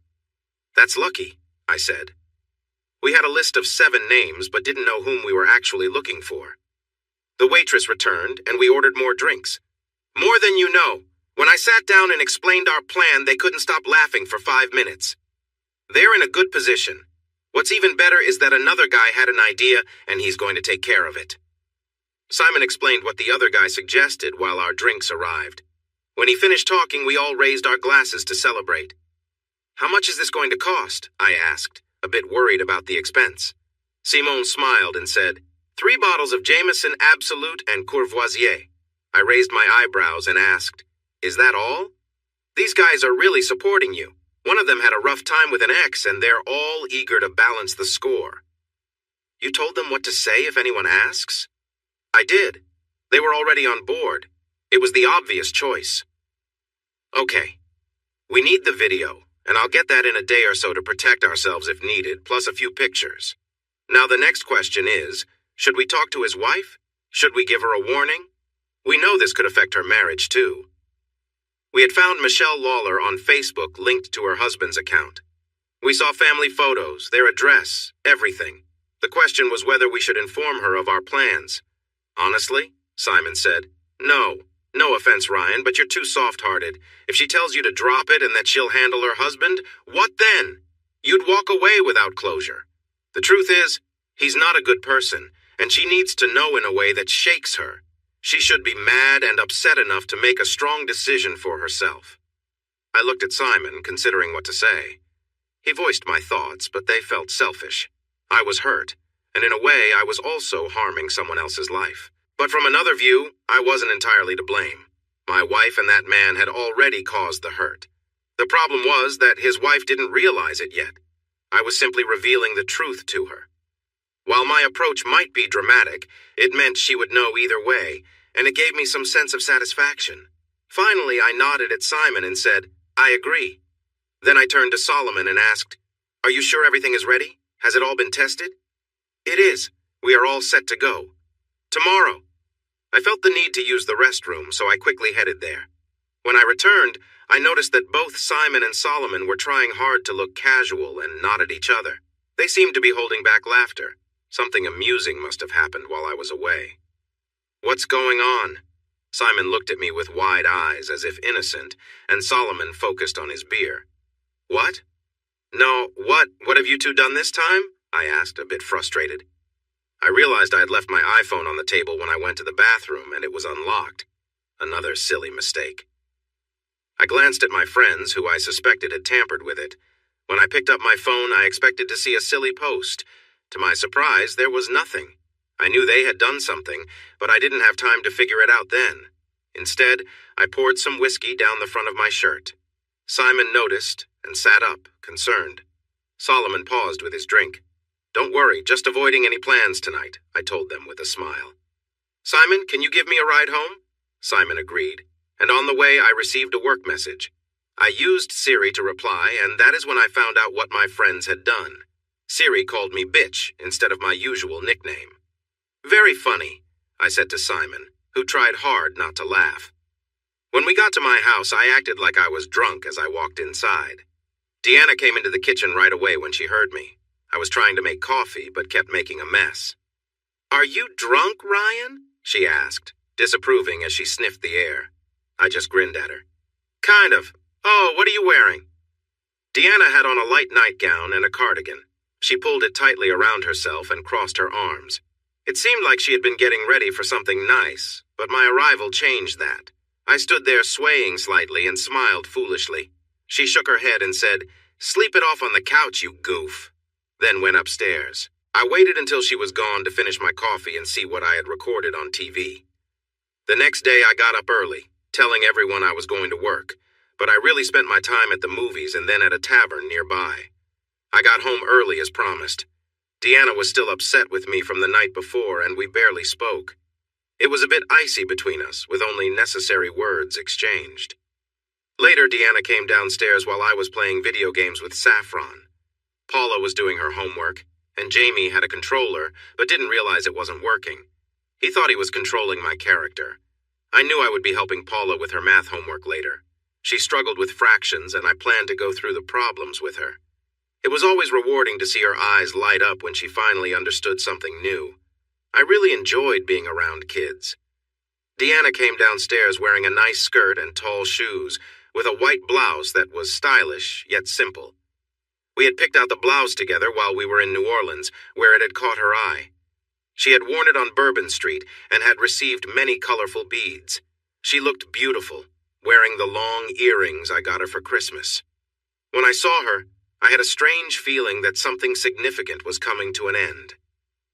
"That's lucky," I said. We had a list of 7 names, but didn't know whom we were actually looking for. The waitress returned, and we ordered more drinks. More than you know. When I sat down and explained our plan, they couldn't stop laughing for 5 minutes. They're in a good position. What's even better is that another guy had an idea, and he's going to take care of it. Simon explained what the other guy suggested while our drinks arrived. When he finished talking, we all raised our glasses to celebrate. "How much is this going to cost?" I asked, a bit worried about the expense. Simon smiled and said, 3 bottles of Jameson Absolute and Courvoisier." I raised my eyebrows and asked, "Is that all? These guys are really supporting you. One of them had a rough time with an ex, and they're all eager to balance the score." "You told them what to say if anyone asks?" "I did. They were already on board. It was the obvious choice." "Okay. We need the video, and I'll get that in a day or so to protect ourselves if needed, plus a few pictures. Now the next question is, should we talk to his wife? Should we give her a warning? We know this could affect her marriage, too." We had found Michelle Lawler on Facebook linked to her husband's account. We saw family photos, their address, everything. The question was whether we should inform her of our plans. "Honestly," Simon said, No offense, Ryan, but you're too soft-hearted. If she tells you to drop it and that she'll handle her husband, what then? You'd walk away without closure. The truth is, he's not a good person, and she needs to know in a way that shakes her. She should be mad and upset enough to make a strong decision for herself." I looked at Simon, considering what to say. He voiced my thoughts, but they felt selfish. I was hurt, and in a way I was also harming someone else's life. But from another view, I wasn't entirely to blame. My wife and that man had already caused the hurt. The problem was that his wife didn't realize it yet. I was simply revealing the truth to her. While my approach might be dramatic, it meant she would know either way, and it gave me some sense of satisfaction. Finally, I nodded at Simon and said, "I agree." Then I turned to Solomon and asked, "Are you sure everything is ready? Has it all been tested?" "It is. We are all set to go. Tomorrow." I felt the need to use the restroom, so I quickly headed there. When I returned, I noticed that both Simon and Solomon were trying hard to look casual and not at each other. They seemed to be holding back laughter. Something amusing must have happened while I was away. "What's going on?" Simon looked at me with wide eyes as if innocent, and Solomon focused on his beer. What? No, what have you two done this time? I asked, a bit frustrated. I realized I had left my iPhone on the table when I went to the bathroom, and it was unlocked. Another silly mistake. I glanced at my friends, who I suspected had tampered with it. When I picked up my phone, I expected to see a silly post. To my surprise, there was nothing. I knew they had done something, but I didn't have time to figure it out then. Instead, I poured some whiskey down the front of my shirt. Simon noticed and sat up, concerned. Solomon paused with his drink. Don't worry, just avoiding any plans tonight, I told them with a smile. Simon, can you give me a ride home? Simon agreed, and on the way I received a work message. I used Siri to reply, and that is when I found out what my friends had done. Siri called me bitch instead of my usual nickname. Very funny, I said to Simon, who tried hard not to laugh. When we got to my house, I acted like I was drunk as I walked inside. Deanna came into the kitchen right away when she heard me. I was trying to make coffee, but kept making a mess. Are you drunk, Ryan? She asked, disapproving as she sniffed the air. I just grinned at her. Kind of. Oh, what are you wearing? Deanna had on a light nightgown and a cardigan. She pulled it tightly around herself and crossed her arms. It seemed like she had been getting ready for something nice, but my arrival changed that. I stood there swaying slightly and smiled foolishly. She shook her head and said, Sleep it off on the couch, you goof. Then went upstairs. I waited until she was gone to finish my coffee and see what I had recorded on TV. The next day I got up early, telling everyone I was going to work, but I really spent my time at the movies and then at a tavern nearby. I got home early as promised. Deanna was still upset with me from the night before, and we barely spoke. It was a bit icy between us, with only necessary words exchanged. Later, Deanna came downstairs while I was playing video games with Saffron. Paula was doing her homework, and Jamie had a controller, but didn't realize it wasn't working. He thought he was controlling my character. I knew I would be helping Paula with her math homework later. She struggled with fractions, and I planned to go through the problems with her. It was always rewarding to see her eyes light up when she finally understood something new. I really enjoyed being around kids. Deanna came downstairs wearing a nice skirt and tall shoes, with a white blouse that was stylish, yet simple. We had picked out the blouse together while we were in New Orleans, where it had caught her eye. She had worn it on Bourbon Street and had received many colorful beads. She looked beautiful, wearing the long earrings I got her for Christmas. When I saw her, I had a strange feeling that something significant was coming to an end.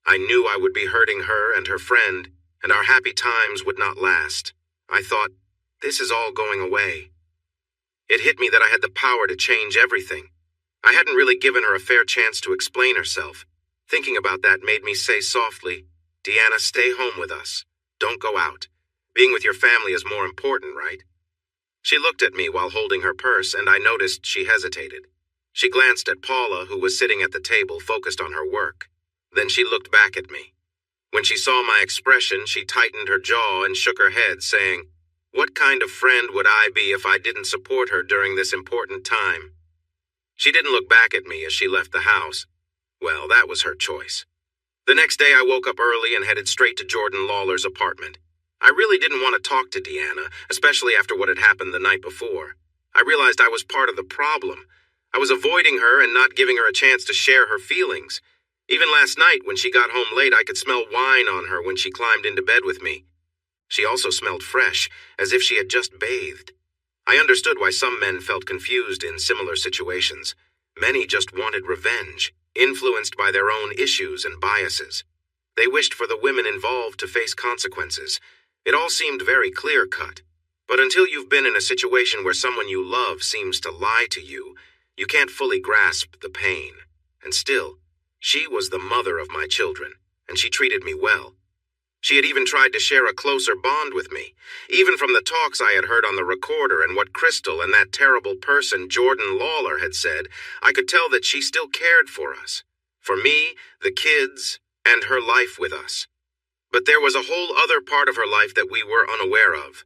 I knew I would be hurting her and her friend, and our happy times would not last. I thought, this is all going away. It hit me that I had the power to change everything. I hadn't really given her a fair chance to explain herself. Thinking about that made me say softly, Deanna, stay home with us. Don't go out. Being with your family is more important, right? She looked at me while holding her purse, and I noticed she hesitated. She glanced at Paula, who was sitting at the table, focused on her work. Then she looked back at me. When she saw my expression, she tightened her jaw and shook her head, saying, What kind of friend would I be if I didn't support her during this important time? She didn't look back at me as she left the house. Well, that was her choice. The next day I woke up early and headed straight to Jordan Lawler's apartment. I really didn't want to talk to Deanna, especially after what had happened the night before. I realized I was part of the problem. I was avoiding her and not giving her a chance to share her feelings. Even last night, when she got home late, I could smell wine on her when she climbed into bed with me. She also smelled fresh, as if she had just bathed. I understood why some men felt confused in similar situations. Many just wanted revenge, influenced by their own issues and biases. They wished for the women involved to face consequences. It all seemed very clear-cut. But until you've been in a situation where someone you love seems to lie to you, you can't fully grasp the pain. And still, she was the mother of my children, and she treated me well. She had even tried to share a closer bond with me. Even from the talks I had heard on the recorder and what Crystal and that terrible person, Jordan Lawler, had said, I could tell that she still cared for us. For me, the kids, and her life with us. But there was a whole other part of her life that we were unaware of.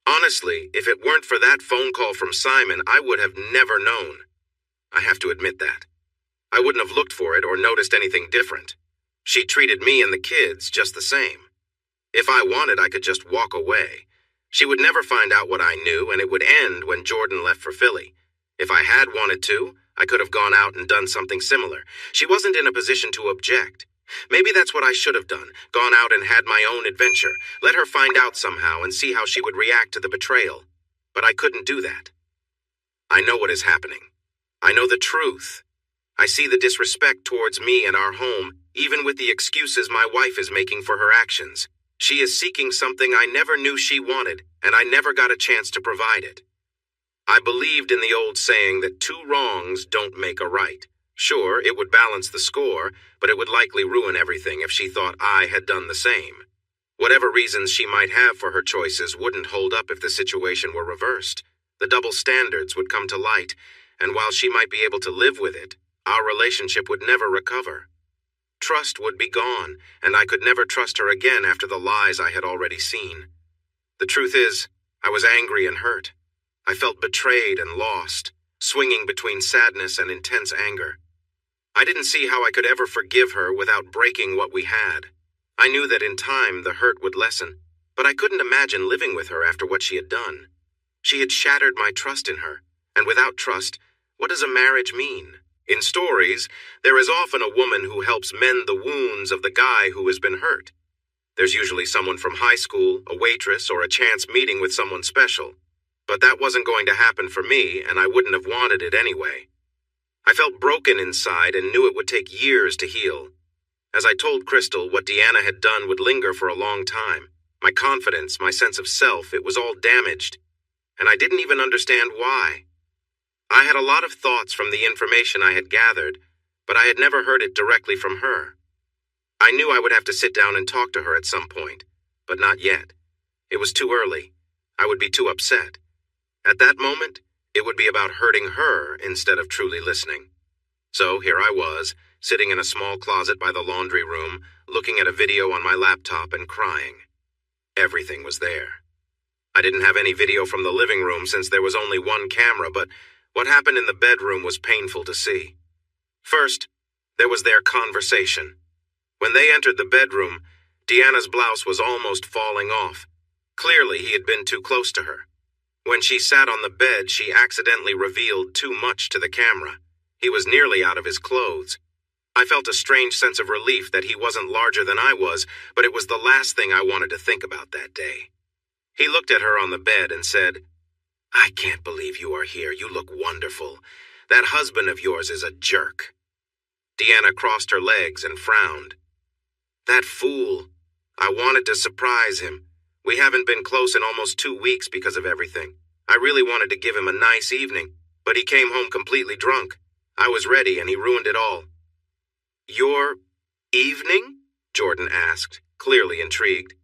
Honestly, if it weren't for that phone call from Simon, I would have never known. I have to admit that. I wouldn't have looked for it or noticed anything different. She treated me and the kids just the same. If I wanted, I could just walk away. She would never find out what I knew, and it would end when Jordan left for Philly. If I had wanted to, I could have gone out and done something similar. She wasn't in a position to object. Maybe that's what I should have done, gone out and had my own adventure, let her find out somehow and see how she would react to the betrayal. But I couldn't do that. I know what is happening. I know the truth. I see the disrespect towards me and our home, even with the excuses my wife is making for her actions. She is seeking something I never knew she wanted, and I never got a chance to provide it. I believed in the old saying that two wrongs don't make a right. Sure, it would balance the score, but it would likely ruin everything if she thought I had done the same. Whatever reasons she might have for her choices wouldn't hold up if the situation were reversed. The double standards would come to light, and while she might be able to live with it, our relationship would never recover. Trust would be gone, and I could never trust her again after the lies I had already seen. The truth is, I was angry and hurt. I felt betrayed and lost, swinging between sadness and intense anger. I didn't see how I could ever forgive her without breaking what we had. I knew that in time the hurt would lessen, but I couldn't imagine living with her after what she had done. She had shattered my trust in her, and without trust, what does a marriage mean? In stories, there is often a woman who helps mend the wounds of the guy who has been hurt. There's usually someone from high school, a waitress, or a chance meeting with someone special. But that wasn't going to happen for me, and I wouldn't have wanted it anyway. I felt broken inside and knew it would take years to heal. As I told Crystal, what Deanna had done would linger for a long time. My confidence, my sense of self, it was all damaged. And I didn't even understand why. I had a lot of thoughts from the information I had gathered, but I had never heard it directly from her. I knew I would have to sit down and talk to her at some point, but not yet. It was too early. I would be too upset. At that moment, it would be about hurting her instead of truly listening. So here I was, sitting in a small closet by the laundry room, looking at a video on my laptop and crying. Everything was there. I didn't have any video from the living room since there was only one camera, but what happened in the bedroom was painful to see. First, there was their conversation. When they entered the bedroom, Deanna's blouse was almost falling off. Clearly, he had been too close to her. When she sat on the bed, she accidentally revealed too much to the camera. He was nearly out of his clothes. I felt a strange sense of relief that he wasn't larger than I was, but it was the last thing I wanted to think about that day. He looked at her on the bed and said, "I can't believe you are here. You look wonderful. That husband of yours is a jerk." Deanna crossed her legs and frowned. "That fool. I wanted to surprise him. We haven't been close in almost 2 weeks because of everything. I really wanted to give him a nice evening, but he came home completely drunk. I was ready and he ruined it all." "Your evening?" Jordan asked, clearly intrigued.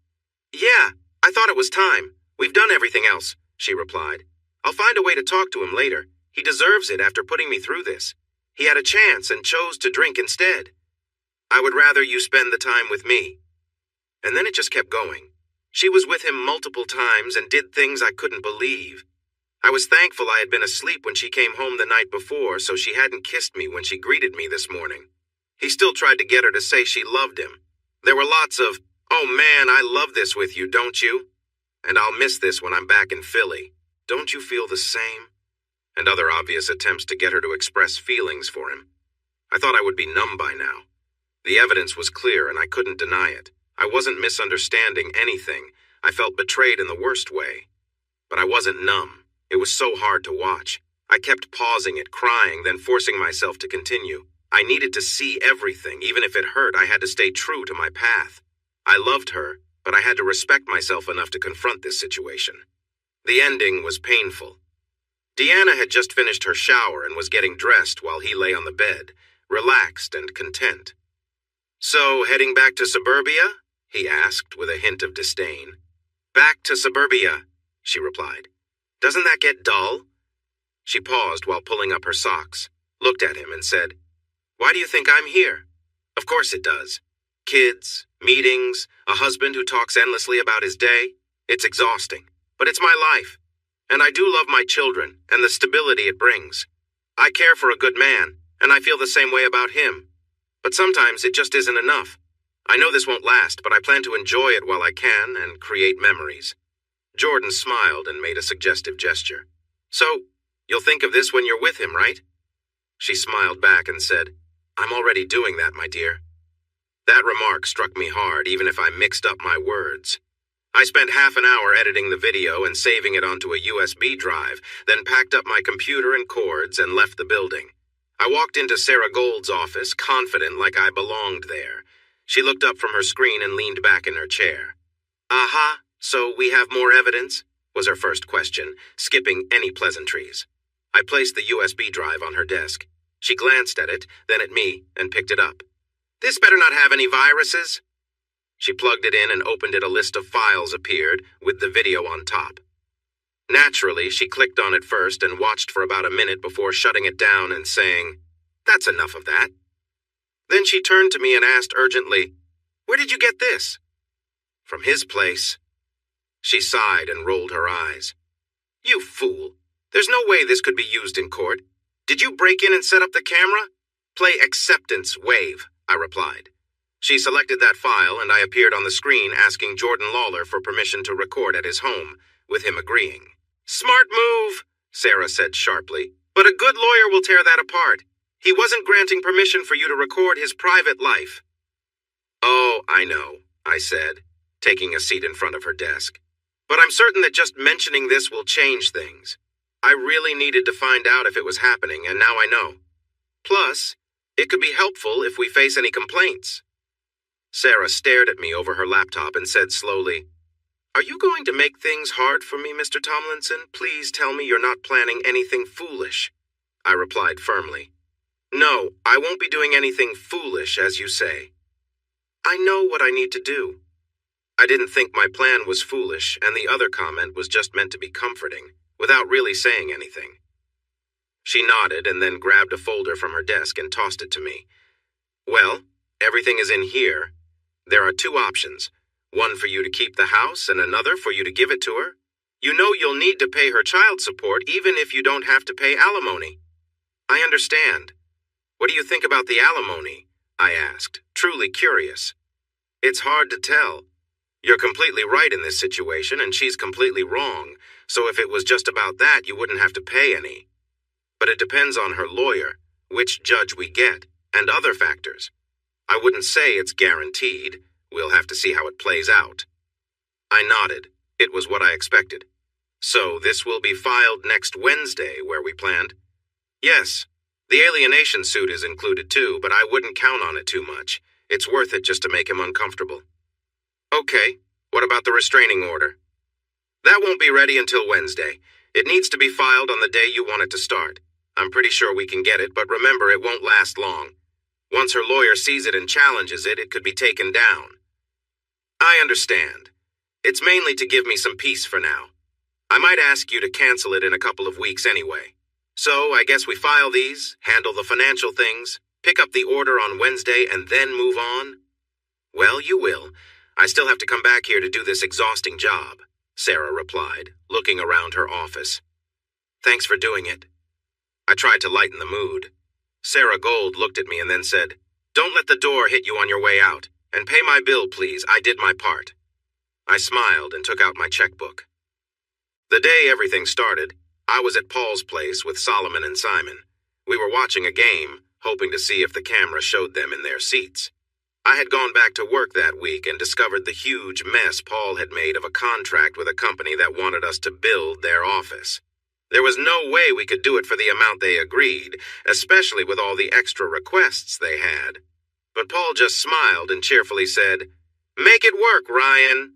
"Yeah, I thought it was time. We've done everything else," she replied. "I'll find a way to talk to him later. He deserves it after putting me through this. He had a chance and chose to drink instead. I would rather you spend the time with me." And then it just kept going. She was with him multiple times and did things I couldn't believe. I was thankful I had been asleep when she came home the night before, so she hadn't kissed me when she greeted me this morning. He still tried to get her to say she loved him. There were lots of, "Oh man, I love this with you, don't you? And I'll miss this when I'm back in Philly. Don't you feel the same?" And other obvious attempts to get her to express feelings for him. I thought I would be numb by now. The evidence was clear and I couldn't deny it. I wasn't misunderstanding anything. I felt betrayed in the worst way. But I wasn't numb. It was so hard to watch. I kept pausing it, crying, then forcing myself to continue. I needed to see everything. Even if it hurt, I had to stay true to my path. I loved her, but I had to respect myself enough to confront this situation. The ending was painful. Deanna had just finished her shower and was getting dressed while he lay on the bed, relaxed and content. "So, heading back to suburbia?" he asked with a hint of disdain. "Back to suburbia," she replied. "Doesn't that get dull?" She paused while pulling up her socks, looked at him and said, "Why do you think I'm here? Of course it does. Kids, meetings, a husband who talks endlessly about his day. It's exhausting, but it's my life. And I do love my children and the stability it brings. I care for a good man, and I feel the same way about him. But sometimes it just isn't enough. I know this won't last, but I plan to enjoy it while I can and create memories." Jordan smiled and made a suggestive gesture. So, you'll think of this when you're with him, right? She smiled back and said, I'm already doing that, my dear. That remark struck me hard, even if I mixed up my words. I spent half an hour editing the video and saving it onto a USB drive, then packed up my computer and cords and left the building. I walked into Sarah Gold's office, confident like I belonged there. She looked up from her screen and leaned back in her chair. Aha, so we have more evidence? Was her first question, skipping any pleasantries. I placed the USB drive on her desk. She glanced at it, then at me, and picked it up. This better not have any viruses. She plugged it in and opened it. A list of files appeared, with the video on top. Naturally, she clicked on it first and watched for about a minute before shutting it down and saying, That's enough of that. Then she turned to me and asked urgently, Where did you get this? From his place. She sighed and rolled her eyes. You fool. There's no way this could be used in court. Did you break in and set up the camera? Play acceptance wave, I replied. She selected that file and I appeared on the screen asking Jordan Lawler for permission to record at his home, with him agreeing. Smart move, Sarah said sharply, but a good lawyer will tear that apart. He wasn't granting permission for you to record his private life. Oh, I know, I said, taking a seat in front of her desk. But I'm certain that just mentioning this will change things. I really needed to find out if it was happening, and now I know. Plus, it could be helpful if we face any complaints. Sarah stared at me over her laptop and said slowly, Are you going to make things hard for me, Mr. Tomlinson? Please tell me you're not planning anything foolish. I replied firmly. No, I won't be doing anything foolish, as you say. I know what I need to do. I didn't think my plan was foolish, and the other comment was just meant to be comforting, without really saying anything. She nodded and then grabbed a folder from her desk and tossed it to me. Well, everything is in here. There are two options. One for you to keep the house and another for you to give it to her. You know you'll need to pay her child support even if you don't have to pay alimony. I understand. What do you think about the alimony? I asked, truly curious. It's hard to tell. You're completely right in this situation and she's completely wrong, so if it was just about that you wouldn't have to pay any. But it depends on her lawyer, which judge we get, and other factors. I wouldn't say it's guaranteed. We'll have to see how it plays out. I nodded. It was what I expected. So this will be filed next Wednesday, where we planned? Yes. The alienation suit is included too, but I wouldn't count on it too much. It's worth it just to make him uncomfortable. Okay. What about the restraining order? That won't be ready until Wednesday. It needs to be filed on the day you want it to start. I'm pretty sure we can get it, but remember it won't last long. Once her lawyer sees it and challenges it, it could be taken down. I understand. It's mainly to give me some peace for now. I might ask you to cancel it in a couple of weeks anyway. So I guess we file these, handle the financial things, pick up the order on Wednesday, and then move on? Well, you will. I still have to come back here to do this exhausting job, Sarah replied, looking around her office. Thanks for doing it. I tried to lighten the mood. Sarah Gold looked at me and then said, Don't let the door hit you on your way out, and pay my bill, please. I did my part. I smiled and took out my checkbook. The day everything started, I was at Paul's place with Solomon and Simon. We were watching a game, hoping to see if the camera showed them in their seats. I had gone back to work that week and discovered the huge mess Paul had made of a contract with a company that wanted us to build their office. There was no way we could do it for the amount they agreed, especially with all the extra requests they had. But Paul just smiled and cheerfully said, Make it work, Ryan.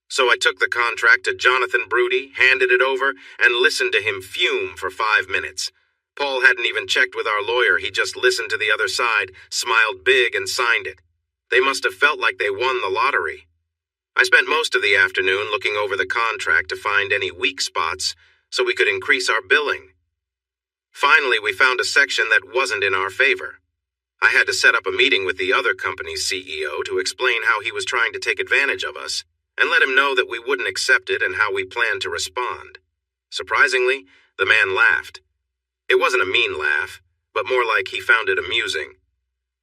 So I took the contract to Jonathan Broody, handed it over, and listened to him fume for 5 minutes. Paul hadn't even checked with our lawyer. He just listened to the other side, smiled big, and signed it. They must have felt like they won the lottery. I spent most of the afternoon looking over the contract to find any weak spots so we could increase our billing. Finally, we found a section that wasn't in our favor. I had to set up a meeting with the other company's CEO to explain how he was trying to take advantage of us, and let him know that we wouldn't accept it and how we planned to respond. Surprisingly, the man laughed. It wasn't a mean laugh, but more like he found it amusing.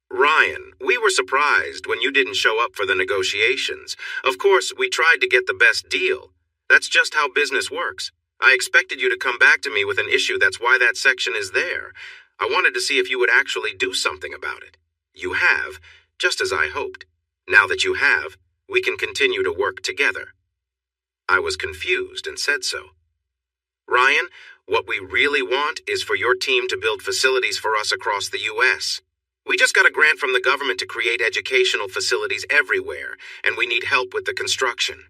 Ryan, we were surprised when you didn't show up for the negotiations. Of course, we tried to get the best deal. That's just how business works. I expected you to come back to me with an issue. That's why that section is there. I wanted to see if you would actually do something about it. You have, just as I hoped. Now that you have, we can continue to work together. I was confused and said so. Ryan, what we really want is for your team to build facilities for us across the U.S. We just got a grant from the government to create educational facilities everywhere, and we need help with the construction.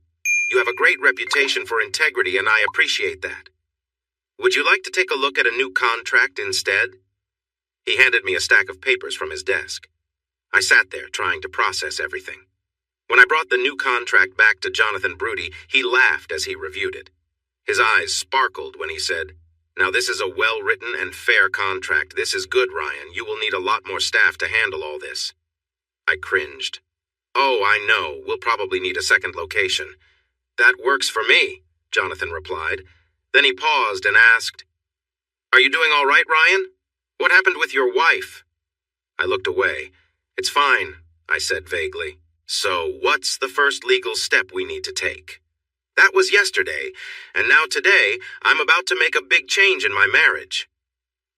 You have a great reputation for integrity, and I appreciate that. Would you like to take a look at a new contract instead? He handed me a stack of papers from his desk. I sat there trying to process everything. When I brought the new contract back to Jonathan Brody, he laughed as he reviewed it. His eyes sparkled when he said, "Now this is a well-written and fair contract. This is good, Ryan. You will need a lot more staff to handle all this." I cringed. "Oh, I know. We'll probably need a second location." "That works for me," Jonathan replied. Then he paused and asked, "Are you doing all right, Ryan? What happened with your wife?" I looked away. "It's fine," I said vaguely. "So, what's the first legal step we need to take?" That was yesterday, and now today, I'm about to make a big change in my marriage.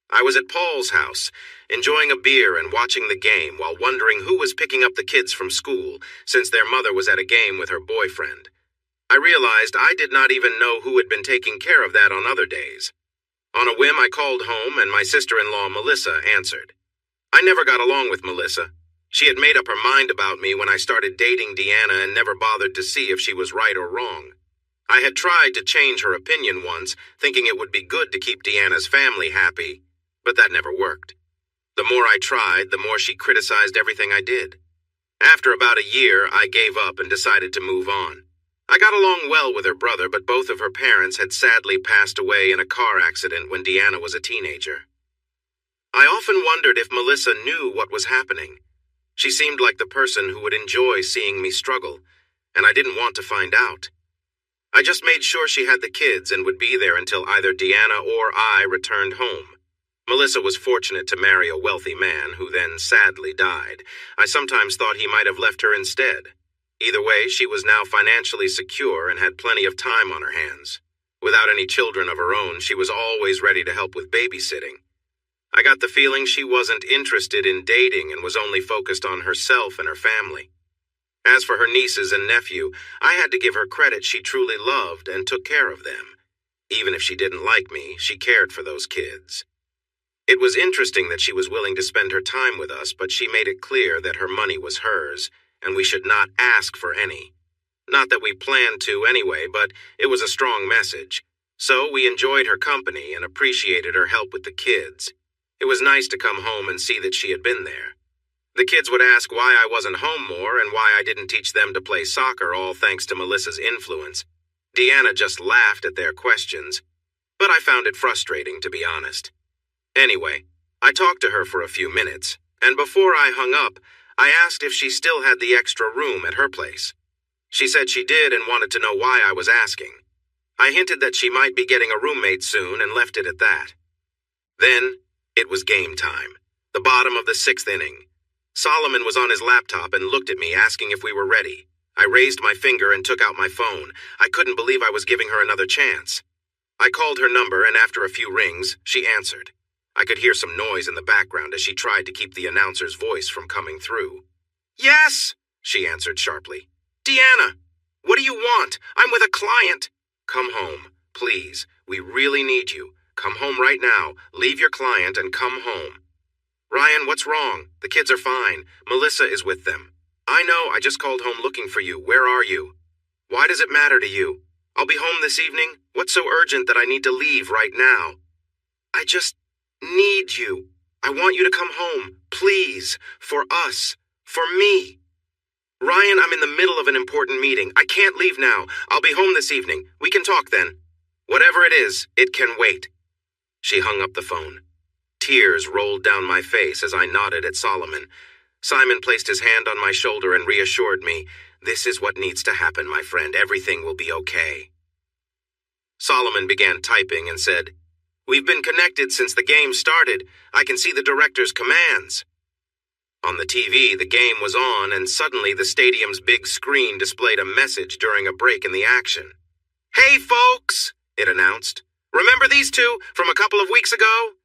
I was at Paul's house, enjoying a beer and watching the game while wondering who was picking up the kids from school, since their mother was at a game with her boyfriend. I realized I did not even know who had been taking care of that on other days. On a whim, I called home, and my sister-in-law, Melissa, answered. I never got along with Melissa. She had made up her mind about me when I started dating Deanna and never bothered to see if she was right or wrong. I had tried to change her opinion once, thinking it would be good to keep Deanna's family happy, but that never worked. The more I tried, the more she criticized everything I did. After about a year, I gave up and decided to move on. I got along well with her brother, but both of her parents had sadly passed away in a car accident when Deanna was a teenager. I often wondered if Melissa knew what was happening. She seemed like the person who would enjoy seeing me struggle, and I didn't want to find out. I just made sure she had the kids and would be there until either Deanna or I returned home. Melissa was fortunate to marry a wealthy man who then sadly died. I sometimes thought he might have left her instead. Either way, she was now financially secure and had plenty of time on her hands. Without any children of her own, she was always ready to help with babysitting. I got the feeling she wasn't interested in dating and was only focused on herself and her family. As for her nieces and nephew, I had to give her credit. She truly loved and took care of them. Even if she didn't like me, she cared for those kids. It was interesting that she was willing to spend her time with us, but she made it clear that her money was hers, and we should not ask for any. Not that we planned to anyway, but it was a strong message. So we enjoyed her company and appreciated her help with the kids. It was nice to come home and see that she had been there. The kids would ask why I wasn't home more and why I didn't teach them to play soccer, all thanks to Melissa's influence. Deanna just laughed at their questions, but I found it frustrating, to be honest. Anyway, I talked to her for a few minutes, and before I hung up, I asked if she still had the extra room at her place. She said she did and wanted to know why I was asking. I hinted that she might be getting a roommate soon and left it at that. Then, it was game time, the bottom of the 6th inning. Solomon was on his laptop and looked at me, asking if we were ready. I raised my finger and took out my phone. I couldn't believe I was giving her another chance. I called her number, and after a few rings, she answered. I could hear some noise in the background as she tried to keep the announcer's voice from coming through. Yes, she answered sharply. Deanna, what do you want? I'm with a client. Come home, please. We really need you. Come home right now. Leave your client and come home. Ryan, what's wrong? The kids are fine. Melissa is with them. I know, I just called home looking for you. Where are you? Why does it matter to you? I'll be home this evening. What's so urgent that I need to leave right now? I just need you. I want you to come home. Please. For us. For me. Ryan, I'm in the middle of an important meeting. I can't leave now. I'll be home this evening. We can talk then. Whatever it is, it can wait. She hung up the phone. Tears rolled down my face as I nodded at Solomon. Simon placed his hand on my shoulder and reassured me, "This is what needs to happen, my friend. Everything will be okay." Solomon began typing and said, "We've been connected since the game started. I can see the director's commands." On the TV, the game was on, and suddenly the stadium's big screen displayed a message during a break in the action. "Hey, folks," it announced. "Remember these two from a couple of weeks ago?"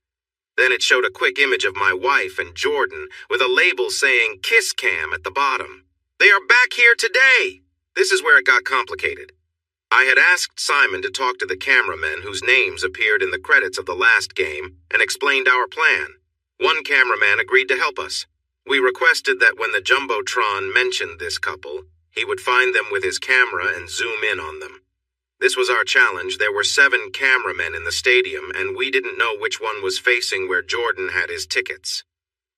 Then it showed a quick image of my wife and Jordan with a label saying Kiss Cam at the bottom. "They are back here today." This is where it got complicated. I had asked Simon to talk to the cameramen whose names appeared in the credits of the last game and explained our plan. One cameraman agreed to help us. We requested that when the Jumbotron mentioned this couple, he would find them with his camera and zoom in on them. This was our challenge. There were 7 cameramen in the stadium, and we didn't know which one was facing where Jordan had his tickets.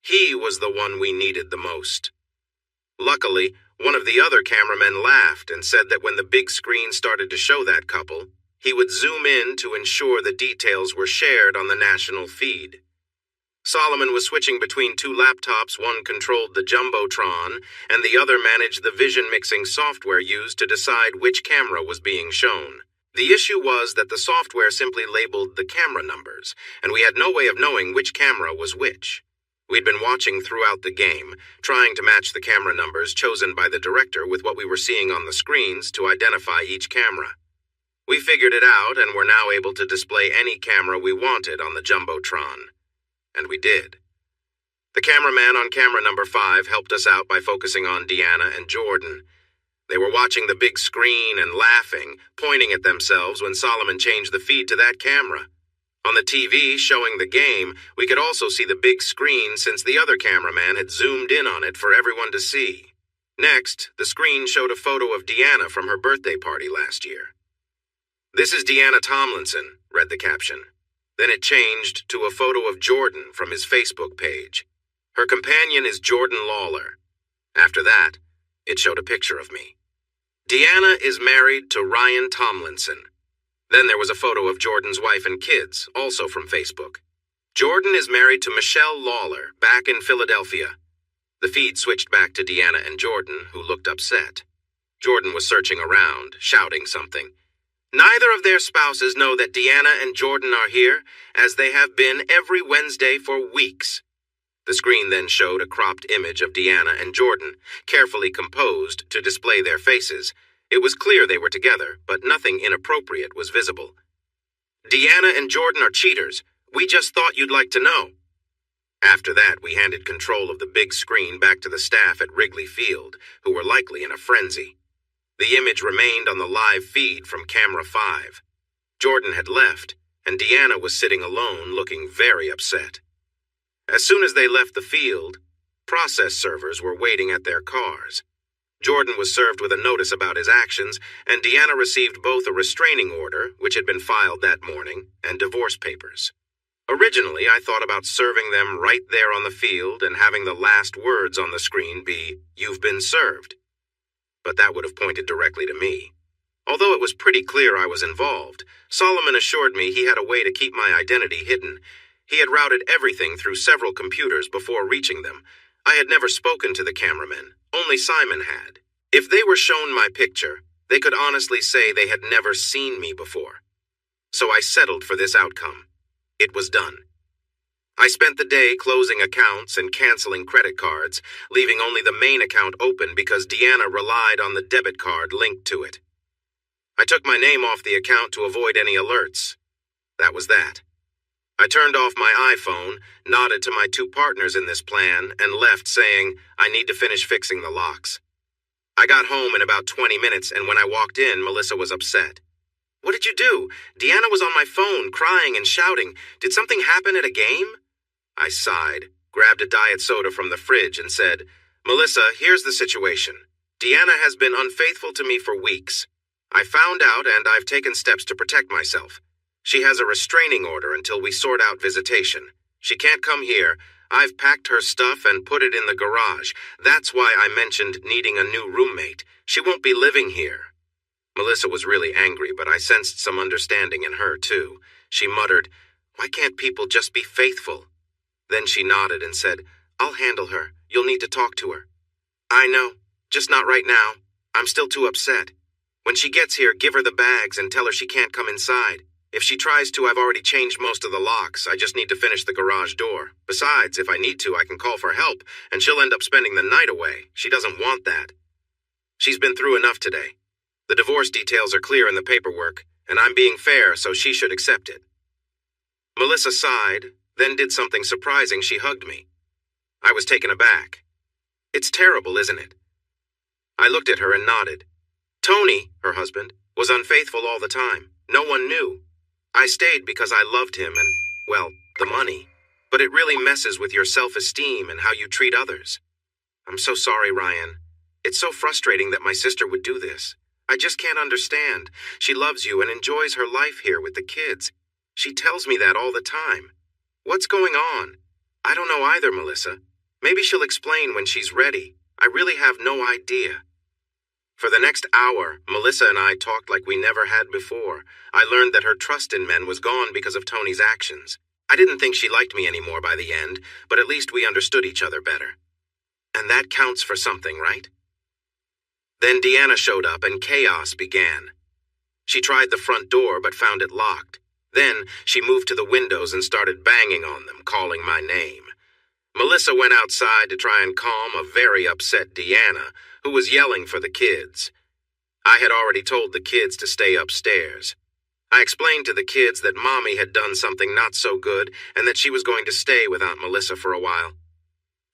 He was the one we needed the most. Luckily, one of the other cameramen laughed and said that when the big screen started to show that couple, he would zoom in to ensure the details were shared on the national feed. Solomon was switching between 2 laptops. One controlled the Jumbotron, and the other managed the vision mixing software used to decide which camera was being shown. The issue was that the software simply labeled the camera numbers, and we had no way of knowing which camera was which. We'd been watching throughout the game, trying to match the camera numbers chosen by the director with what we were seeing on the screens to identify each camera. We figured it out and were now able to display any camera we wanted on the Jumbotron. And we did. The cameraman on camera number 5 helped us out by focusing on Deanna and Jordan. They were watching the big screen and laughing, pointing at themselves when Solomon changed the feed to that camera. On the TV showing the game, we could also see the big screen since the other cameraman had zoomed in on it for everyone to see. Next, the screen showed a photo of Deanna from her birthday party last year. "This is Deanna Tomlinson," read the caption. Then it changed to a photo of Jordan from his Facebook page. Her companion is Jordan Lawler. After that, it showed a picture of me. Deanna is married to Ryan Tomlinson. Then there was a photo of Jordan's wife and kids, also from Facebook. Jordan is married to Michelle Lawler, back in Philadelphia. The feed switched back to Deanna and Jordan, who looked upset. Jordan was searching around, shouting something. Neither of their spouses know that Deanna and Jordan are here, as they have been every Wednesday for weeks. The screen then showed a cropped image of Deanna and Jordan, carefully composed to display their faces. It was clear they were together, but nothing inappropriate was visible. "Deanna and Jordan are cheaters. We just thought you'd like to know." After that, we handed control of the big screen back to the staff at Wrigley Field, who were likely in a frenzy. The image remained on the live feed from camera 5. Jordan had left, and Deanna was sitting alone, looking very upset. As soon as they left the field, process servers were waiting at their cars. Jordan was served with a notice about his actions, and Deanna received both a restraining order, which had been filed that morning, and divorce papers. Originally, I thought about serving them right there on the field and having the last words on the screen be, "You've been served." But that would have pointed directly to me. Although it was pretty clear I was involved, Solomon assured me he had a way to keep my identity hidden. He had routed everything through several computers before reaching them. I had never spoken to the cameramen. Only Simon had. If they were shown my picture, they could honestly say they had never seen me before. So I settled for this outcome. It was done. I spent the day closing accounts and canceling credit cards, leaving only the main account open because Deanna relied on the debit card linked to it. I took my name off the account to avoid any alerts. That was that. I turned off my iPhone, nodded to my 2 partners in this plan, and left saying, I need to finish fixing the locks. I got home in about 20 minutes, and when I walked in, Melissa was upset. "What did you do? Deanna was on my phone, crying and shouting. Did something happen at a game?" I sighed, grabbed a diet soda from the fridge, and said, "Melissa, here's the situation. Deanna has been unfaithful to me for weeks. I found out, and I've taken steps to protect myself. She has a restraining order until we sort out visitation. She can't come here. I've packed her stuff and put it in the garage. That's why I mentioned needing a new roommate. She won't be living here." Melissa was really angry, but I sensed some understanding in her, too. She muttered, "Why can't people just be faithful?" Then she nodded and said, "I'll handle her. You'll need to talk to her." "I know. Just not right now. I'm still too upset. When she gets here, give her the bags and tell her she can't come inside. If she tries to, I've already changed most of the locks. I just need to finish the garage door. Besides, if I need to, I can call for help, and she'll end up spending the night away. She doesn't want that. She's been through enough today. The divorce details are clear in the paperwork, and I'm being fair, so she should accept it." Melissa sighed, then did something surprising. She hugged me. I was taken aback. "It's terrible, isn't it?" I looked at her and nodded. Tony, her husband, was unfaithful all the time. No one knew. I stayed because I loved him and, well, the money. But it really messes with your self-esteem and how you treat others. I'm so sorry, Ryan. It's so frustrating that my sister would do this. I just can't understand. She loves you and enjoys her life here with the kids. She tells me that all the time. What's going on? I don't know either, Melissa. Maybe she'll explain when she's ready. I really have no idea. For the next hour, Melissa and I talked like we never had before. I learned that her trust in men was gone because of Tony's actions. I didn't think she liked me anymore by the end, but at least we understood each other better. And that counts for something, right? Then Deanna showed up and chaos began. She tried the front door but found it locked. Then she moved to the windows and started banging on them, calling my name. Melissa went outside to try and calm a very upset Deanna, who was yelling for the kids. I had already told the kids to stay upstairs. I explained to the kids that Mommy had done something not so good and that she was going to stay with Aunt Melissa for a while.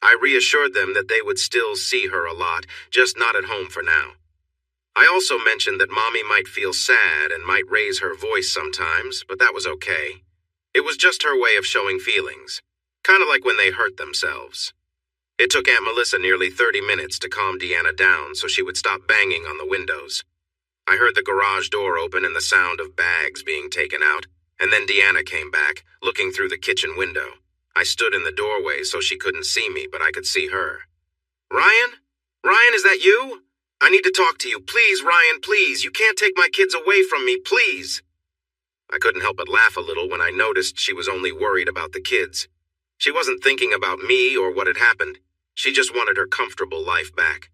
I reassured them that they would still see her a lot, just not at home for now. I also mentioned that Mommy might feel sad and might raise her voice sometimes, but that was okay. It was just her way of showing feelings, kind of like when they hurt themselves. It took Aunt Melissa nearly 30 minutes to calm Deanna down so she would stop banging on the windows. I heard the garage door open and the sound of bags being taken out, and then Deanna came back, looking through the kitchen window. I stood in the doorway so she couldn't see me, but I could see her. "Ryan? Ryan, is that you? I need to talk to you. Please, Ryan, please. You can't take my kids away from me, please." I couldn't help but laugh a little when I noticed she was only worried about the kids. She wasn't thinking about me or what had happened. She just wanted her comfortable life back.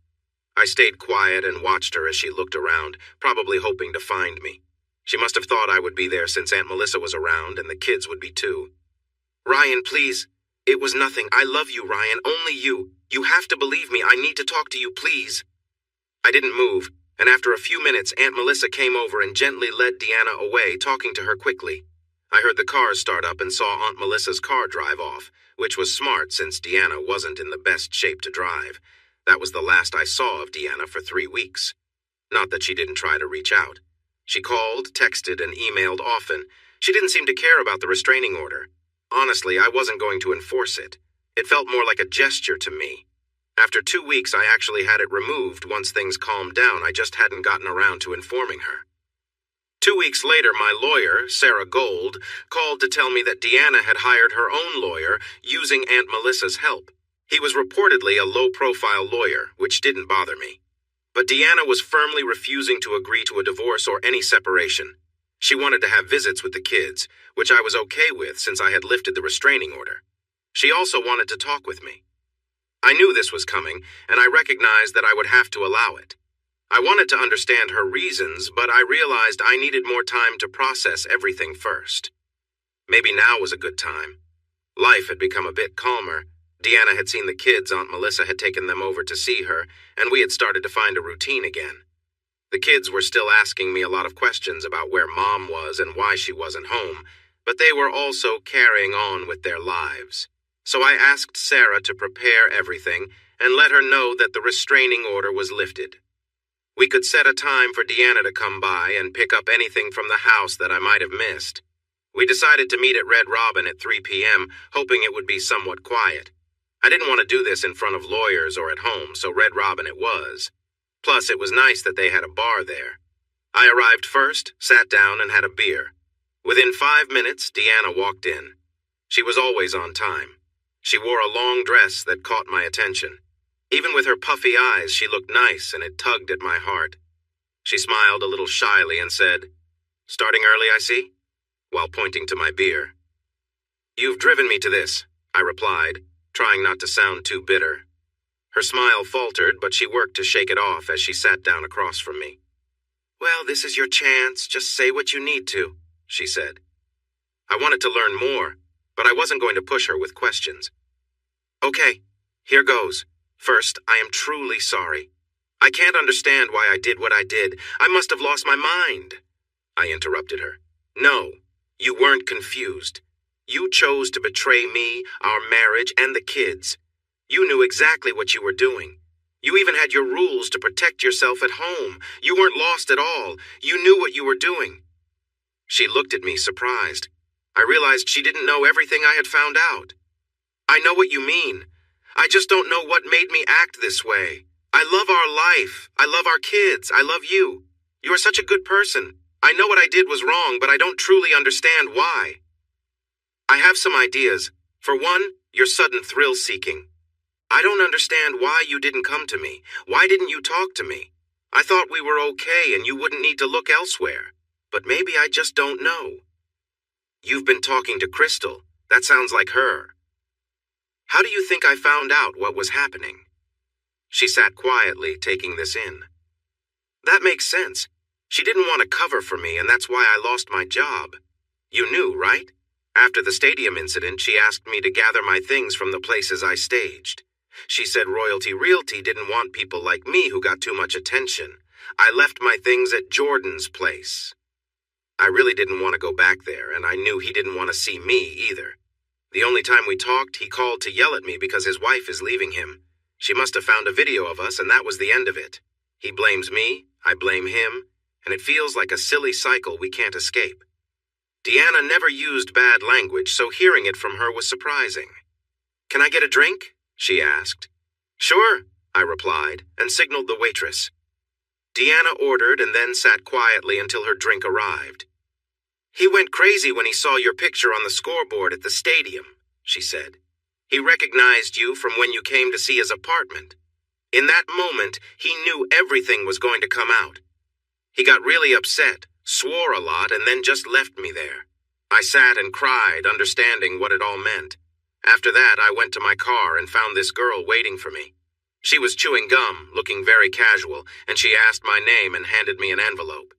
I stayed quiet and watched her as she looked around, probably hoping to find me. She must have thought I would be there since Aunt Melissa was around and the kids would be too. "Ryan, please. It was nothing. I love you, Ryan. Only you. You have to believe me. I need to talk to you, please." I didn't move, and after a few minutes, Aunt Melissa came over and gently led Deanna away, talking to her quickly. I heard the cars start up and saw Aunt Melissa's car drive off, which was smart since Deanna wasn't in the best shape to drive. That was the last I saw of Deanna for 3 weeks. Not that she didn't try to reach out. She called, texted, and emailed often. She didn't seem to care about the restraining order. Honestly, I wasn't going to enforce it. It felt more like a gesture to me. After 2 weeks, I actually had it removed once things calmed down. I just hadn't gotten around to informing her. 2 weeks later, my lawyer, Sarah Gold, called to tell me that Deanna had hired her own lawyer using Aunt Melissa's help. He was reportedly a low-profile lawyer, which didn't bother me. But Deanna was firmly refusing to agree to a divorce or any separation. She wanted to have visits with the kids, which I was okay with since I had lifted the restraining order. She also wanted to talk with me. I knew this was coming, and I recognized that I would have to allow it. I wanted to understand her reasons, but I realized I needed more time to process everything first. Maybe now was a good time. Life had become a bit calmer. Deanna had seen the kids. Aunt Melissa had taken them over to see her, and we had started to find a routine again. The kids were still asking me a lot of questions about where Mom was and why she wasn't home, but they were also carrying on with their lives. So I asked Sarah to prepare everything and let her know that the restraining order was lifted. We could set a time for Deanna to come by and pick up anything from the house that I might have missed. We decided to meet at Red Robin at 3 p.m., hoping it would be somewhat quiet. I didn't want to do this in front of lawyers or at home, so Red Robin it was. Plus, it was nice that they had a bar there. I arrived first, sat down, and had a beer. Within 5 minutes, Deanna walked in. She was always on time. She wore a long dress that caught my attention. Even with her puffy eyes, she looked nice, and it tugged at my heart. She smiled a little shyly and said, "Starting early, I see?" while pointing to my beer. "You've driven me to this," I replied, trying not to sound too bitter. Her smile faltered, but she worked to shake it off as she sat down across from me. "Well, this is your chance. Just say what you need to," she said. I wanted to learn more, but I wasn't going to push her with questions. "Okay, here goes. First, I am truly sorry. I can't understand why I did what I did. I must have lost my mind. I interrupted her. No, you weren't confused. You chose to betray me, our marriage, and the kids. You knew exactly what you were doing. You even had your rules to protect yourself at home. You weren't lost at all. You knew what you were doing. She looked at me, surprised. I realized she didn't know everything I had found out. I know what you mean. I just don't know what made me act this way. I love our life. I love our kids. I love you. You are such a good person. I know what I did was wrong, but I don't truly understand why. I have some ideas. For one, your sudden thrill-seeking. I don't understand why you didn't come to me. Why didn't you talk to me? I thought we were okay and you wouldn't need to look elsewhere. But maybe I just don't know. You've been talking to Crystal. That sounds like her. How do you think I found out what was happening? She sat quietly, taking this in. That makes sense. She didn't want to cover for me, and that's why I lost my job. You knew, right? After the stadium incident, she asked me to gather my things from the places I staged. She said Royalty Realty didn't want people like me who got too much attention. I left my things at Jordan's place. I really didn't want to go back there, and I knew he didn't want to see me either. The only time we talked, he called to yell at me because his wife is leaving him. She must have found a video of us, and that was the end of it. He blames me, I blame him, and it feels like a silly cycle we can't escape. Deanna never used bad language, so hearing it from her was surprising. Can I get a drink? She asked. Sure, I replied, and signaled the waitress. Deanna ordered and then sat quietly until her drink arrived. He went crazy when he saw your picture on the scoreboard at the stadium, she said. He recognized you from when you came to see his apartment. In that moment, he knew everything was going to come out. He got really upset, swore a lot, and then just left me there. I sat and cried, understanding what it all meant. After that, I went to my car and found this girl waiting for me. She was chewing gum, looking very casual, and she asked my name and handed me an envelope.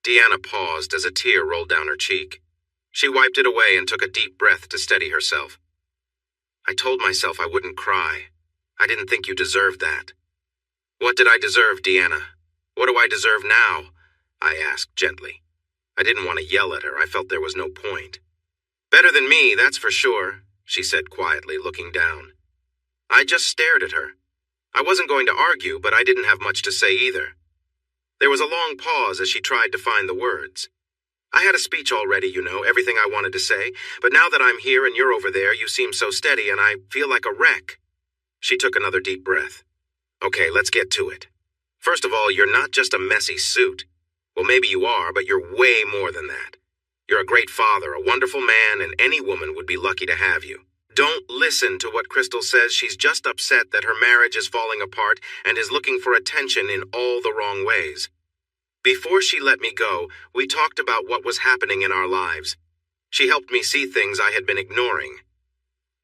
Deanna paused as a tear rolled down her cheek. She wiped it away and took a deep breath to steady herself. I told myself I wouldn't cry. I didn't think you deserved that. What did I deserve, Deanna? What do I deserve now? I asked gently. I didn't want to yell at her. I felt there was no point. Better than me, that's for sure, she said quietly, looking down. I just stared at her. I wasn't going to argue, but I didn't have much to say either. There was a long pause as she tried to find the words. I had a speech already, you know, everything I wanted to say, but now that I'm here and you're over there, you seem so steady and I feel like a wreck. She took another deep breath. Okay, let's get to it. First of all, you're not just a messy suit. Well, maybe you are, but you're way more than that. You're a great father, a wonderful man, and any woman would be lucky to have you. Don't listen to what Crystal says. She's just upset that her marriage is falling apart and is looking for attention in all the wrong ways. Before she let me go, we talked about what was happening in our lives. She helped me see things I had been ignoring.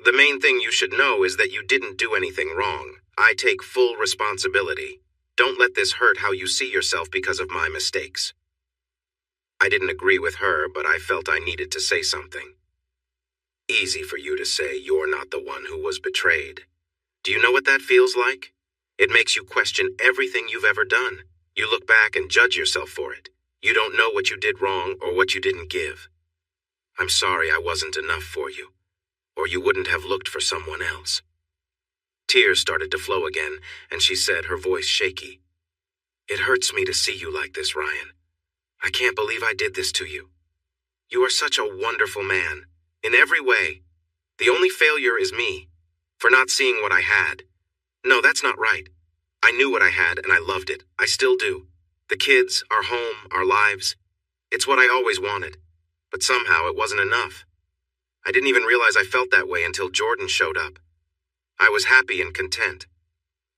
The main thing you should know is that you didn't do anything wrong. I take full responsibility. Don't let this hurt how you see yourself because of my mistakes. I didn't agree with her, but I felt I needed to say something. Easy for you to say you're not the one who was betrayed. Do you know what that feels like? It makes you question everything you've ever done. You look back and judge yourself for it. You don't know what you did wrong or what you didn't give. I'm sorry I wasn't enough for you, or you wouldn't have looked for someone else. Tears started to flow again, and she said, her voice shaky, It hurts me to see you like this, Ryan. I can't believe I did this to you. You are such a wonderful man, in every way. The only failure is me, for not seeing what I had. No, that's not right. I knew what I had, and I loved it. I still do. The kids, our home, our lives. It's what I always wanted. But somehow it wasn't enough. I didn't even realize I felt that way until Jordan showed up. I was happy and content.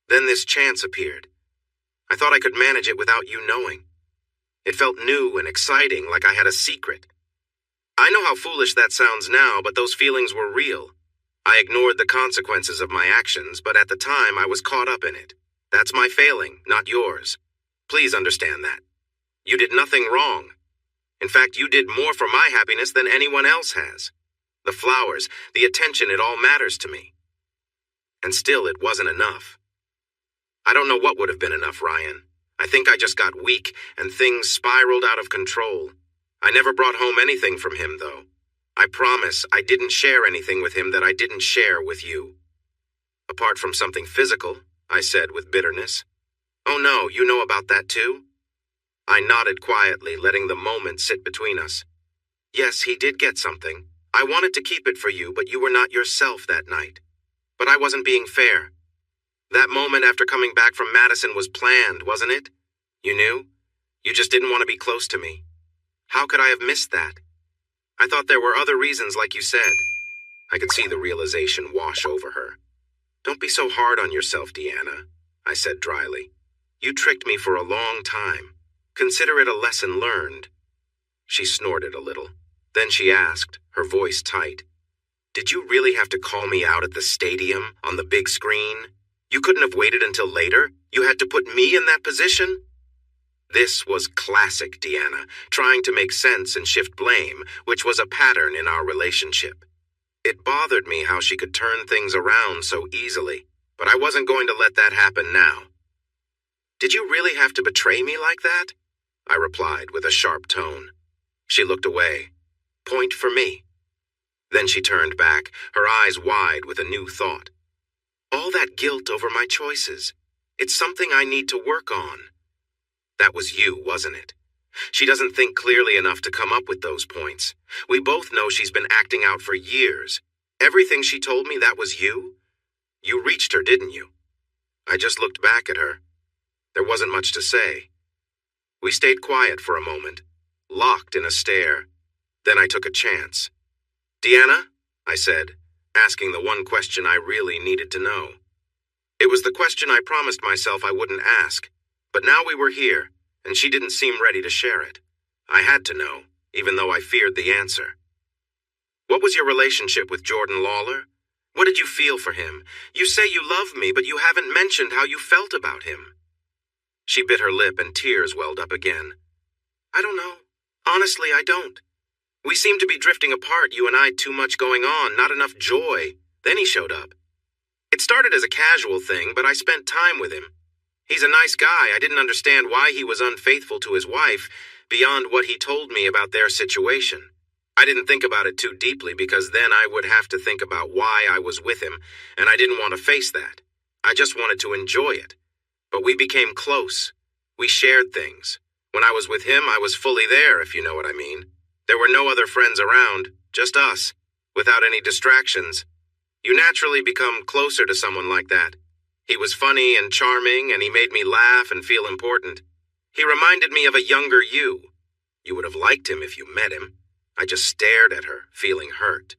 Then this chance appeared. I thought I could manage it without you knowing. It felt new and exciting, like I had a secret. I know how foolish that sounds now, but those feelings were real. I ignored the consequences of my actions, but at the time I was caught up in it. That's my failing, not yours. Please understand that. You did nothing wrong. In fact, you did more for my happiness than anyone else has. The flowers, the attention, it all matters to me. And still, it wasn't enough. I don't know what would have been enough, Ryan. I think I just got weak, and things spiraled out of control. I never brought home anything from him, though. I promise I didn't share anything with him that I didn't share with you. Apart from something physical, I said with bitterness. Oh no, you know about that too? I nodded quietly, letting the moment sit between us. Yes, he did get something. I wanted to keep it for you, but you were not yourself that night. But I wasn't being fair. That moment after coming back from Madison was planned, wasn't it? You knew? You just didn't want to be close to me. How could I have missed that? I thought there were other reasons, like you said. I could see the realization wash over her. Don't be so hard on yourself, Deanna, I said dryly. You tricked me for a long time. Consider it a lesson learned. She snorted a little. Then she asked, her voice tight. Did you really have to call me out at the stadium, on the big screen? You couldn't have waited until later? You had to put me in that position? This was classic Deanna, trying to make sense and shift blame, which was a pattern in our relationship. It bothered me how she could turn things around so easily, but I wasn't going to let that happen now. Did you really have to betray me like that? I replied with a sharp tone. She looked away. Point for me. Then she turned back, her eyes wide with a new thought. All that guilt over my choices. It's something I need to work on. That was you, wasn't it? She doesn't think clearly enough to come up with those points. We both know she's been acting out for years. Everything she told me, that was you? You reached her, didn't you? I just looked back at her. There wasn't much to say. We stayed quiet for a moment, locked in a stare. Then I took a chance. Deanna, I said, asking the one question I really needed to know. It was the question I promised myself I wouldn't ask. But now we were here, and she didn't seem ready to share it. I had to know, even though I feared the answer. What was your relationship with Jordan Lawler? What did you feel for him? You say you love me, but you haven't mentioned how you felt about him. She bit her lip and tears welled up again. I don't know. Honestly, I don't. We seemed to be drifting apart, you and I, too much going on, not enough joy. Then he showed up. It started as a casual thing, but I spent time with him. He's a nice guy. I didn't understand why he was unfaithful to his wife, beyond what he told me about their situation. I didn't think about it too deeply because then I would have to think about why I was with him, and I didn't want to face that. I just wanted to enjoy it. But we became close. We shared things. When I was with him, I was fully there, if you know what I mean. There were no other friends around, just us, without any distractions. You naturally become closer to someone like that. He was funny and charming, and he made me laugh and feel important. He reminded me of a younger you. You would have liked him if you met him. I just stared at her, feeling hurt.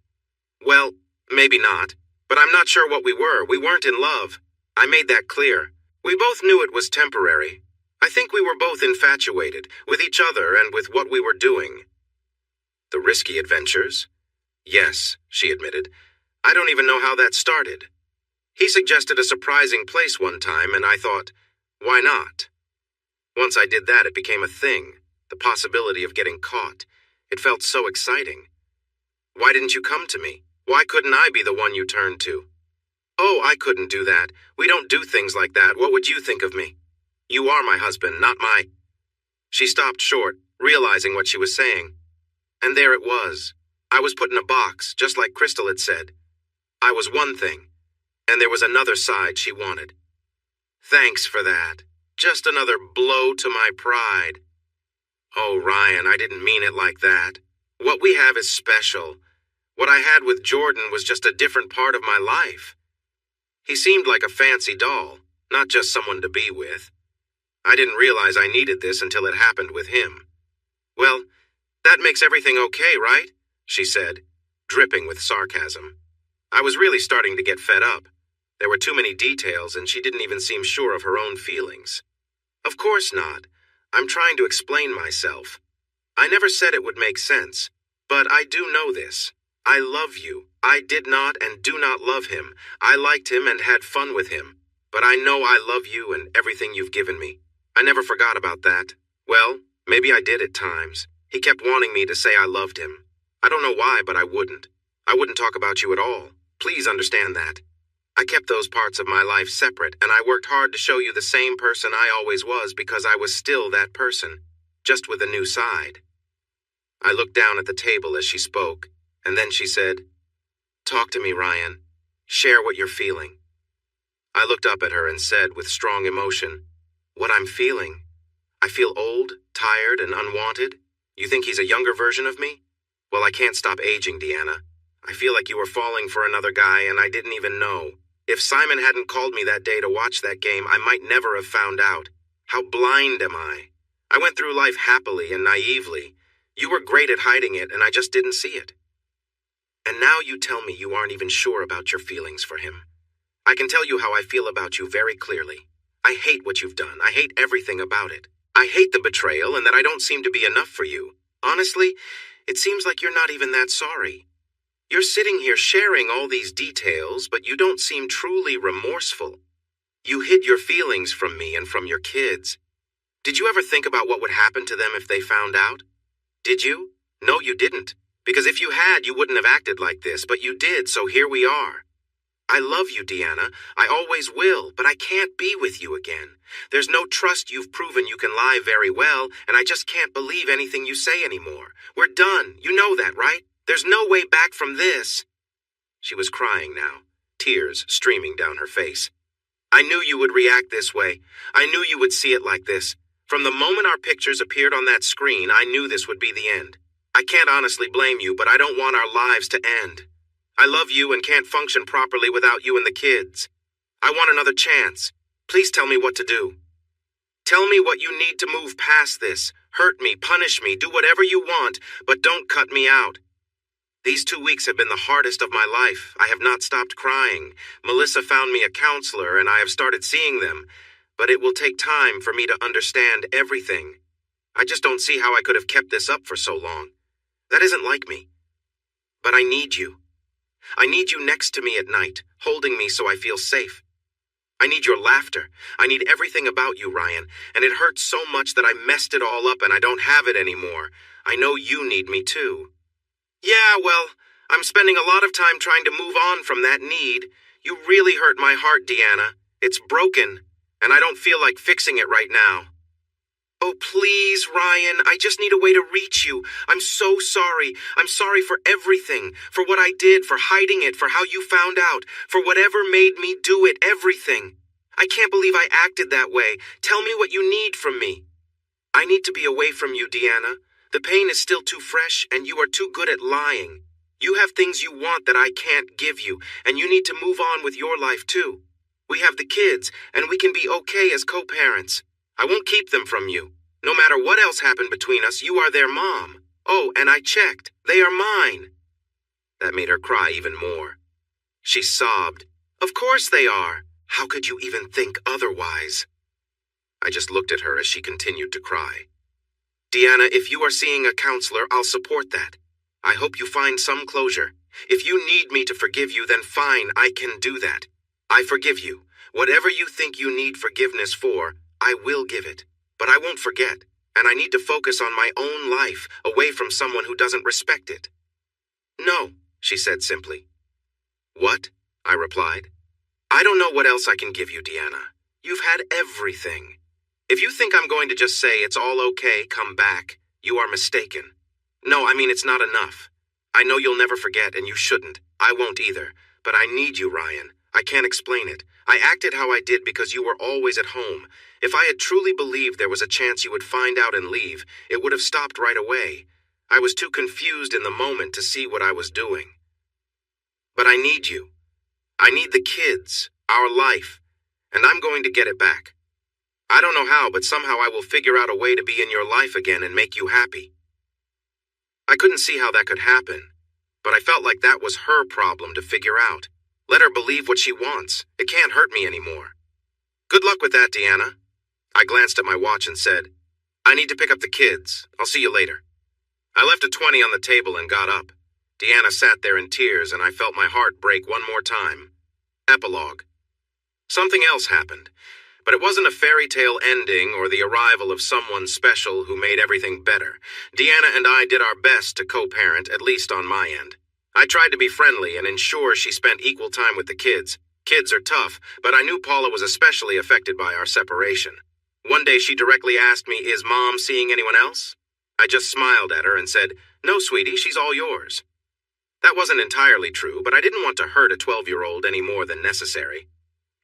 Well, maybe not, but I'm not sure what we were. We weren't in love. I made that clear. We both knew it was temporary. I think we were both infatuated, with each other and with what we were doing. The risky adventures? Yes, she admitted. I don't even know how that started. He suggested a surprising place one time, and I thought, why not? Once I did that, it became a thing, the possibility of getting caught. It felt so exciting. Why didn't you come to me? Why couldn't I be the one you turned to? Oh, I couldn't do that. We don't do things like that. What would you think of me? You are my husband, not my... She stopped short, realizing what she was saying. And there it was. I was put in a box, just like Crystal had said. I was one thing. And there was another side she wanted. Thanks for that. Just another blow to my pride. Oh, Ryan, I didn't mean it like that. What we have is special. What I had with Jordan was just a different part of my life. He seemed like a fancy doll, not just someone to be with. I didn't realize I needed this until it happened with him. Well, that makes everything okay, right? She said, dripping with sarcasm. I was really starting to get fed up. There were too many details, and she didn't even seem sure of her own feelings. Of course not. I'm trying to explain myself. I never said it would make sense, but I do know this. I love you. I did not and do not love him. I liked him and had fun with him. But I know I love you and everything you've given me. I never forgot about that. Well, maybe I did at times. He kept wanting me to say I loved him. I don't know why, but I wouldn't. I wouldn't talk about you at all. Please understand that. I kept those parts of my life separate, and I worked hard to show you the same person I always was because I was still that person, just with a new side. I looked down at the table as she spoke, and then she said, "Talk to me, Ryan. Share what you're feeling." I looked up at her and said with strong emotion, "What I'm feeling? I feel old, tired, and unwanted. You think he's a younger version of me? Well, I can't stop aging, Deanna. I feel like you were falling for another guy and I didn't even know. If Simon hadn't called me that day to watch that game, I might never have found out. How blind am I? I went through life happily and naively. You were great at hiding it, and I just didn't see it. And now you tell me you aren't even sure about your feelings for him. I can tell you how I feel about you very clearly. I hate what you've done. I hate everything about it. I hate the betrayal and that I don't seem to be enough for you. Honestly, it seems like you're not even that sorry. You're sitting here sharing all these details, but you don't seem truly remorseful. You hid your feelings from me and from your kids. Did you ever think about what would happen to them if they found out? Did you? No, you didn't. Because if you had, you wouldn't have acted like this, but you did, so here we are. I love you, Deanna. I always will, but I can't be with you again. There's no trust. You've proven you can lie very well, and I just can't believe anything you say anymore. We're done. You know that, right? There's no way back from this. She was crying now, tears streaming down her face. I knew you would react this way. I knew you would see it like this. From the moment our pictures appeared on that screen, I knew this would be the end. I can't honestly blame you, but I don't want our lives to end. I love you and can't function properly without you and the kids. I want another chance. Please tell me what to do. Tell me what you need to move past this. Hurt me, punish me, do whatever you want, but don't cut me out. These 2 weeks have been the hardest of my life. I have not stopped crying. Melissa found me a counselor, and I have started seeing them. But it will take time for me to understand everything. I just don't see how I could have kept this up for so long. That isn't like me. But I need you. I need you next to me at night, holding me so I feel safe. I need your laughter. I need everything about you, Ryan, and it hurts so much that I messed it all up and I don't have it anymore. I know you need me too. Yeah, well, I'm spending a lot of time trying to move on from that need. You really hurt my heart, Deanna. It's broken, and I don't feel like fixing it right now. Oh, please, Ryan, I just need a way to reach you. I'm so sorry. I'm sorry for everything, for what I did, for hiding it, for how you found out, for whatever made me do it, everything. I can't believe I acted that way. Tell me what you need from me. I need to be away from you, Deanna. The pain is still too fresh, and you are too good at lying. You have things you want that I can't give you, and you need to move on with your life, too. We have the kids, and we can be okay as co-parents. I won't keep them from you. No matter what else happened between us, you are their mom. Oh, and I checked. They are mine. That made her cry even more. She sobbed. Of course they are. How could you even think otherwise? I just looked at her as she continued to cry. Deanna, if you are seeing a counselor, I'll support that. I hope you find some closure. If you need me to forgive you, then fine, I can do that. I forgive you. Whatever you think you need forgiveness for, I will give it. But I won't forget, and I need to focus on my own life, away from someone who doesn't respect it. No, she said simply. What? I replied. I don't know what else I can give you, Deanna. You've had everything. If you think I'm going to just say it's all okay, come back, you are mistaken. No, I mean it's not enough. I know you'll never forget, and you shouldn't. I won't either. But I need you, Ryan. I can't explain it. I acted how I did because you were always at home. If I had truly believed there was a chance you would find out and leave, it would have stopped right away. I was too confused in the moment to see what I was doing. But I need you. I need the kids, our life, and I'm going to get it back. I don't know how, but somehow I will figure out a way to be in your life again and make you happy. I couldn't see how that could happen, but I felt like that was her problem to figure out. Let her believe what she wants. It can't hurt me anymore. Good luck with that, Deanna. I glanced at my watch and said, I need to pick up the kids. I'll see you later. I left a 20 on the table and got up. Deanna sat there in tears, and I felt my heart break one more time. Epilogue. Something else happened, but it wasn't a fairy tale ending or the arrival of someone special who made everything better. Deanna and I did our best to co-parent, at least on my end. I tried to be friendly and ensure she spent equal time with the kids. Kids are tough, but I knew Paula was especially affected by our separation. One day she directly asked me, "Is Mom seeing anyone else?" I just smiled at her and said, "No, sweetie, she's all yours." That wasn't entirely true, but I didn't want to hurt a 12-year-old any more than necessary.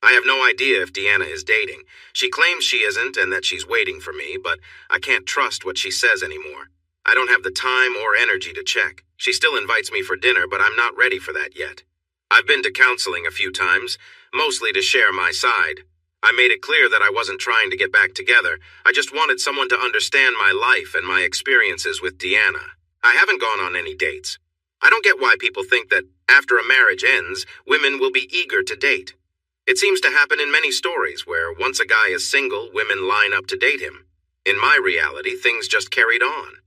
I have no idea if Deanna is dating. She claims she isn't and that she's waiting for me, but I can't trust what she says anymore. I don't have the time or energy to check. She still invites me for dinner, but I'm not ready for that yet. I've been to counseling a few times, mostly to share my side. I made it clear that I wasn't trying to get back together. I just wanted someone to understand my life and my experiences with Deanna. I haven't gone on any dates. I don't get why people think that after a marriage ends, women will be eager to date. It seems to happen in many stories where once a guy is single, women line up to date him. In my reality, things just carried on.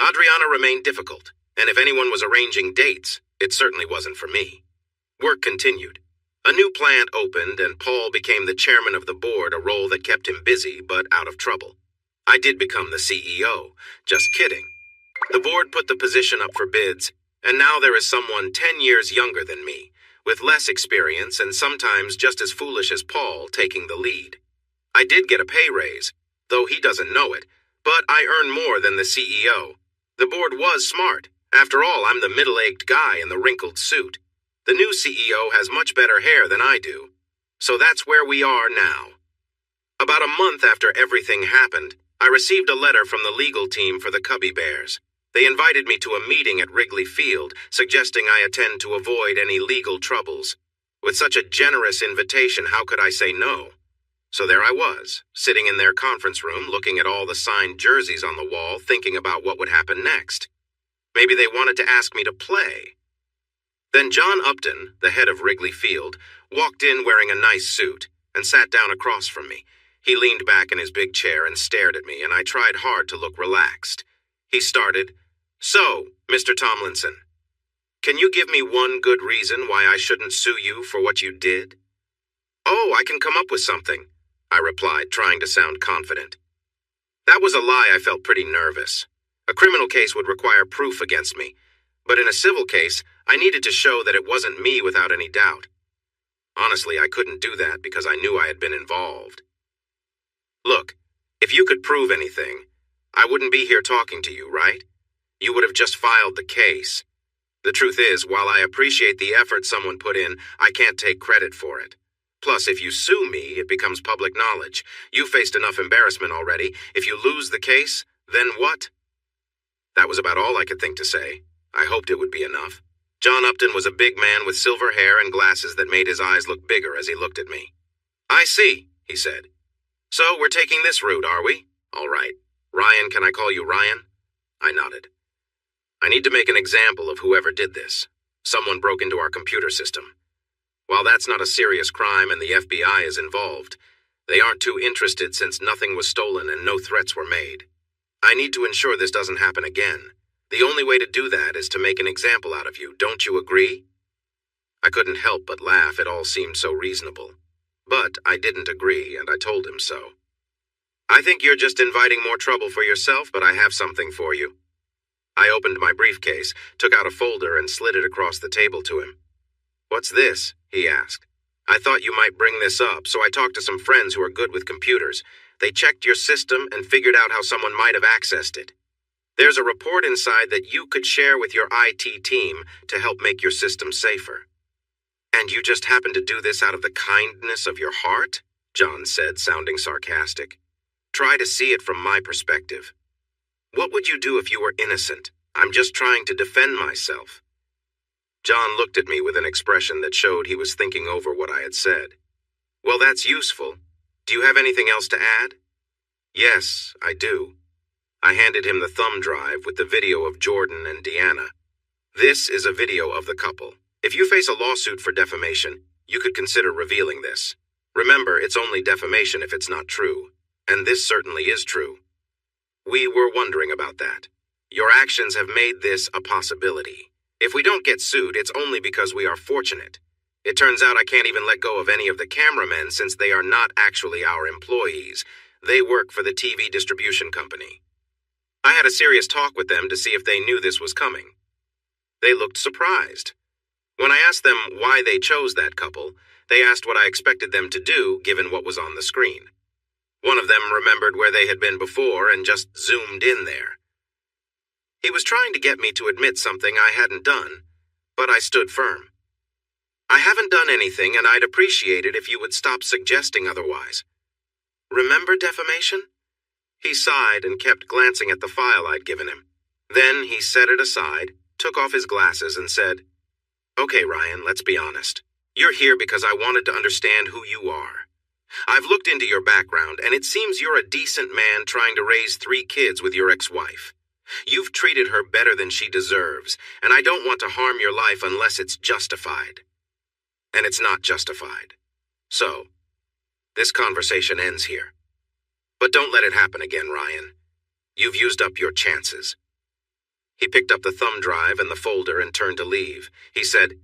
Adriana remained difficult, and if anyone was arranging dates, it certainly wasn't for me. Work continued. A new plant opened, and Paul became the chairman of the board, a role that kept him busy but out of trouble. I did become the CEO. Just kidding. The board put the position up for bids, and now there is someone 10 years younger than me, with less experience and sometimes just as foolish as Paul, taking the lead. I did get a pay raise, though he doesn't know it, but I earn more than the CEO. The board was smart. After all, I'm the middle-aged guy in the wrinkled suit. The new CEO has much better hair than I do. So that's where we are now. About a month after everything happened, I received a letter from the legal team for the Cubby Bears. They invited me to a meeting at Wrigley Field, suggesting I attend to avoid any legal troubles. With such a generous invitation, how could I say no? So there I was, sitting in their conference room, looking at all the signed jerseys on the wall, thinking about what would happen next. Maybe they wanted to ask me to play. Then John Upton, the head of Wrigley Field, walked in wearing a nice suit and sat down across from me. He leaned back in his big chair and stared at me, and I tried hard to look relaxed. He started, "So, Mr. Tomlinson, can you give me one good reason why I shouldn't sue you for what you did?" "Oh, I can come up with something," I replied, trying to sound confident. That was a lie. I felt pretty nervous. A criminal case would require proof against me, but in a civil case, I needed to show that it wasn't me without any doubt. Honestly, I couldn't do that because I knew I had been involved. "Look, if you could prove anything, I wouldn't be here talking to you, right? You would have just filed the case. The truth is, while I appreciate the effort someone put in, I can't take credit for it. Plus, if you sue me, it becomes public knowledge. You faced enough embarrassment already. If you lose the case, then what?" That was about all I could think to say. I hoped it would be enough. John Upton was a big man with silver hair and glasses that made his eyes look bigger as he looked at me. "I see," he said. "So we're taking this route, are we? All right. Ryan, can I call you Ryan?" I nodded. "I need to make an example of whoever did this. Someone broke into our computer system. While that's not a serious crime and the FBI is involved, they aren't too interested since nothing was stolen and no threats were made. I need to ensure this doesn't happen again. The only way to do that is to make an example out of you. Don't you agree?" I couldn't help but laugh. It all seemed so reasonable. But I didn't agree, and I told him so. "I think you're just inviting more trouble for yourself, but I have something for you." I opened my briefcase, took out a folder, and slid it across the table to him. "What's this?" he asked. "I thought you might bring this up, so I talked to some friends who are good with computers. They checked your system and figured out how someone might have accessed it. There's a report inside that you could share with your IT team to help make your system safer." "And you just happen to do this out of the kindness of your heart?" John said, sounding sarcastic. "Try to see it from my perspective. What would you do if you were innocent? I'm just trying to defend myself." John looked at me with an expression that showed he was thinking over what I had said. "Well, that's useful. Do you have anything else to add?" "Yes, I do." I handed him the thumb drive with the video of Jordan and Deanna. "This is a video of the couple. If you face a lawsuit for defamation, you could consider revealing this. Remember, it's only defamation if it's not true, and this certainly is true. We were wondering about that. Your actions have made this a possibility. If we don't get sued, it's only because we are fortunate. It turns out I can't even let go of any of the cameramen since they are not actually our employees. They work for the TV distribution company. I had a serious talk with them to see if they knew this was coming. They looked surprised. When I asked them why they chose that couple, they asked what I expected them to do given what was on the screen. One of them remembered where they had been before and just zoomed in there. He was trying to get me to admit something I hadn't done, but I stood firm. I haven't done anything, and I'd appreciate it if you would stop suggesting otherwise. Remember defamation? He sighed and kept glancing at the file I'd given him. Then he set it aside, took off his glasses, and said, "Okay, Ryan, let's be honest. You're here because I wanted to understand who you are. I've looked into your background, and it seems you're a decent man trying to raise 3 kids with your ex-wife. You've treated her better than she deserves, and I don't want to harm your life unless it's justified. And it's not justified. So, this conversation ends here. But don't let it happen again, Ryan. You've used up your chances." He picked up the thumb drive and the folder and turned to leave. He said,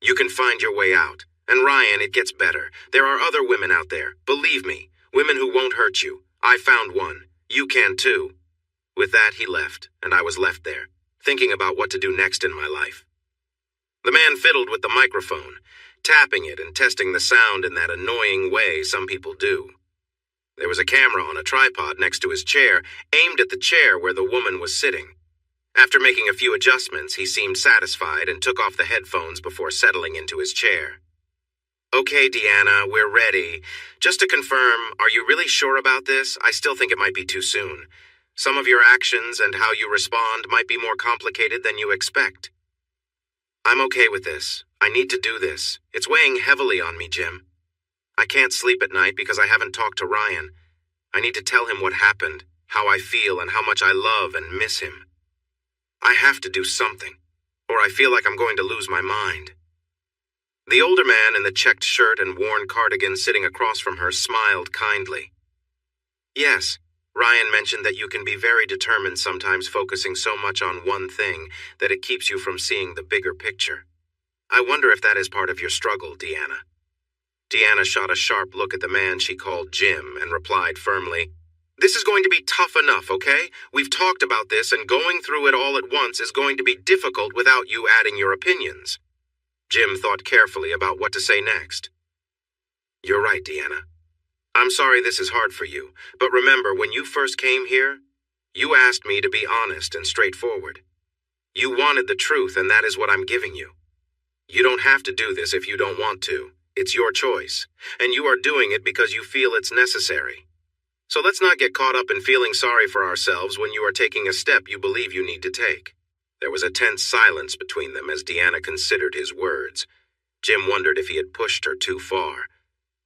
"You can find your way out. And Ryan, it gets better. There are other women out there. Believe me, women who won't hurt you. I found one. You can too." With that, he left, and I was left there, thinking about what to do next in my life. The man fiddled with the microphone, tapping it and testing the sound in that annoying way some people do. There was a camera on a tripod next to his chair, aimed at the chair where the woman was sitting. After making a few adjustments, he seemed satisfied and took off the headphones before settling into his chair. "Okay, Deanna, we're ready. Just to confirm, are you really sure about this? I still think it might be too soon. Some of your actions and how you respond might be more complicated than you expect." "I'm okay with this. I need to do this. It's weighing heavily on me, Jim. I can't sleep at night because I haven't talked to Ryan. I need to tell him what happened, how I feel, and how much I love and miss him. I have to do something, or I feel like I'm going to lose my mind." The older man in the checked shirt and worn cardigan sitting across from her smiled kindly. "Yes, Ryan mentioned that you can be very determined sometimes, focusing so much on one thing that it keeps you from seeing the bigger picture. I wonder if that is part of your struggle, Deanna." Deanna shot a sharp look at the man she called Jim and replied firmly, "This is going to be tough enough, okay? We've talked about this, and going through it all at once is going to be difficult without you adding your opinions." Jim thought carefully about what to say next. "You're right, Deanna. I'm sorry this is hard for you, but remember, when you first came here, you asked me to be honest and straightforward. You wanted the truth, and that is what I'm giving you. You don't have to do this if you don't want to. It's your choice, and you are doing it because you feel it's necessary. So let's not get caught up in feeling sorry for ourselves when you are taking a step you believe you need to take." There was a tense silence between them as Deanna considered his words. Jim wondered if he had pushed her too far.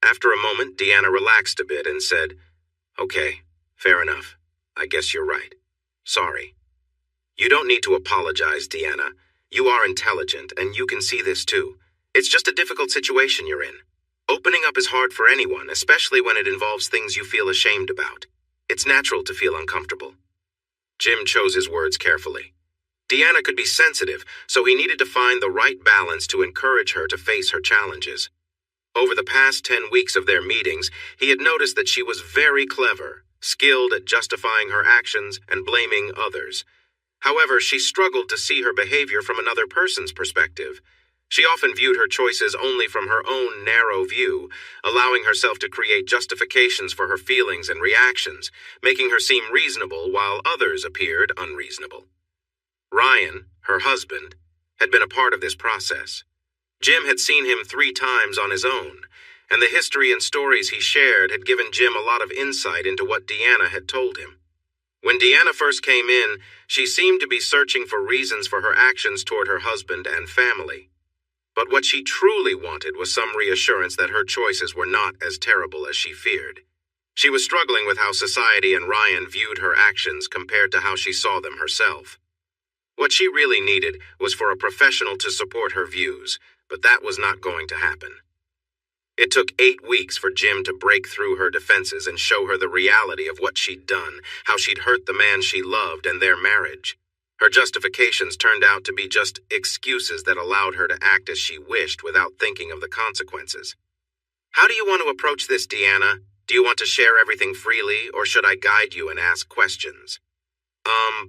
After a moment, Deanna relaxed a bit and said, "Okay, fair enough. I guess you're right. Sorry." "You don't need to apologize, Deanna. You are intelligent, and you can see this too. It's just a difficult situation you're in. Opening up is hard for anyone, especially when it involves things you feel ashamed about. It's natural to feel uncomfortable." Jim chose his words carefully. Deanna could be sensitive, so he needed to find the right balance to encourage her to face her challenges. Over the past 10 weeks of their meetings, he had noticed that she was very clever, skilled at justifying her actions and blaming others. However, she struggled to see her behavior from another person's perspective. She often viewed her choices only from her own narrow view, allowing herself to create justifications for her feelings and reactions, making her seem reasonable while others appeared unreasonable. Ryan, her husband, had been a part of this process. Jim had seen him 3 times on his own, and the history and stories he shared had given Jim a lot of insight into what Deanna had told him. When Deanna first came in, she seemed to be searching for reasons for her actions toward her husband and family. But what she truly wanted was some reassurance that her choices were not as terrible as she feared. She was struggling with how society and Ryan viewed her actions compared to how she saw them herself. What she really needed was for a professional to support her views, but that was not going to happen. It took 8 weeks for Jim to break through her defenses and show her the reality of what she'd done, how she'd hurt the man she loved and their marriage. Her justifications turned out to be just excuses that allowed her to act as she wished without thinking of the consequences. "How do you want to approach this, Deanna? Do you want to share everything freely, or should I guide you and ask questions?"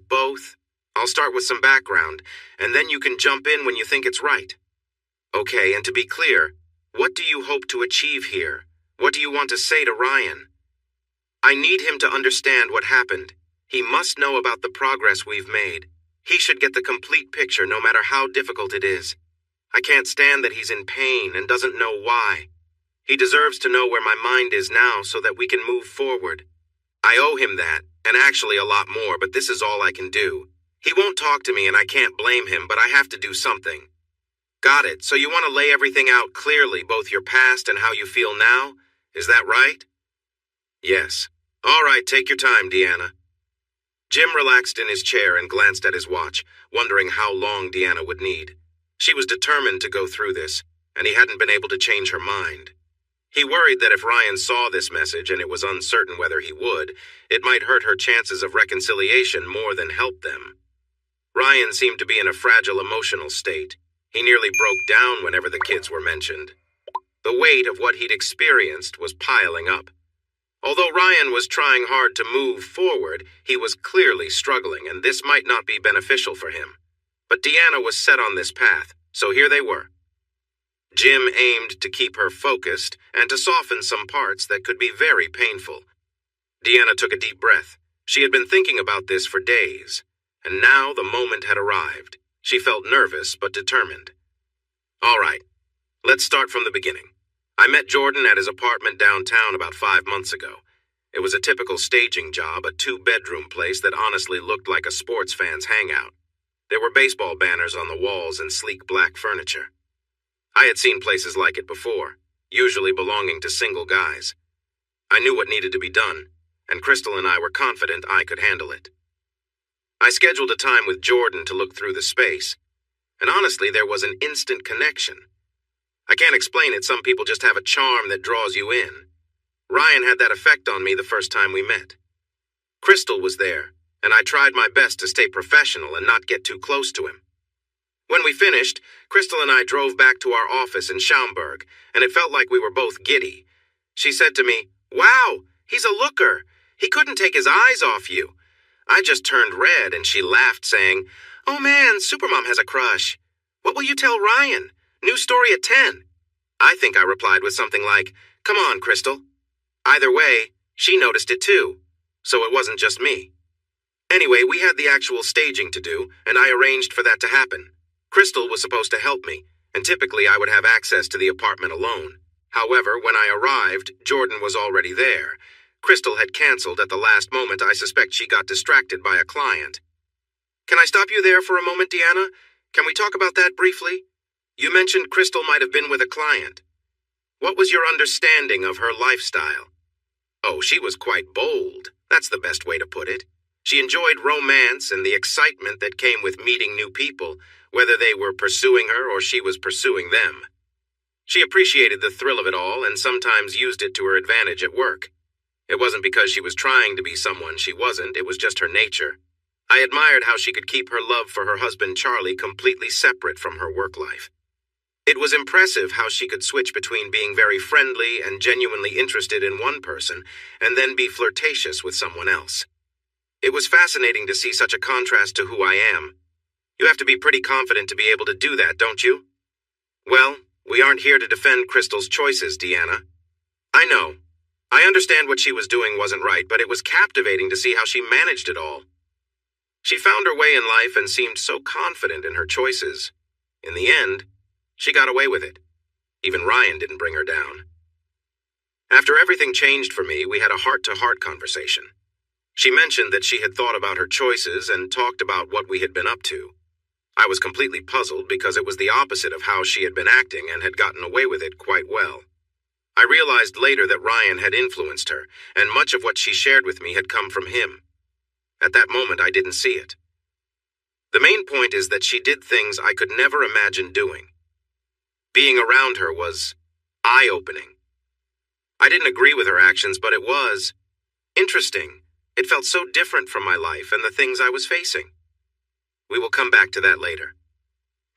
Both. I'll start with some background, and then you can jump in when you think it's right." Okay, and to be clear, what do you hope to achieve here? What do you want to say to Ryan? I need him to understand what happened. He must know about the progress we've made. He should get the complete picture no matter how difficult it is. I can't stand that he's in pain and doesn't know why. He deserves to know where my mind is now so that we can move forward. I owe him that, and actually a lot more, but this is all I can do. He won't talk to me and I can't blame him, but I have to do something. Got it. So you want to lay everything out clearly, both your past and how you feel now? Is that right? Yes. All right, take your time, Deanna. Jim relaxed in his chair and glanced at his watch, wondering how long Deanna would need. She was determined to go through this, and he hadn't been able to change her mind. He worried that if Ryan saw this message and it was uncertain whether he would, it might hurt her chances of reconciliation more than help them. Ryan seemed to be in a fragile emotional state. He nearly broke down whenever the kids were mentioned. The weight of what he'd experienced was piling up. Although Ryan was trying hard to move forward, he was clearly struggling, and this might not be beneficial for him. But Deanna was set on this path, so here they were. Jim aimed to keep her focused and to soften some parts that could be very painful. Deanna took a deep breath. She had been thinking about this for days, and now the moment had arrived. She felt nervous but determined. All right, let's start from the beginning. I met Jordan at his apartment downtown about 5 months ago. It was a typical staging job, a 2-bedroom place that honestly looked like a sports fan's hangout. There were baseball banners on the walls and sleek black furniture. I had seen places like it before, usually belonging to single guys. I knew what needed to be done, and Crystal and I were confident I could handle it. I scheduled a time with Jordan to look through the space, and honestly, there was an instant connection. I can't explain it, some people just have a charm that draws you in. Ryan had that effect on me the first time we met. Crystal was there, and I tried my best to stay professional and not get too close to him. When we finished, Crystal and I drove back to our office in Schaumburg, and it felt like we were both giddy. She said to me, "Wow, he's a looker. He couldn't take his eyes off you." I just turned red, and she laughed, saying, "Oh man, Supermom has a crush. What will you tell Ryan? New story at 10. I think I replied with something like, "Come on, Crystal." Either way, she noticed it too, so it wasn't just me. Anyway, we had the actual staging to do, and I arranged for that to happen. Crystal was supposed to help me, and typically I would have access to the apartment alone. However, when I arrived, Jordan was already there. Crystal had canceled at the last moment. I suspect she got distracted by a client. Can I stop you there for a moment, Deanna? Can we talk about that briefly? You mentioned Crystal might have been with a client. What was your understanding of her lifestyle? Oh, she was quite bold. That's the best way to put it. She enjoyed romance and the excitement that came with meeting new people, whether they were pursuing her or she was pursuing them. She appreciated the thrill of it all and sometimes used it to her advantage at work. It wasn't because she was trying to be someone she wasn't, it was just her nature. I admired how she could keep her love for her husband Charlie completely separate from her work life. It was impressive how she could switch between being very friendly and genuinely interested in one person and then be flirtatious with someone else. It was fascinating to see such a contrast to who I am. You have to be pretty confident to be able to do that, don't you? Well, we aren't here to defend Crystal's choices, Deanna. I know. I understand what she was doing wasn't right, but it was captivating to see how she managed it all. She found her way in life and seemed so confident in her choices. In the end, she got away with it. Even Ryan didn't bring her down. After everything changed for me, we had a heart-to-heart conversation. She mentioned that she had thought about her choices and talked about what we had been up to. I was completely puzzled because it was the opposite of how she had been acting and had gotten away with it quite well. I realized later that Ryan had influenced her, and much of what she shared with me had come from him. At that moment, I didn't see it. The main point is that she did things I could never imagine doing. Being around her was eye-opening. I didn't agree with her actions, but it was interesting. It felt so different from my life and the things I was facing. We will come back to that later.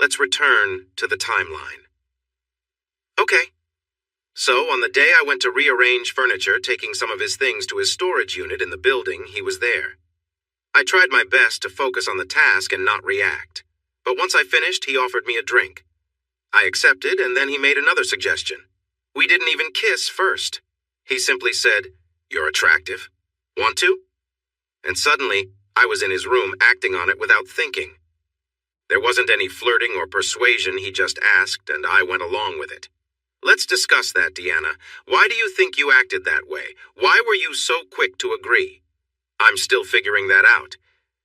Let's return to the timeline. Okay. So, on the day I went to rearrange furniture, taking some of his things to his storage unit in the building, he was there. I tried my best to focus on the task and not react. But once I finished, he offered me a drink. I accepted, and then he made another suggestion. We didn't even kiss first. He simply said, "You're attractive. Want to?" And suddenly, I was in his room acting on it without thinking. There wasn't any flirting or persuasion, he just asked, and I went along with it. Let's discuss that, Deanna. Why do you think you acted that way? Why were you so quick to agree? I'm still figuring that out.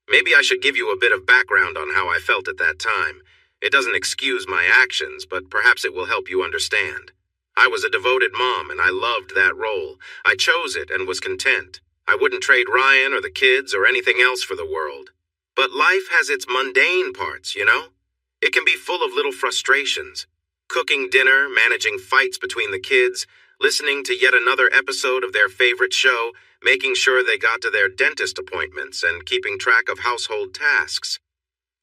Maybe I should give you a bit of background on how I felt at that time. It doesn't excuse my actions, but perhaps it will help you understand. I was a devoted mom, and I loved that role. I chose it and was content. I wouldn't trade Ryan or the kids or anything else for the world. But life has its mundane parts, you know? It can be full of little frustrations. Cooking dinner, managing fights between the kids, listening to yet another episode of their favorite show, making sure they got to their dentist appointments, and keeping track of household tasks.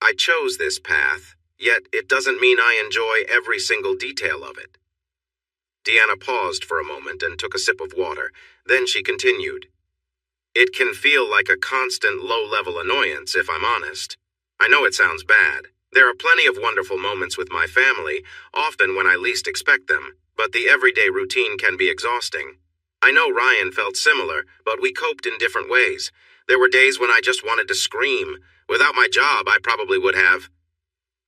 I chose this path, yet it doesn't mean I enjoy every single detail of it. Deanna paused for a moment and took a sip of water. Then she continued. It can feel like a constant low-level annoyance, if I'm honest. I know it sounds bad. There are plenty of wonderful moments with my family, often when I least expect them, but the everyday routine can be exhausting. I know Ryan felt similar, but we coped in different ways. There were days when I just wanted to scream. Without my job, I probably would have.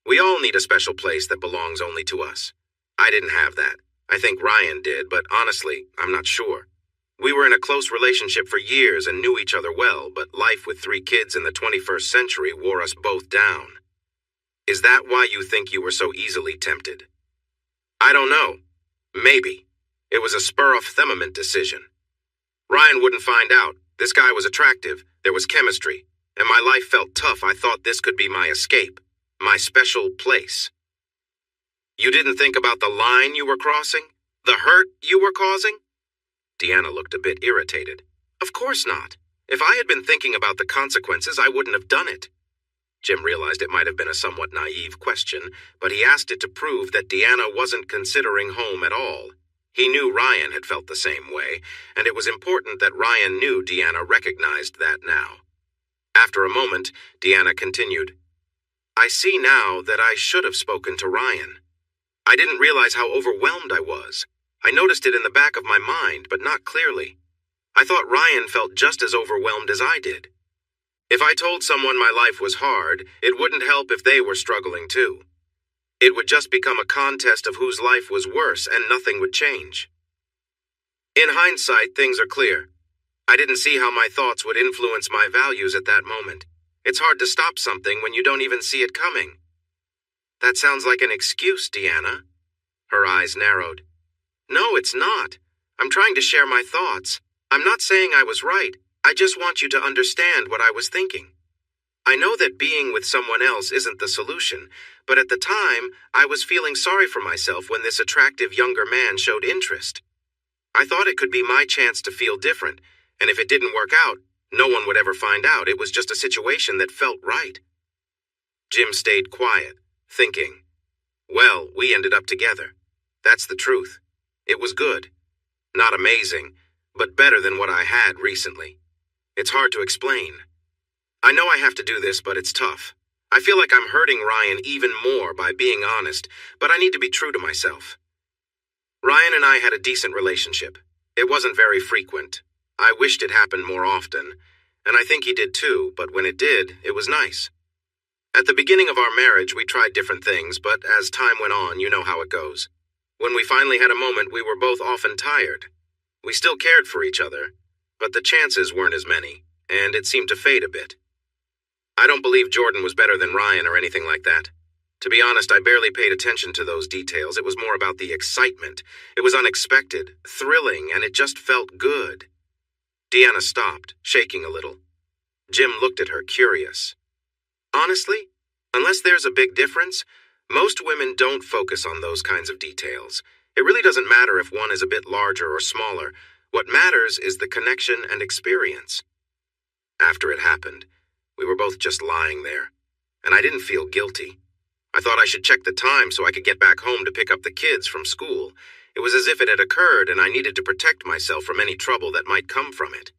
We all need a special place that belongs only to us. I didn't have that. I think Ryan did, but honestly, I'm not sure. We were in a close relationship for years and knew each other well, but life with 3 kids in the 21st century wore us both down. Is that why you think you were so easily tempted? I don't know. Maybe. It was a spur-of-the-moment decision. Ryan wouldn't find out. This guy was attractive, there was chemistry, and my life felt tough. I thought this could be my escape, my special place. You didn't think about the line you were crossing? The hurt you were causing? Deanna looked a bit irritated. Of course not. If I had been thinking about the consequences, I wouldn't have done it. Jim realized it might have been a somewhat naive question, but he asked it to prove that Deanna wasn't considering home at all. He knew Ryan had felt the same way, and it was important that Ryan knew Deanna recognized that now. After a moment, Deanna continued, I see now that I should have spoken to Ryan. I didn't realize how overwhelmed I was. I noticed it in the back of my mind, but not clearly. I thought Ryan felt just as overwhelmed as I did. If I told someone my life was hard, it wouldn't help if they were struggling too. It would just become a contest of whose life was worse, and nothing would change. In hindsight, things are clear. I didn't see how my thoughts would influence my values at that moment. It's hard to stop something when you don't even see it coming. That sounds like an excuse, Deanna. Her eyes narrowed. No, it's not. I'm trying to share my thoughts. I'm not saying I was right. I just want you to understand what I was thinking. I know that being with someone else isn't the solution, but at the time, I was feeling sorry for myself when this attractive younger man showed interest. I thought it could be my chance to feel different, and if it didn't work out, no one would ever find out. It was just a situation that felt right. Jim stayed quiet, thinking. Well, we ended up together. That's the truth. It was good. Not amazing, but better than what I had recently. It's hard to explain. I know I have to do this, but it's tough. I feel like I'm hurting Ryan even more by being honest, but I need to be true to myself. Ryan and I had a decent relationship. It wasn't very frequent. I wished it happened more often, and I think he did too, but when it did, it was nice. At the beginning of our marriage, we tried different things, but as time went on, you know how it goes. When we finally had a moment, we were both often tired. We still cared for each other, but the chances weren't as many, and it seemed to fade a bit. I don't believe Jordan was better than Ryan or anything like that. To be honest, I barely paid attention to those details. It was more about the excitement. It was unexpected, thrilling, and it just felt good. Deanna stopped, shaking a little. Jim looked at her, curious. Honestly, unless there's a big difference, most women don't focus on those kinds of details. It really doesn't matter if one is a bit larger or smaller. What matters is the connection and experience. After it happened, we were both just lying there, and I didn't feel guilty. I thought I should check the time so I could get back home to pick up the kids from school. It was as if it had occurred, and I needed to protect myself from any trouble that might come from it.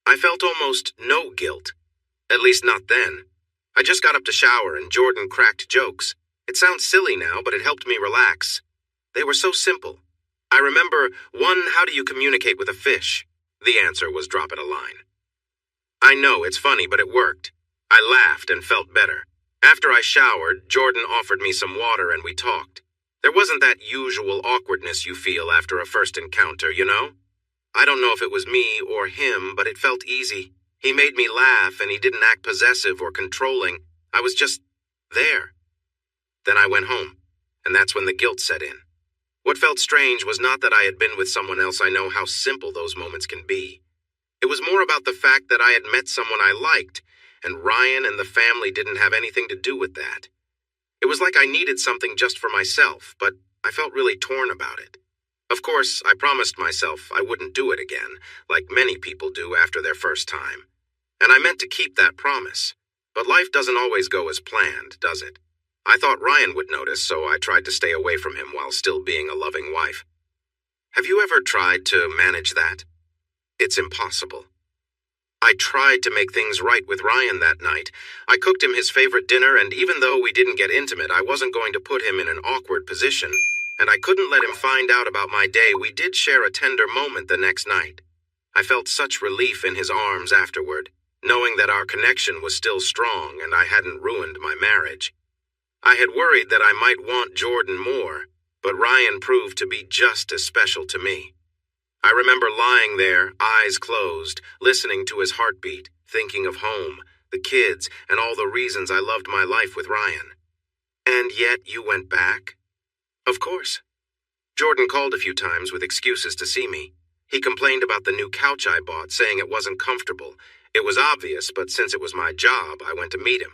I felt almost no guilt. At least not then. I just got up to shower, and Jordan cracked jokes. It sounds silly now, but it helped me relax. They were so simple. I remember one, how do you communicate with a fish? The answer was drop it a line. I know, it's funny, but it worked. I laughed and felt better. After I showered, Jordan offered me some water and we talked. There wasn't that usual awkwardness you feel after a first encounter, you know? I don't know if it was me or him, but it felt easy. He made me laugh and he didn't act possessive or controlling. I was just there. Then I went home, and that's when the guilt set in. What felt strange was not that I had been with someone else. I know how simple those moments can be. It was more about the fact that I had met someone I liked, and Ryan and the family didn't have anything to do with that. It was like I needed something just for myself, but I felt really torn about it. Of course, I promised myself I wouldn't do it again, like many people do after their first time. And I meant to keep that promise. But life doesn't always go as planned, does it? I thought Ryan would notice, so I tried to stay away from him while still being a loving wife. Have you ever tried to manage that? It's impossible. I tried to make things right with Ryan that night. I cooked him his favorite dinner, and even though we didn't get intimate, I wasn't going to put him in an awkward position, and I couldn't let him find out about my day. We did share a tender moment the next night. I felt such relief in his arms afterward, knowing that our connection was still strong and I hadn't ruined my marriage. I had worried that I might want Jordan more, but Ryan proved to be just as special to me. I remember lying there, eyes closed, listening to his heartbeat, thinking of home, the kids, and all the reasons I loved my life with Ryan. And yet you went back? Of course. Jordan called a few times with excuses to see me. He complained about the new couch I bought, saying it wasn't comfortable. It was obvious, but since it was my job, I went to meet him.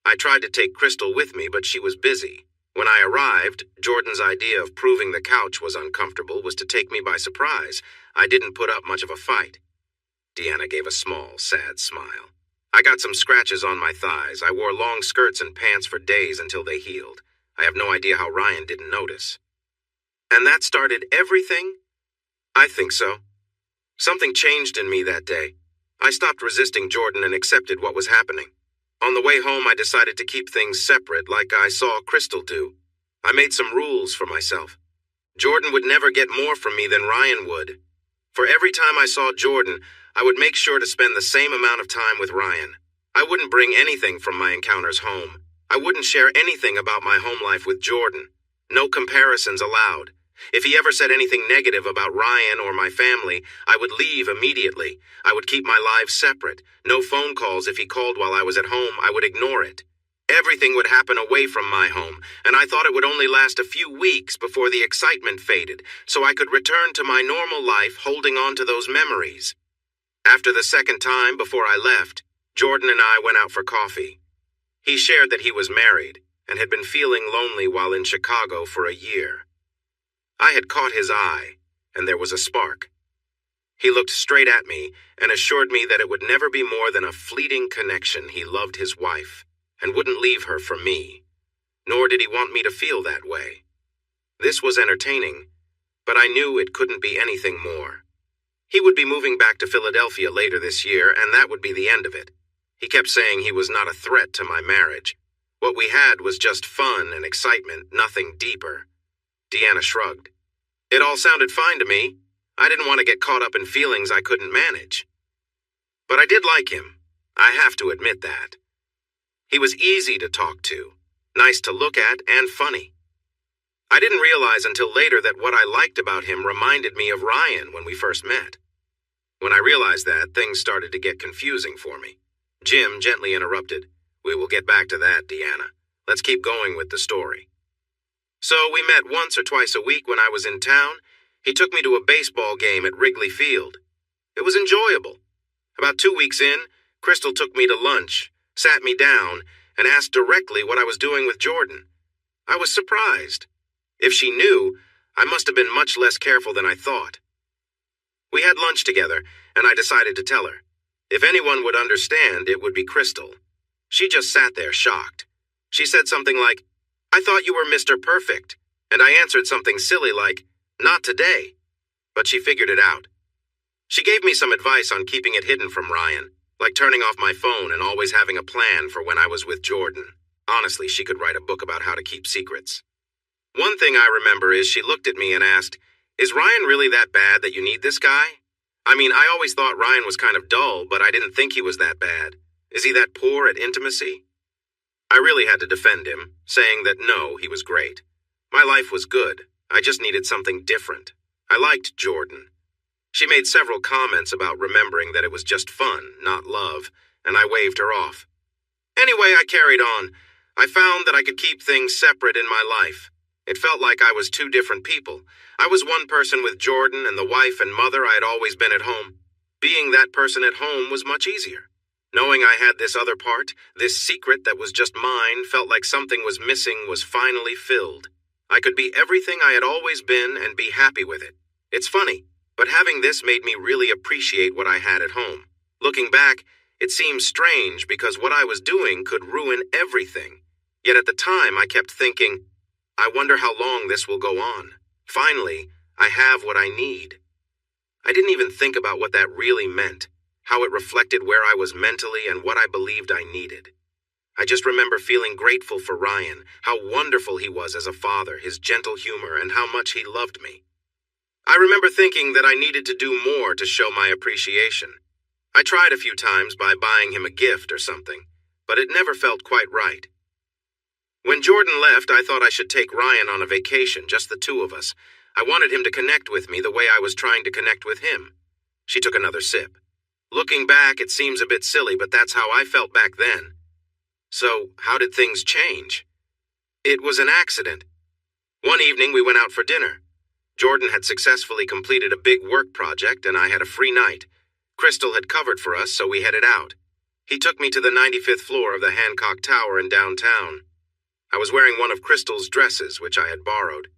I tried to take Crystal with me, but she was busy. When I arrived, Jordan's idea of proving the couch was uncomfortable was to take me by surprise. I didn't put up much of a fight. Deanna gave a small, sad smile. I got some scratches on my thighs. I wore long skirts and pants for days until they healed. I have no idea how Ryan didn't notice. And that started everything? I think so. Something changed in me that day. I stopped resisting Jordan and accepted what was happening. On the way home, I decided to keep things separate like I saw Crystal do. I made some rules for myself. Jordan would never get more from me than Ryan would. For every time I saw Jordan, I would make sure to spend the same amount of time with Ryan. I wouldn't bring anything from my encounters home. I wouldn't share anything about my home life with Jordan. No comparisons allowed. If he ever said anything negative about Ryan or my family, I would leave immediately. I would keep my lives separate. No phone calls. If he called while I was at home, I would ignore it. Everything would happen away from my home, and I thought it would only last a few weeks before the excitement faded, so I could return to my normal life holding on to those memories. After the second time before I left, Jordan and I went out for coffee. He shared that he was married and had been feeling lonely while in Chicago for a year. I had caught his eye, and there was a spark. He looked straight at me and assured me that it would never be more than a fleeting connection. He loved his wife and wouldn't leave her for me, nor did he want me to feel that way. This was entertaining, but I knew it couldn't be anything more. He would be moving back to Philadelphia later this year, and that would be the end of it. He kept saying he was not a threat to my marriage. What we had was just fun and excitement, nothing deeper. Deanna shrugged. It all sounded fine to me. I didn't want to get caught up in feelings I couldn't manage. But I did like him. I have to admit that. He was easy to talk to, nice to look at, and funny. I didn't realize until later that what I liked about him reminded me of Ryan when we first met. When I realized that, things started to get confusing for me. Jim gently interrupted. We will get back to that, Deanna. Let's keep going with the story. So we met once or twice a week when I was in town. He took me to a baseball game at Wrigley Field. It was enjoyable. About 2 weeks in, Crystal took me to lunch, sat me down, and asked directly what I was doing with Jordan. I was surprised. If she knew, I must have been much less careful than I thought. We had lunch together, and I decided to tell her. If anyone would understand, it would be Crystal. She just sat there shocked. She said something like, I thought you were Mr. Perfect, and I answered something silly like, not today. But she figured it out. She gave me some advice on keeping it hidden from Ryan, like turning off my phone and always having a plan for when I was with Jordan. Honestly, she could write a book about how to keep secrets. One thing I remember is she looked at me and asked, "Is Ryan really that bad that you need this guy?" I mean, I always thought Ryan was kind of dull, but I didn't think he was that bad. Is he that poor at intimacy? I really had to defend him, saying that no, he was great. My life was good. I just needed something different. I liked Jordan. She made several comments about remembering that it was just fun, not love, and I waved her off. Anyway, I carried on. I found that I could keep things separate in my life. It felt like I was two different people. I was one person with Jordan and the wife and mother I had always been at home. Being that person at home was much easier. Knowing I had this other part, this secret that was just mine, felt like something was missing was finally filled. I could be everything I had always been and be happy with it. It's funny, but having this made me really appreciate what I had at home. Looking back, it seems strange because what I was doing could ruin everything. Yet at the time I kept thinking, I wonder how long this will go on. Finally, I have what I need. I didn't even think about what that really meant, how it reflected where I was mentally and what I believed I needed. I just remember feeling grateful for Ryan, how wonderful he was as a father, his gentle humor, and how much he loved me. I remember thinking that I needed to do more to show my appreciation. I tried a few times by buying him a gift or something, but it never felt quite right. When Jordan left, I thought I should take Ryan on a vacation, just the two of us. I wanted him to connect with me the way I was trying to connect with him. She took another sip. Looking back, it seems a bit silly, but that's how I felt back then. So, how did things change? It was an accident. One evening, we went out for dinner. Jordan had successfully completed a big work project, and I had a free night. Crystal had covered for us, so we headed out. He took me to the 95th floor of the Hancock Tower in downtown. I was wearing one of Crystal's dresses, which I had borrowed.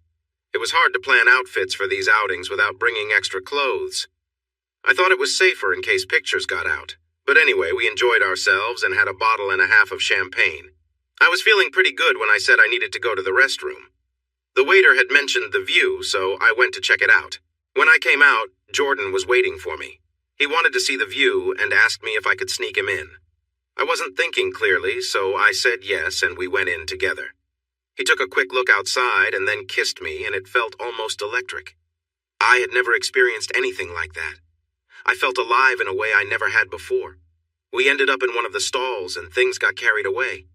It was hard to plan outfits for these outings without bringing extra clothes. I thought it was safer in case pictures got out. But anyway, we enjoyed ourselves and had a bottle and a half of champagne. I was feeling pretty good when I said I needed to go to the restroom. The waiter had mentioned the view, so I went to check it out. When I came out, Jordan was waiting for me. He wanted to see the view and asked me if I could sneak him in. I wasn't thinking clearly, so I said yes, and we went in together. He took a quick look outside and then kissed me, and it felt almost electric. I had never experienced anything like that. I felt alive in a way I never had before. We ended up in one of the stalls, and things got carried away.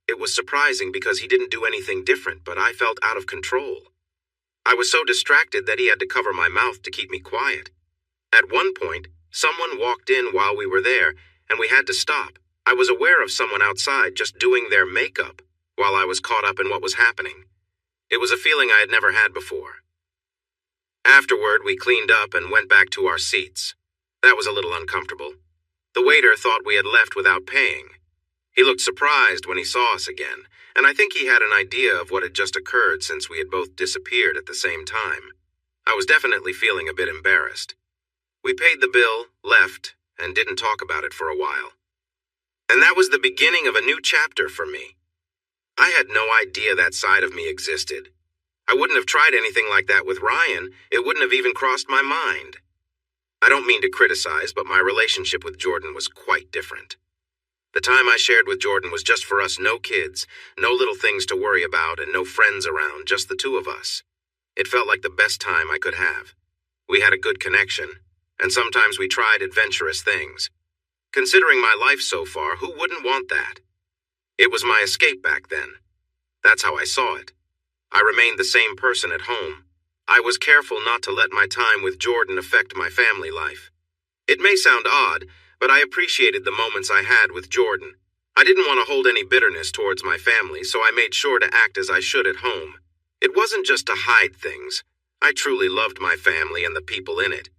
It was surprising because he didn't do anything different, but I felt out of control. I was so distracted that he had to cover my mouth to keep me quiet. At one point, someone walked in while we were there, and we had to stop. I was aware of someone outside just doing their makeup while I was caught up in what was happening. It was a feeling I had never had before. Afterward, we cleaned up and went back to our seats. That was a little uncomfortable. The waiter thought we had left without paying. He looked surprised when he saw us again, and I think he had an idea of what had just occurred since we had both disappeared at the same time. I was definitely feeling a bit embarrassed. We paid the bill, left, and didn't talk about it for a while. And that was the beginning of a new chapter for me. I had no idea that side of me existed. I wouldn't have tried anything like that with Ryan. It wouldn't have even crossed my mind. I don't mean to criticize, but my relationship with Jordan was quite different. The time I shared with Jordan was just for us, no kids, no little things to worry about, and no friends around, just the two of us. It felt like the best time I could have. We had a good connection, and sometimes we tried adventurous things. Considering my life so far, who wouldn't want that? It was my escape back then. That's how I saw it. I remained the same person at home. I was careful not to let my time with Jordan affect my family life. It may sound odd, but I appreciated the moments I had with Jordan. I didn't want to hold any bitterness towards my family, so I made sure to act as I should at home. It wasn't just to hide things. I truly loved my family and the people in it.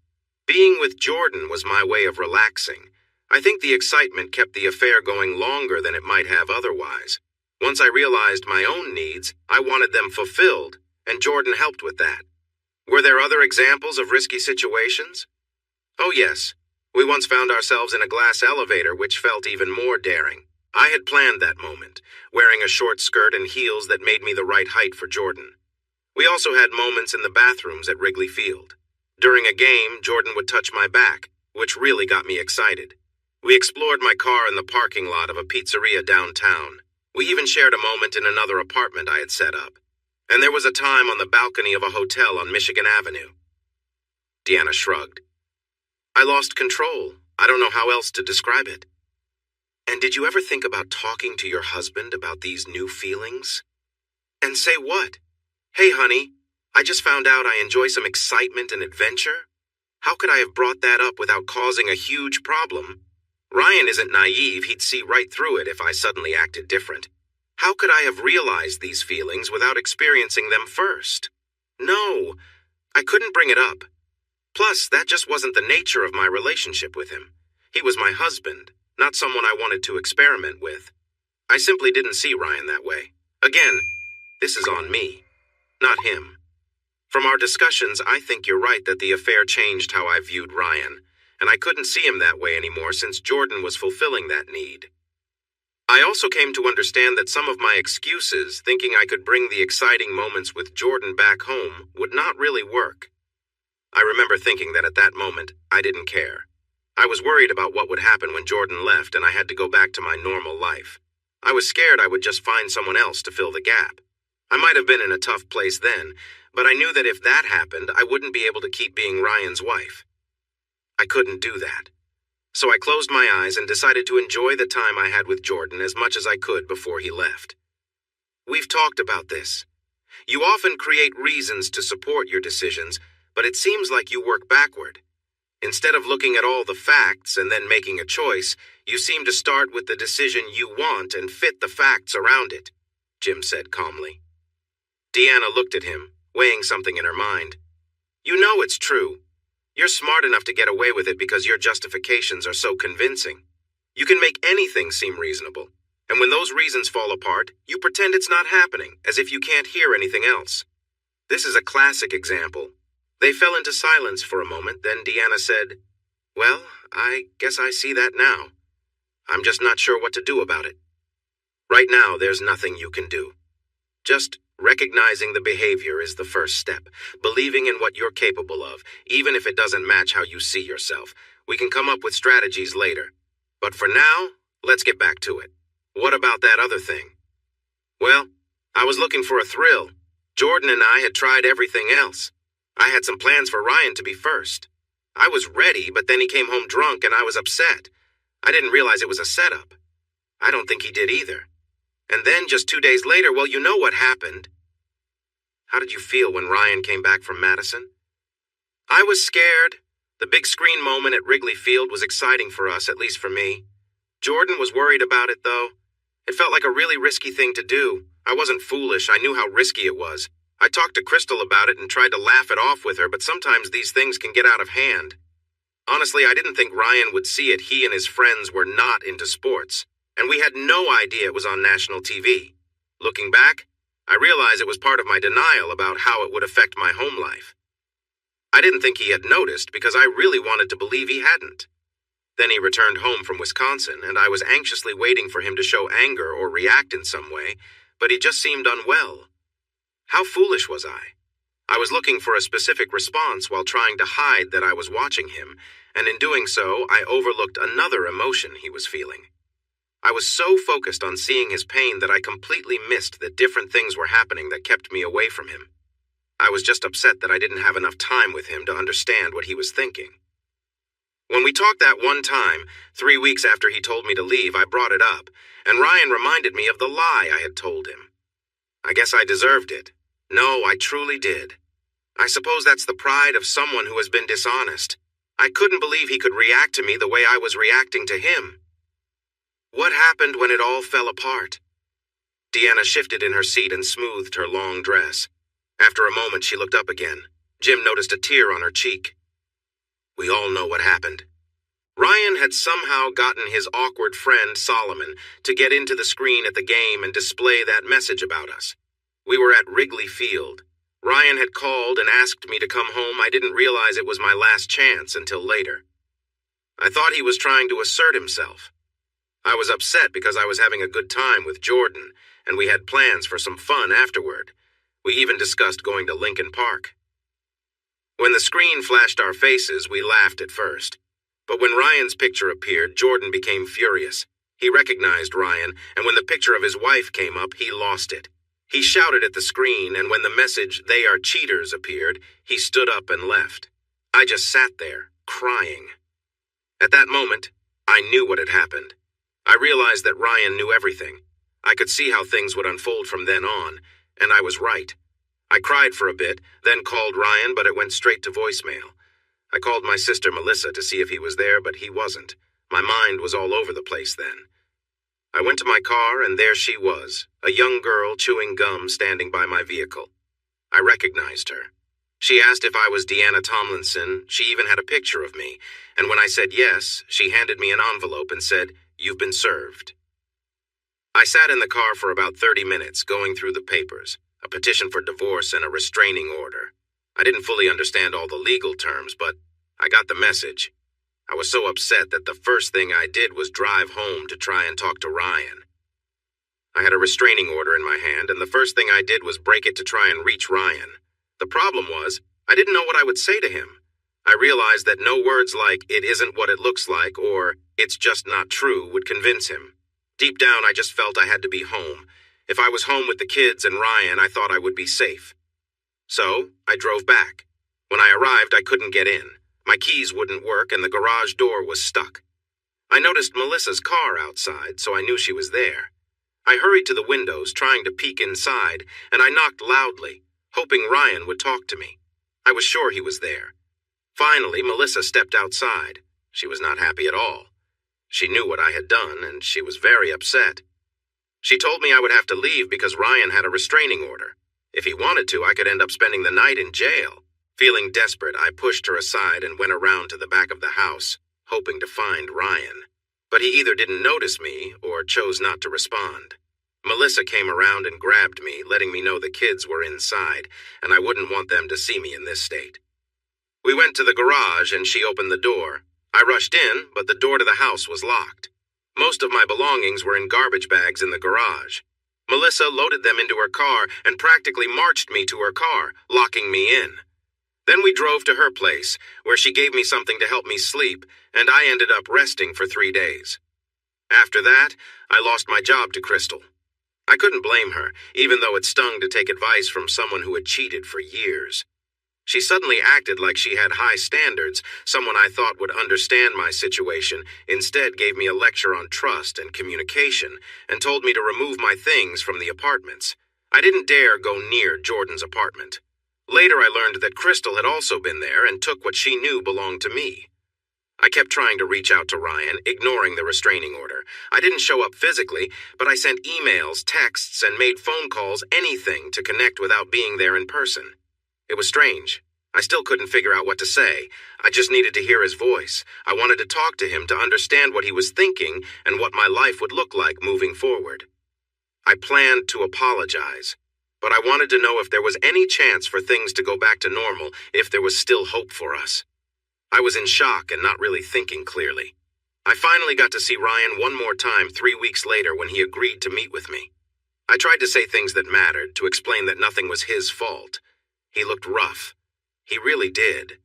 Being with Jordan was my way of relaxing. I think the excitement kept the affair going longer than it might have otherwise. Once I realized my own needs, I wanted them fulfilled, and Jordan helped with that. Were there other examples of risky situations? Oh yes. We once found ourselves in a glass elevator, which felt even more daring. I had planned that moment, wearing a short skirt and heels that made me the right height for Jordan. We also had moments in the bathrooms at Wrigley Field. During a game, Jordan would touch my back, which really got me excited. We explored my car in the parking lot of a pizzeria downtown. We even shared a moment in another apartment I had set up. And there was a time on the balcony of a hotel on Michigan Avenue. Deanna shrugged. I lost control. I don't know how else to describe it. And did you ever think about talking to your husband about these new feelings? And say what? Hey, honey, I just found out I enjoy some excitement and adventure. How could I have brought that up without causing a huge problem? Ryan isn't naive. He'd see right through it if I suddenly acted different. How could I have realized these feelings without experiencing them first? No, I couldn't bring it up. Plus, that just wasn't the nature of my relationship with him. He was my husband, not someone I wanted to experiment with. I simply didn't see Ryan that way. Again, this is on me, not him. From our discussions, I think you're right that the affair changed how I viewed Ryan, and I couldn't see him that way anymore since Jordan was fulfilling that need. I also came to understand that some of my excuses, thinking I could bring the exciting moments with Jordan back home, would not really work. I remember thinking that at that moment, I didn't care. I was worried about what would happen when Jordan left and I had to go back to my normal life. I was scared I would just find someone else to fill the gap. I might have been in a tough place then, but I knew that if that happened, I wouldn't be able to keep being Ryan's wife. I couldn't do that. So I closed my eyes and decided to enjoy the time I had with Jordan as much as I could before he left. We've talked about this. You often create reasons to support your decisions, but it seems like you work backward. Instead of looking at all the facts and then making a choice, you seem to start with the decision you want and fit the facts around it, Jim said calmly. Deanna looked at him, weighing something in her mind. You know it's true. You're smart enough to get away with it because your justifications are so convincing. You can make anything seem reasonable, and when those reasons fall apart, you pretend it's not happening, as if you can't hear anything else. This is a classic example. They fell into silence for a moment, then Deanna said, Well, I guess I see that now. I'm just not sure what to do about it. Right now, there's nothing you can do. Just recognizing the behavior is the first step, believing in what you're capable of, even if it doesn't match how you see yourself. We can come up with strategies later. But for now, let's get back to it. What about that other thing? Well, I was looking for a thrill. Jordan and I had tried everything else. I had some plans for Ryan to be first. I was ready, but then he came home drunk and I was upset. I didn't realize it was a setup. I don't think he did either. And then just 2 days later, well, you know what happened. How did you feel when Ryan came back from Madison? I was scared. The big screen moment at Wrigley Field was exciting for us, at least for me. Jordan was worried about it, though. It felt like a really risky thing to do. I wasn't foolish. I knew how risky it was. I talked to Crystal about it and tried to laugh it off with her, but sometimes these things can get out of hand. Honestly, I didn't think Ryan would see it. He and his friends were not into sports, and we had no idea it was on national TV. Looking back, I realized it was part of my denial about how it would affect my home life. I didn't think he had noticed because I really wanted to believe he hadn't. Then he returned home from Wisconsin, and I was anxiously waiting for him to show anger or react in some way, but he just seemed unwell. How foolish was I? I was looking for a specific response while trying to hide that I was watching him, and in doing so, I overlooked another emotion he was feeling. I was so focused on seeing his pain that I completely missed that different things were happening that kept me away from him. I was just upset that I didn't have enough time with him to understand what he was thinking. When we talked that one time, 3 weeks after he told me to leave, I brought it up, and Ryan reminded me of the lie I had told him. I guess I deserved it. No, I truly did. I suppose that's the pride of someone who has been dishonest. I couldn't believe he could react to me the way I was reacting to him. What happened when it all fell apart? Deanna shifted in her seat and smoothed her long dress. After a moment, she looked up again. Jim noticed a tear on her cheek. We all know what happened. Ryan had somehow gotten his awkward friend, Solomon, to get into the screen at the game and display that message about us. We were at Wrigley Field. Ryan had called and asked me to come home. I didn't realize it was my last chance until later. I thought he was trying to assert himself. I was upset because I was having a good time with Jordan, and we had plans for some fun afterward. We even discussed going to Lincoln Park. When the screen flashed our faces, we laughed at first. But when Ryan's picture appeared, Jordan became furious. He recognized Ryan, and when the picture of his wife came up, he lost it. He shouted at the screen, and when the message, "They are cheaters," appeared, he stood up and left. I just sat there, crying. At that moment, I knew what had happened. I realized that Ryan knew everything. I could see how things would unfold from then on, and I was right. I cried for a bit, then called Ryan, but it went straight to voicemail. I called my sister Melissa to see if he was there, but he wasn't. My mind was all over the place then. I went to my car, and there she was, a young girl chewing gum standing by my vehicle. I recognized her. She asked if I was Deanna Tomlinson. She even had a picture of me, and when I said yes, she handed me an envelope and said, "You've been served." I sat in the car for about 30 minutes, going through the papers, a petition for divorce and a restraining order. I didn't fully understand all the legal terms, but I got the message. I was so upset that the first thing I did was drive home to try and talk to Ryan. I had a restraining order in my hand, and the first thing I did was break it to try and reach Ryan. The problem was, I didn't know what I would say to him. I realized that no words like, "It isn't what it looks like," or "It's just not true," would convince him. Deep down, I just felt I had to be home. If I was home with the kids and Ryan, I thought I would be safe. So, I drove back. When I arrived, I couldn't get in. My keys wouldn't work, and the garage door was stuck. I noticed Melissa's car outside, so I knew she was there. I hurried to the windows, trying to peek inside, and I knocked loudly, hoping Ryan would talk to me. I was sure he was there. Finally, Melissa stepped outside. She was not happy at all. She knew what I had done, and she was very upset. She told me I would have to leave because Ryan had a restraining order. If he wanted to, I could end up spending the night in jail. Feeling desperate, I pushed her aside and went around to the back of the house, hoping to find Ryan. But he either didn't notice me or chose not to respond. Melissa came around and grabbed me, letting me know the kids were inside, and I wouldn't want them to see me in this state. We went to the garage and she opened the door. I rushed in, but the door to the house was locked. Most of my belongings were in garbage bags in the garage. Melissa loaded them into her car and practically marched me to her car, locking me in. Then we drove to her place, where she gave me something to help me sleep, and I ended up resting for 3 days. After that, I lost my job to Crystal. I couldn't blame her, even though it stung to take advice from someone who had cheated for years. She suddenly acted like she had high standards, someone I thought would understand my situation, instead gave me a lecture on trust and communication, and told me to remove my things from the apartments. I didn't dare go near Jordan's apartment. Later I learned that Crystal had also been there and took what she knew belonged to me. I kept trying to reach out to Ryan, ignoring the restraining order. I didn't show up physically, but I sent emails, texts, and made phone calls, anything to connect without being there in person. It was strange. I still couldn't figure out what to say. I just needed to hear his voice. I wanted to talk to him to understand what he was thinking and what my life would look like moving forward. I planned to apologize, but I wanted to know if there was any chance for things to go back to normal, if there was still hope for us. I was in shock and not really thinking clearly. I finally got to see Ryan one more time 3 weeks later when he agreed to meet with me. I tried to say things that mattered, to explain that nothing was his fault. He looked rough. He really did.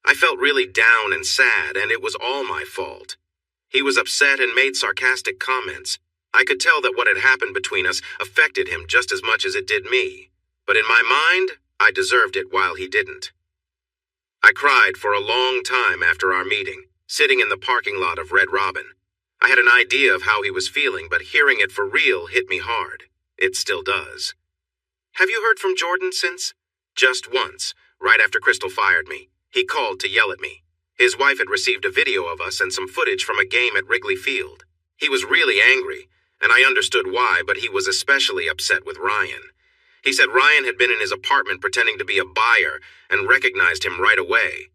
I felt really down and sad, and it was all my fault. He was upset and made sarcastic comments. I could tell that what had happened between us affected him just as much as it did me. But in my mind, I deserved it while he didn't. I cried for a long time after our meeting, sitting in the parking lot of Red Robin. I had an idea of how he was feeling, but hearing it for real hit me hard. It still does. Have you heard from Jordan since? Just once, right after Crystal fired me. He called to yell at me. His wife had received a video of us and some footage from a game at Wrigley Field. He was really angry, and I understood why, but he was especially upset with Ryan. He said Ryan had been in his apartment pretending to be a buyer and recognized him right away.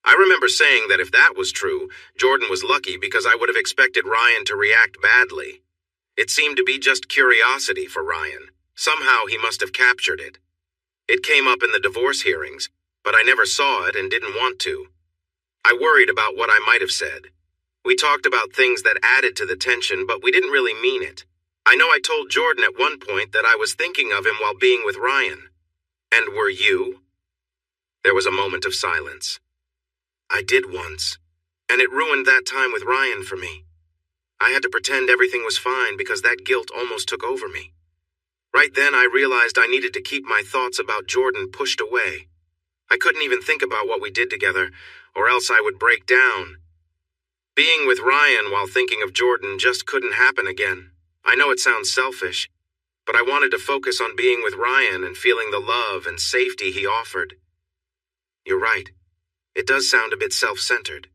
I remember saying that if that was true, Jordan was lucky because I would have expected Ryan to react badly. It seemed to be just curiosity for Ryan. Somehow he must have captured it. It came up in the divorce hearings, but I never saw it and didn't want to. I worried about what I might have said. We talked about things that added to the tension, but we didn't really mean it. I know I told Jordan at one point that I was thinking of him while being with Ryan. And were you? There was a moment of silence. I did once, and it ruined that time with Ryan for me. I had to pretend everything was fine because that guilt almost took over me. Right then, I realized I needed to keep my thoughts about Jordan pushed away. I couldn't even think about what we did together, or else I would break down. Being with Ryan while thinking of Jordan just couldn't happen again. I know it sounds selfish, but I wanted to focus on being with Ryan and feeling the love and safety he offered. You're right. It does sound a bit self-centered.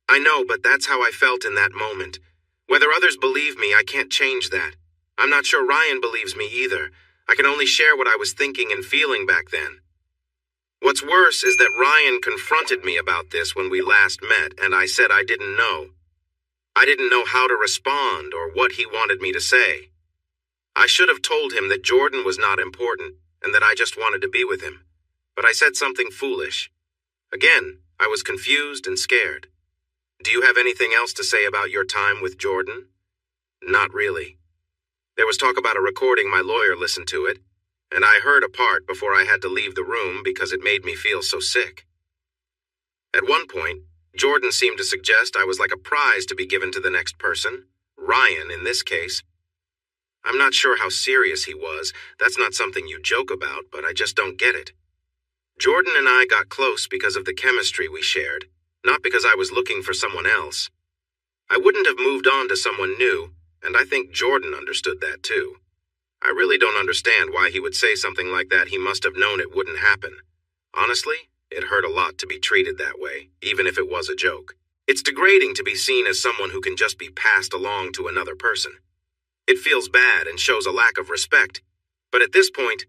I know, but that's how I felt in that moment. Whether others believe me, I can't change that. I'm not sure Ryan believes me either. I can only share what I was thinking and feeling back then. What's worse is that Ryan confronted me about this when we last met, and I said I didn't know. I didn't know how to respond or what he wanted me to say. I should have told him that Jordan was not important and that I just wanted to be with him. But I said something foolish. Again, I was confused and scared. Do you have anything else to say about your time with Jordan? Not really. There was talk about a recording my lawyer listened to it, and I heard a part before I had to leave the room because it made me feel so sick. At one point, Jordan seemed to suggest I was like a prize to be given to the next person, Ryan in this case. I'm not sure how serious he was. That's not something you joke about, but I just don't get it. Jordan and I got close because of the chemistry we shared, not because I was looking for someone else. I wouldn't have moved on to someone new, and I think Jordan understood that too. I really don't understand why he would say something like that. He must have known it wouldn't happen. Honestly, it hurt a lot to be treated that way, even if it was a joke. It's degrading to be seen as someone who can just be passed along to another person. It feels bad and shows a lack of respect, but at this point,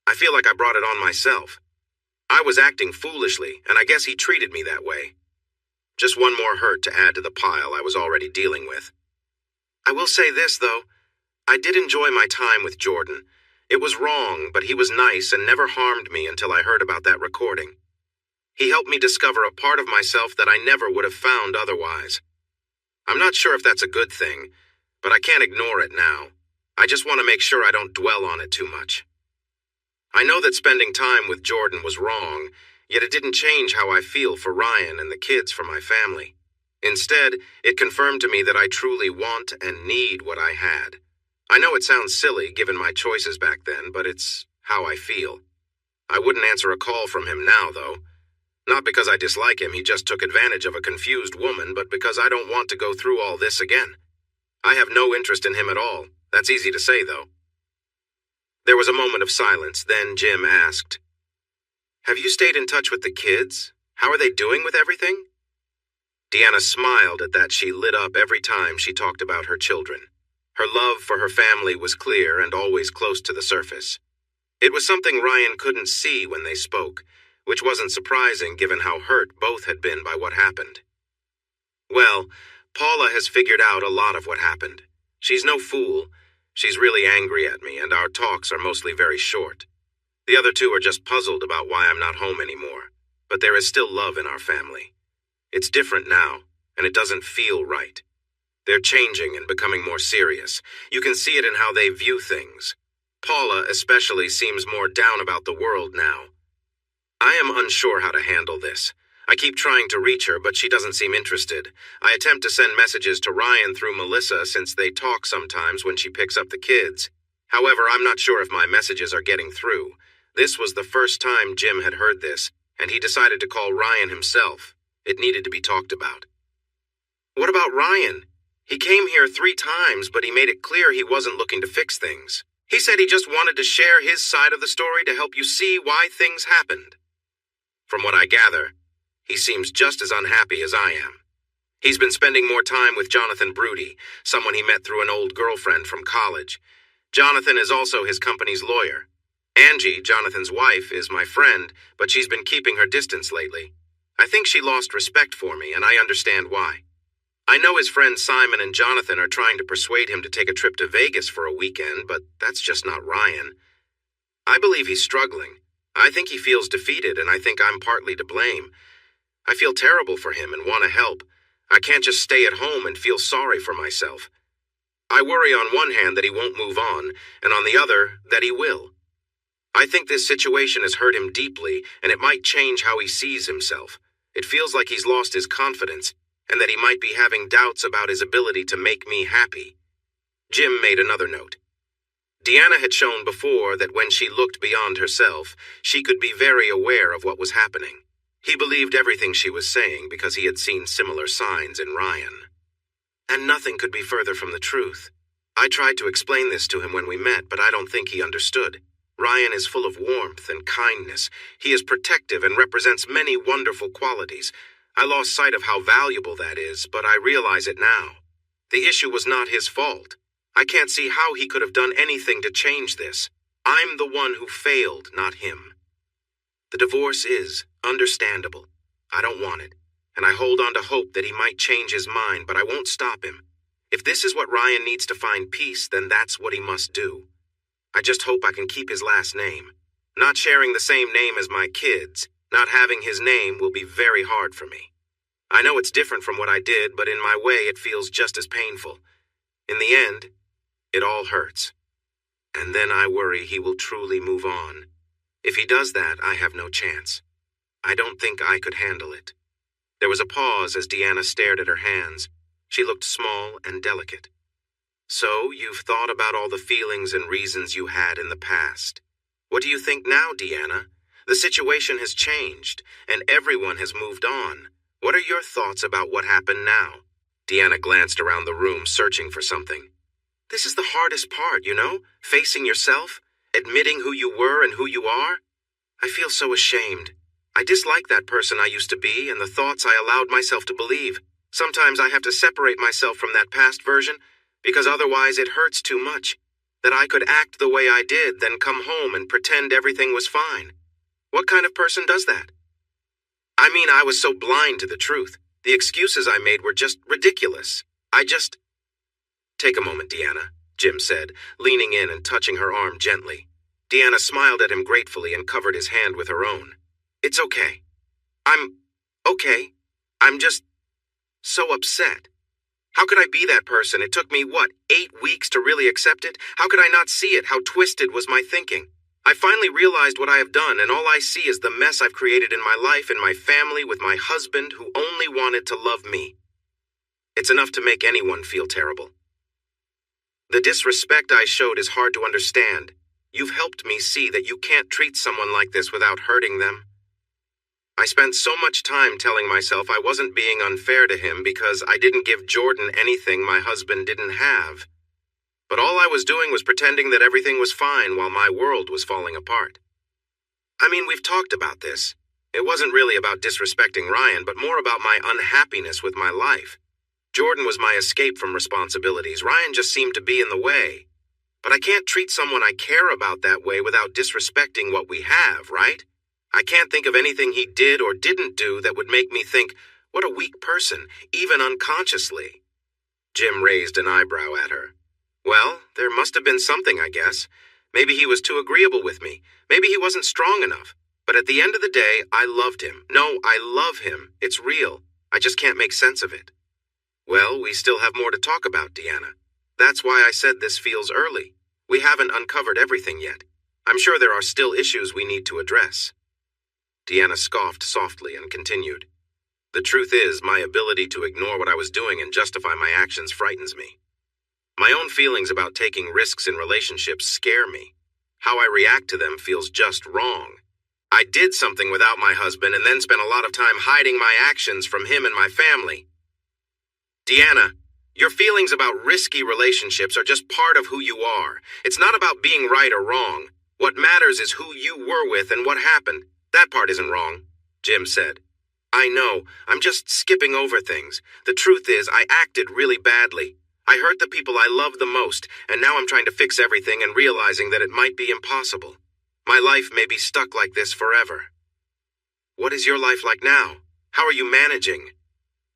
I feel like I brought it on myself. I was acting foolishly, and I guess he treated me that way. Just one more hurt to add to the pile I was already dealing with. I will say this, though. I did enjoy my time with Jordan. It was wrong, but he was nice and never harmed me until I heard about that recording. He helped me discover a part of myself that I never would have found otherwise. I'm not sure if that's a good thing, but I can't ignore it now. I just want to make sure I don't dwell on it too much. I know that spending time with Jordan was wrong, yet it didn't change how I feel for Ryan and the kids for my family. Instead, it confirmed to me that I truly want and need what I had. I know it sounds silly given my choices back then, but it's how I feel. I wouldn't answer a call from him now, though. Not because I dislike him, he just took advantage of a confused woman, but because I don't want to go through all this again. I have no interest in him at all. That's easy to say, though. There was a moment of silence, then Jim asked, "Have you stayed in touch with the kids? How are they doing with everything?" Deanna smiled at that. She lit up every time she talked about her children. Her love for her family was clear and always close to the surface. It was something Ryan couldn't see when they spoke, which wasn't surprising given how hurt both had been by what happened. Well, Paula has figured out a lot of what happened. She's no fool. She's really angry at me, and our talks are mostly very short. The other two are just puzzled about why I'm not home anymore, but there is still love in our family. It's different now, and it doesn't feel right. They're changing and becoming more serious. You can see it in how they view things. Paula especially seems more down about the world now. I am unsure how to handle this. I keep trying to reach her, but she doesn't seem interested. I attempt to send messages to Ryan through Melissa since they talk sometimes when she picks up the kids. However, I'm not sure if my messages are getting through. This was the first time Jim had heard this, and he decided to call Ryan himself. It needed to be talked about. What about Ryan? He came here 3 times, but he made it clear he wasn't looking to fix things. He said he just wanted to share his side of the story to help you see why things happened. From what I gather, he seems just as unhappy as I am. He's been spending more time with Jonathan Brody, someone he met through an old girlfriend from college. Jonathan is also his company's lawyer. Angie, Jonathan's wife, is my friend, but she's been keeping her distance lately. I think she lost respect for me, and I understand why. I know his friends Simon and Jonathan are trying to persuade him to take a trip to Vegas for a weekend, but that's just not Ryan. I believe he's struggling. I think he feels defeated, and I think I'm partly to blame. I feel terrible for him and want to help. I can't just stay at home and feel sorry for myself. I worry on one hand that he won't move on, and on the other that he will. I think this situation has hurt him deeply, and it might change how he sees himself. It feels like he's lost his confidence. and that he might be having doubts about his ability to make me happy. Jim made another note. Deanna had shown before that when she looked beyond herself, she could be very aware of what was happening. He believed everything she was saying because he had seen similar signs in Ryan. And nothing could be further from the truth. I tried to explain this to him when we met, but I don't think he understood. Ryan is full of warmth and kindness. He is protective and represents many wonderful qualities. I lost sight of how valuable that is, but I realize it now. The issue was not his fault. I can't see how he could have done anything to change this. I'm the one who failed, not him. The divorce is understandable. I don't want it, and I hold on to hope that he might change his mind, but I won't stop him. If this is what Ryan needs to find peace, then that's what he must do. I just hope I can keep his last name. Not sharing the same name as my kids, not having his name will be very hard for me. I know it's different from what I did, but in my way it feels just as painful. In the end, it all hurts. And then I worry he will truly move on. If he does that, I have no chance. I don't think I could handle it. There was a pause as Deanna stared at her hands. She looked small and delicate. So, you've thought about all the feelings and reasons you had in the past. What do you think now, Deanna? The situation has changed, and everyone has moved on. What are your thoughts about what happened now? Deanna glanced around the room, searching for something. This is the hardest part, facing yourself, admitting who you were and who you are. I feel so ashamed. I dislike that person I used to be and the thoughts I allowed myself to believe. Sometimes I have to separate myself from that past version, because otherwise it hurts too much. That I could act the way I did, then come home and pretend everything was fine. What kind of person does that? I mean, I was so blind to the truth. The excuses I made were just ridiculous. Take a moment, Deanna, Jim said, leaning in and touching her arm gently. Deanna smiled at him gratefully and covered his hand with her own. It's okay. I'm okay. I'm just so upset. How could I be that person? It took me, 8 weeks to really accept it? How could I not see it? How twisted was my thinking? I finally realized what I have done, and all I see is the mess I've created in my life and my family with my husband who only wanted to love me. It's enough to make anyone feel terrible. The disrespect I showed is hard to understand. You've helped me see that you can't treat someone like this without hurting them. I spent so much time telling myself I wasn't being unfair to him because I didn't give Jordan anything my husband didn't have. But all I was doing was pretending that everything was fine while my world was falling apart. I mean, we've talked about this. It wasn't really about disrespecting Ryan, but more about my unhappiness with my life. Jordan was my escape from responsibilities. Ryan just seemed to be in the way. But I can't treat someone I care about that way without disrespecting what we have, right? I can't think of anything he did or didn't do that would make me think, what a weak person, even unconsciously. Jim raised an eyebrow at her. Well, there must have been something, I guess. Maybe he was too agreeable with me. Maybe he wasn't strong enough. But at the end of the day, I loved him. No, I love him. It's real. I just can't make sense of it. Well, we still have more to talk about, Deanna. That's why I said this feels early. We haven't uncovered everything yet. I'm sure there are still issues we need to address. Deanna scoffed softly and continued. The truth is, my ability to ignore what I was doing and justify my actions frightens me. My own feelings about taking risks in relationships scare me. How I react to them feels just wrong. I did something without my husband and then spent a lot of time hiding my actions from him and my family. Deanna, your feelings about risky relationships are just part of who you are. It's not about being right or wrong. What matters is who you were with and what happened. That part isn't wrong, Jim said. I know, I'm just skipping over things. The truth is, I acted really badly. I hurt the people I love the most, and now I'm trying to fix everything and realizing that it might be impossible. My life may be stuck like this forever. What is your life like now? How are you managing?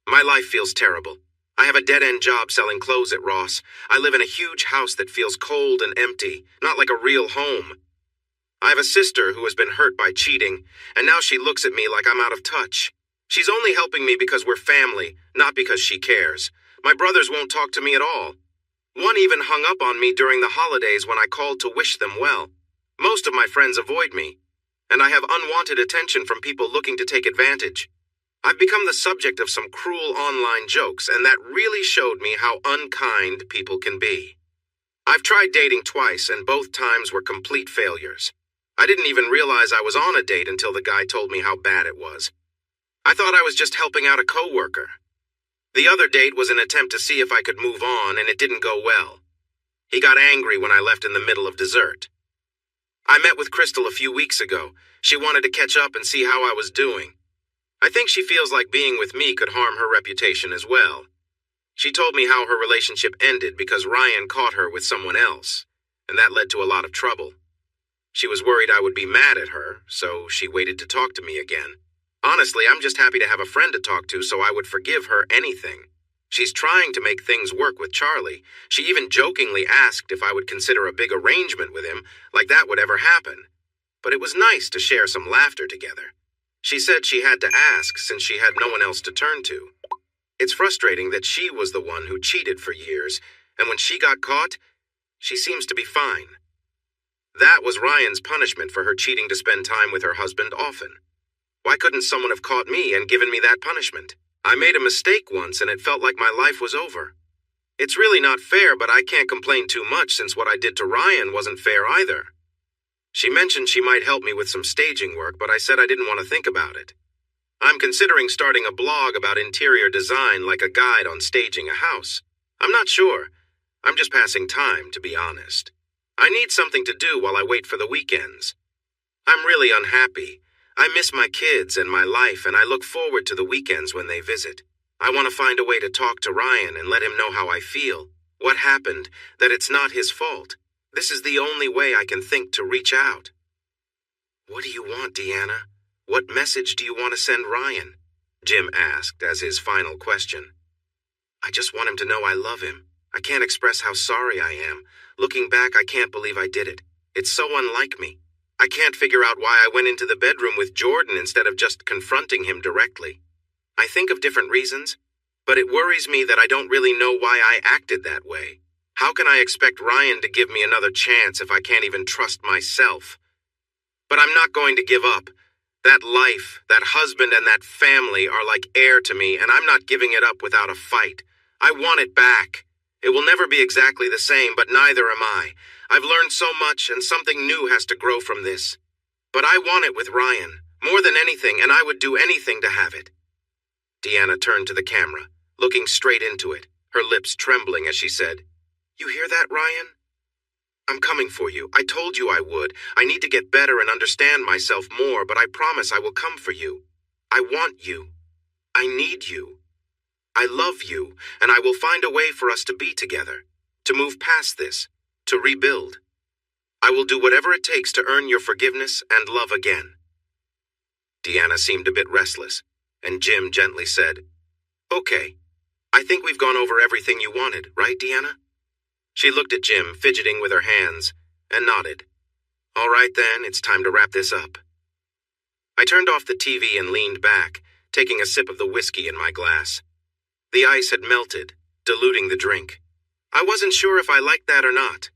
My life feels terrible. I have a dead-end job selling clothes at Ross. I live in a huge house that feels cold and empty, not like a real home. I have a sister who has been hurt by cheating, and now she looks at me like I'm out of touch. She's only helping me because we're family, not because she cares. My brothers won't talk to me at all. One even hung up on me during the holidays when I called to wish them well. Most of my friends avoid me, and I have unwanted attention from people looking to take advantage. I've become the subject of some cruel online jokes, and that really showed me how unkind people can be. I've tried dating twice, and both times were complete failures. I didn't even realize I was on a date until the guy told me how bad it was. I thought I was just helping out a coworker. The other date was an attempt to see if I could move on, and it didn't go well. He got angry when I left in the middle of dessert. I met with Crystal a few weeks ago. She wanted to catch up and see how I was doing. I think she feels like being with me could harm her reputation as well. She told me how her relationship ended because Ryan caught her with someone else, and that led to a lot of trouble. She was worried I would be mad at her, so she waited to talk to me again. Honestly, I'm just happy to have a friend to talk to, so I would forgive her anything. She's trying to make things work with Charlie. She even jokingly asked if I would consider a big arrangement with him, like that would ever happen. But it was nice to share some laughter together. She said she had to ask since she had no one else to turn to. It's frustrating that she was the one who cheated for years, and when she got caught, she seems to be fine. That was Ryan's punishment for her cheating to spend time with her husband often. Why couldn't someone have caught me and given me that punishment? I made a mistake once and it felt like my life was over. It's really not fair, but I can't complain too much since what I did to Ryan wasn't fair either. She mentioned she might help me with some staging work, but I said I didn't want to think about it. I'm considering starting a blog about interior design, like a guide on staging a house. I'm not sure. I'm just passing time, to be honest. I need something to do while I wait for the weekends. I'm really unhappy. I miss my kids and my life, and I look forward to the weekends when they visit. I want to find a way to talk to Ryan and let him know how I feel, what happened, that it's not his fault. This is the only way I can think to reach out. What do you want, Deanna? What message do you want to send Ryan? Jim asked as his final question. I just want him to know I love him. I can't express how sorry I am. Looking back, I can't believe I did it. It's so unlike me. I can't figure out why I went into the bedroom with Jordan instead of just confronting him directly. I think of different reasons, but it worries me that I don't really know why I acted that way. How can I expect Ryan to give me another chance if I can't even trust myself? But I'm not going to give up. That life, that husband, and that family are like air to me, and I'm not giving it up without a fight. I want it back. It will never be exactly the same, but neither am I. I've learned so much, and something new has to grow from this. But I want it with Ryan, more than anything, and I would do anything to have it. Deanna turned to the camera, looking straight into it, her lips trembling as she said, You hear that, Ryan? I'm coming for you. I told you I would. I need to get better and understand myself more, but I promise I will come for you. I want you. I need you. I love you, and I will find a way for us to be together, to move past this, to rebuild. I will do whatever it takes to earn your forgiveness and love again. Deanna seemed a bit restless, and Jim gently said, Okay, I think we've gone over everything you wanted, right, Deanna? She looked at Jim, fidgeting with her hands, and nodded. All right then, it's time to wrap this up. I turned off the TV and leaned back, taking a sip of the whiskey in my glass. The ice had melted, diluting the drink. I wasn't sure if I liked that or not.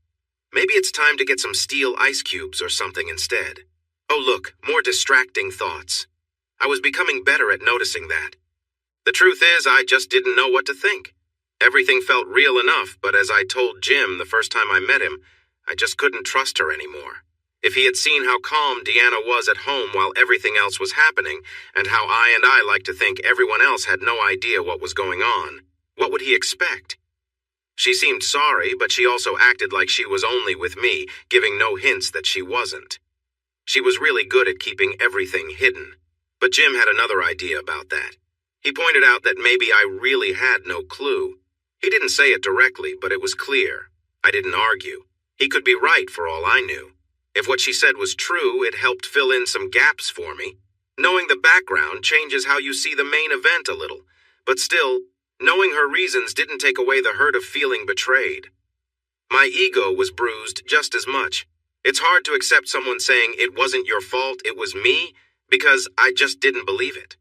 Maybe it's time to get some steel ice cubes or something instead. Oh look, more distracting thoughts. I was becoming better at noticing that. The truth is, I just didn't know what to think. Everything felt real enough, but as I told Jim the first time I met him, I just couldn't trust her anymore. If he had seen how calm Deanna was at home while everything else was happening, and how I liked to think everyone else had no idea what was going on, what would he expect? She seemed sorry, but she also acted like she was only with me, giving no hints that she wasn't. She was really good at keeping everything hidden. But Jim had another idea about that. He pointed out that maybe I really had no clue. He didn't say it directly, but it was clear. I didn't argue. He could be right for all I knew. If what she said was true, it helped fill in some gaps for me. Knowing the background changes how you see the main event a little, but still, knowing her reasons didn't take away the hurt of feeling betrayed. My ego was bruised just as much. It's hard to accept someone saying it wasn't your fault, it was me, because I just didn't believe it.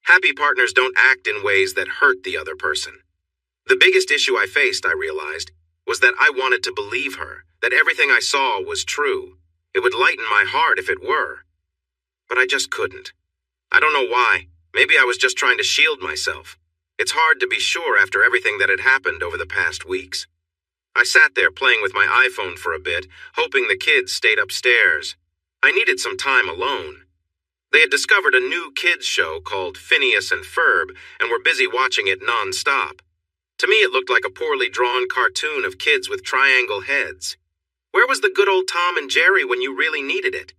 Happy partners don't act in ways that hurt the other person. The biggest issue I faced, I realized, was that I wanted to believe her, that everything I saw was true. It would lighten my heart if it were. But I just couldn't. I don't know why. Maybe I was just trying to shield myself. It's hard to be sure after everything that had happened over the past weeks. I sat there playing with my iPhone for a bit, hoping the kids stayed upstairs. I needed some time alone. They had discovered a new kids show called Phineas and Ferb and were busy watching it non-stop. To me, it looked like a poorly drawn cartoon of kids with triangle heads. Where was the good old Tom and Jerry when you really needed it?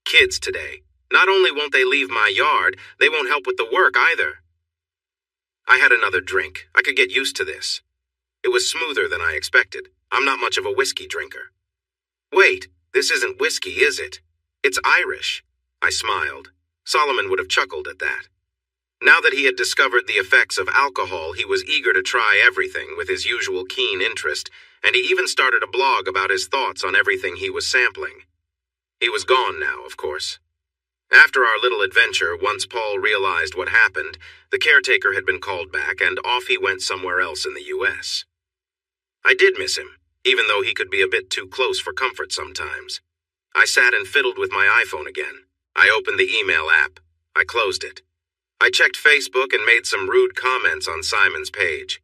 Kids today. Not only won't they leave my yard, they won't help with the work either. I had another drink. I could get used to this. It was smoother than I expected. I'm not much of a whiskey drinker. Wait, this isn't whiskey, is it? It's Irish. I smiled. Solomon would have chuckled at that. Now that he had discovered the effects of alcohol, he was eager to try everything with his usual keen interest, and he even started a blog about his thoughts on everything he was sampling. He was gone now, of course. After our little adventure, once Paul realized what happened, the caretaker had been called back, and off he went somewhere else in the U.S. I did miss him, even though he could be a bit too close for comfort sometimes. I sat and fiddled with my iPhone again. I opened the email app. I closed it. I checked Facebook and made some rude comments on Simon's page.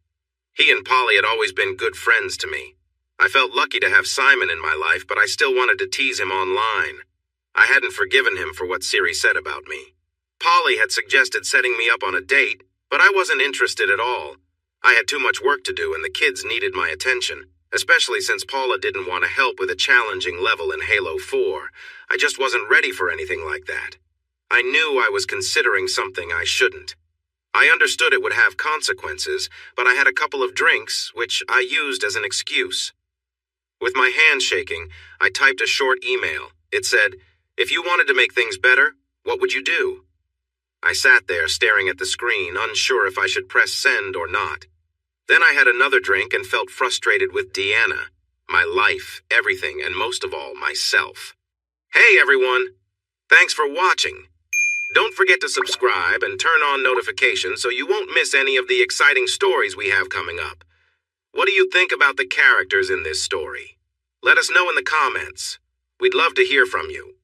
He and Polly had always been good friends to me. I felt lucky to have Simon in my life, but I still wanted to tease him online. I hadn't forgiven him for what Siri said about me. Polly had suggested setting me up on a date, but I wasn't interested at all. I had too much work to do and the kids needed my attention, especially since Paula didn't want to help with a challenging level in Halo 4. I just wasn't ready for anything like that. I knew I was considering something I shouldn't. I understood it would have consequences, but I had a couple of drinks, which I used as an excuse. With my hands shaking, I typed a short email. It said, "If you wanted to make things better, what would you do?" I sat there staring at the screen, unsure if I should press send or not. Then I had another drink and felt frustrated with Deanna, my life, everything, and most of all, myself. Hey everyone! Thanks for watching. Don't forget to subscribe and turn on notifications so you won't miss any of the exciting stories we have coming up. What do you think about the characters in this story? Let us know in the comments. We'd love to hear from you.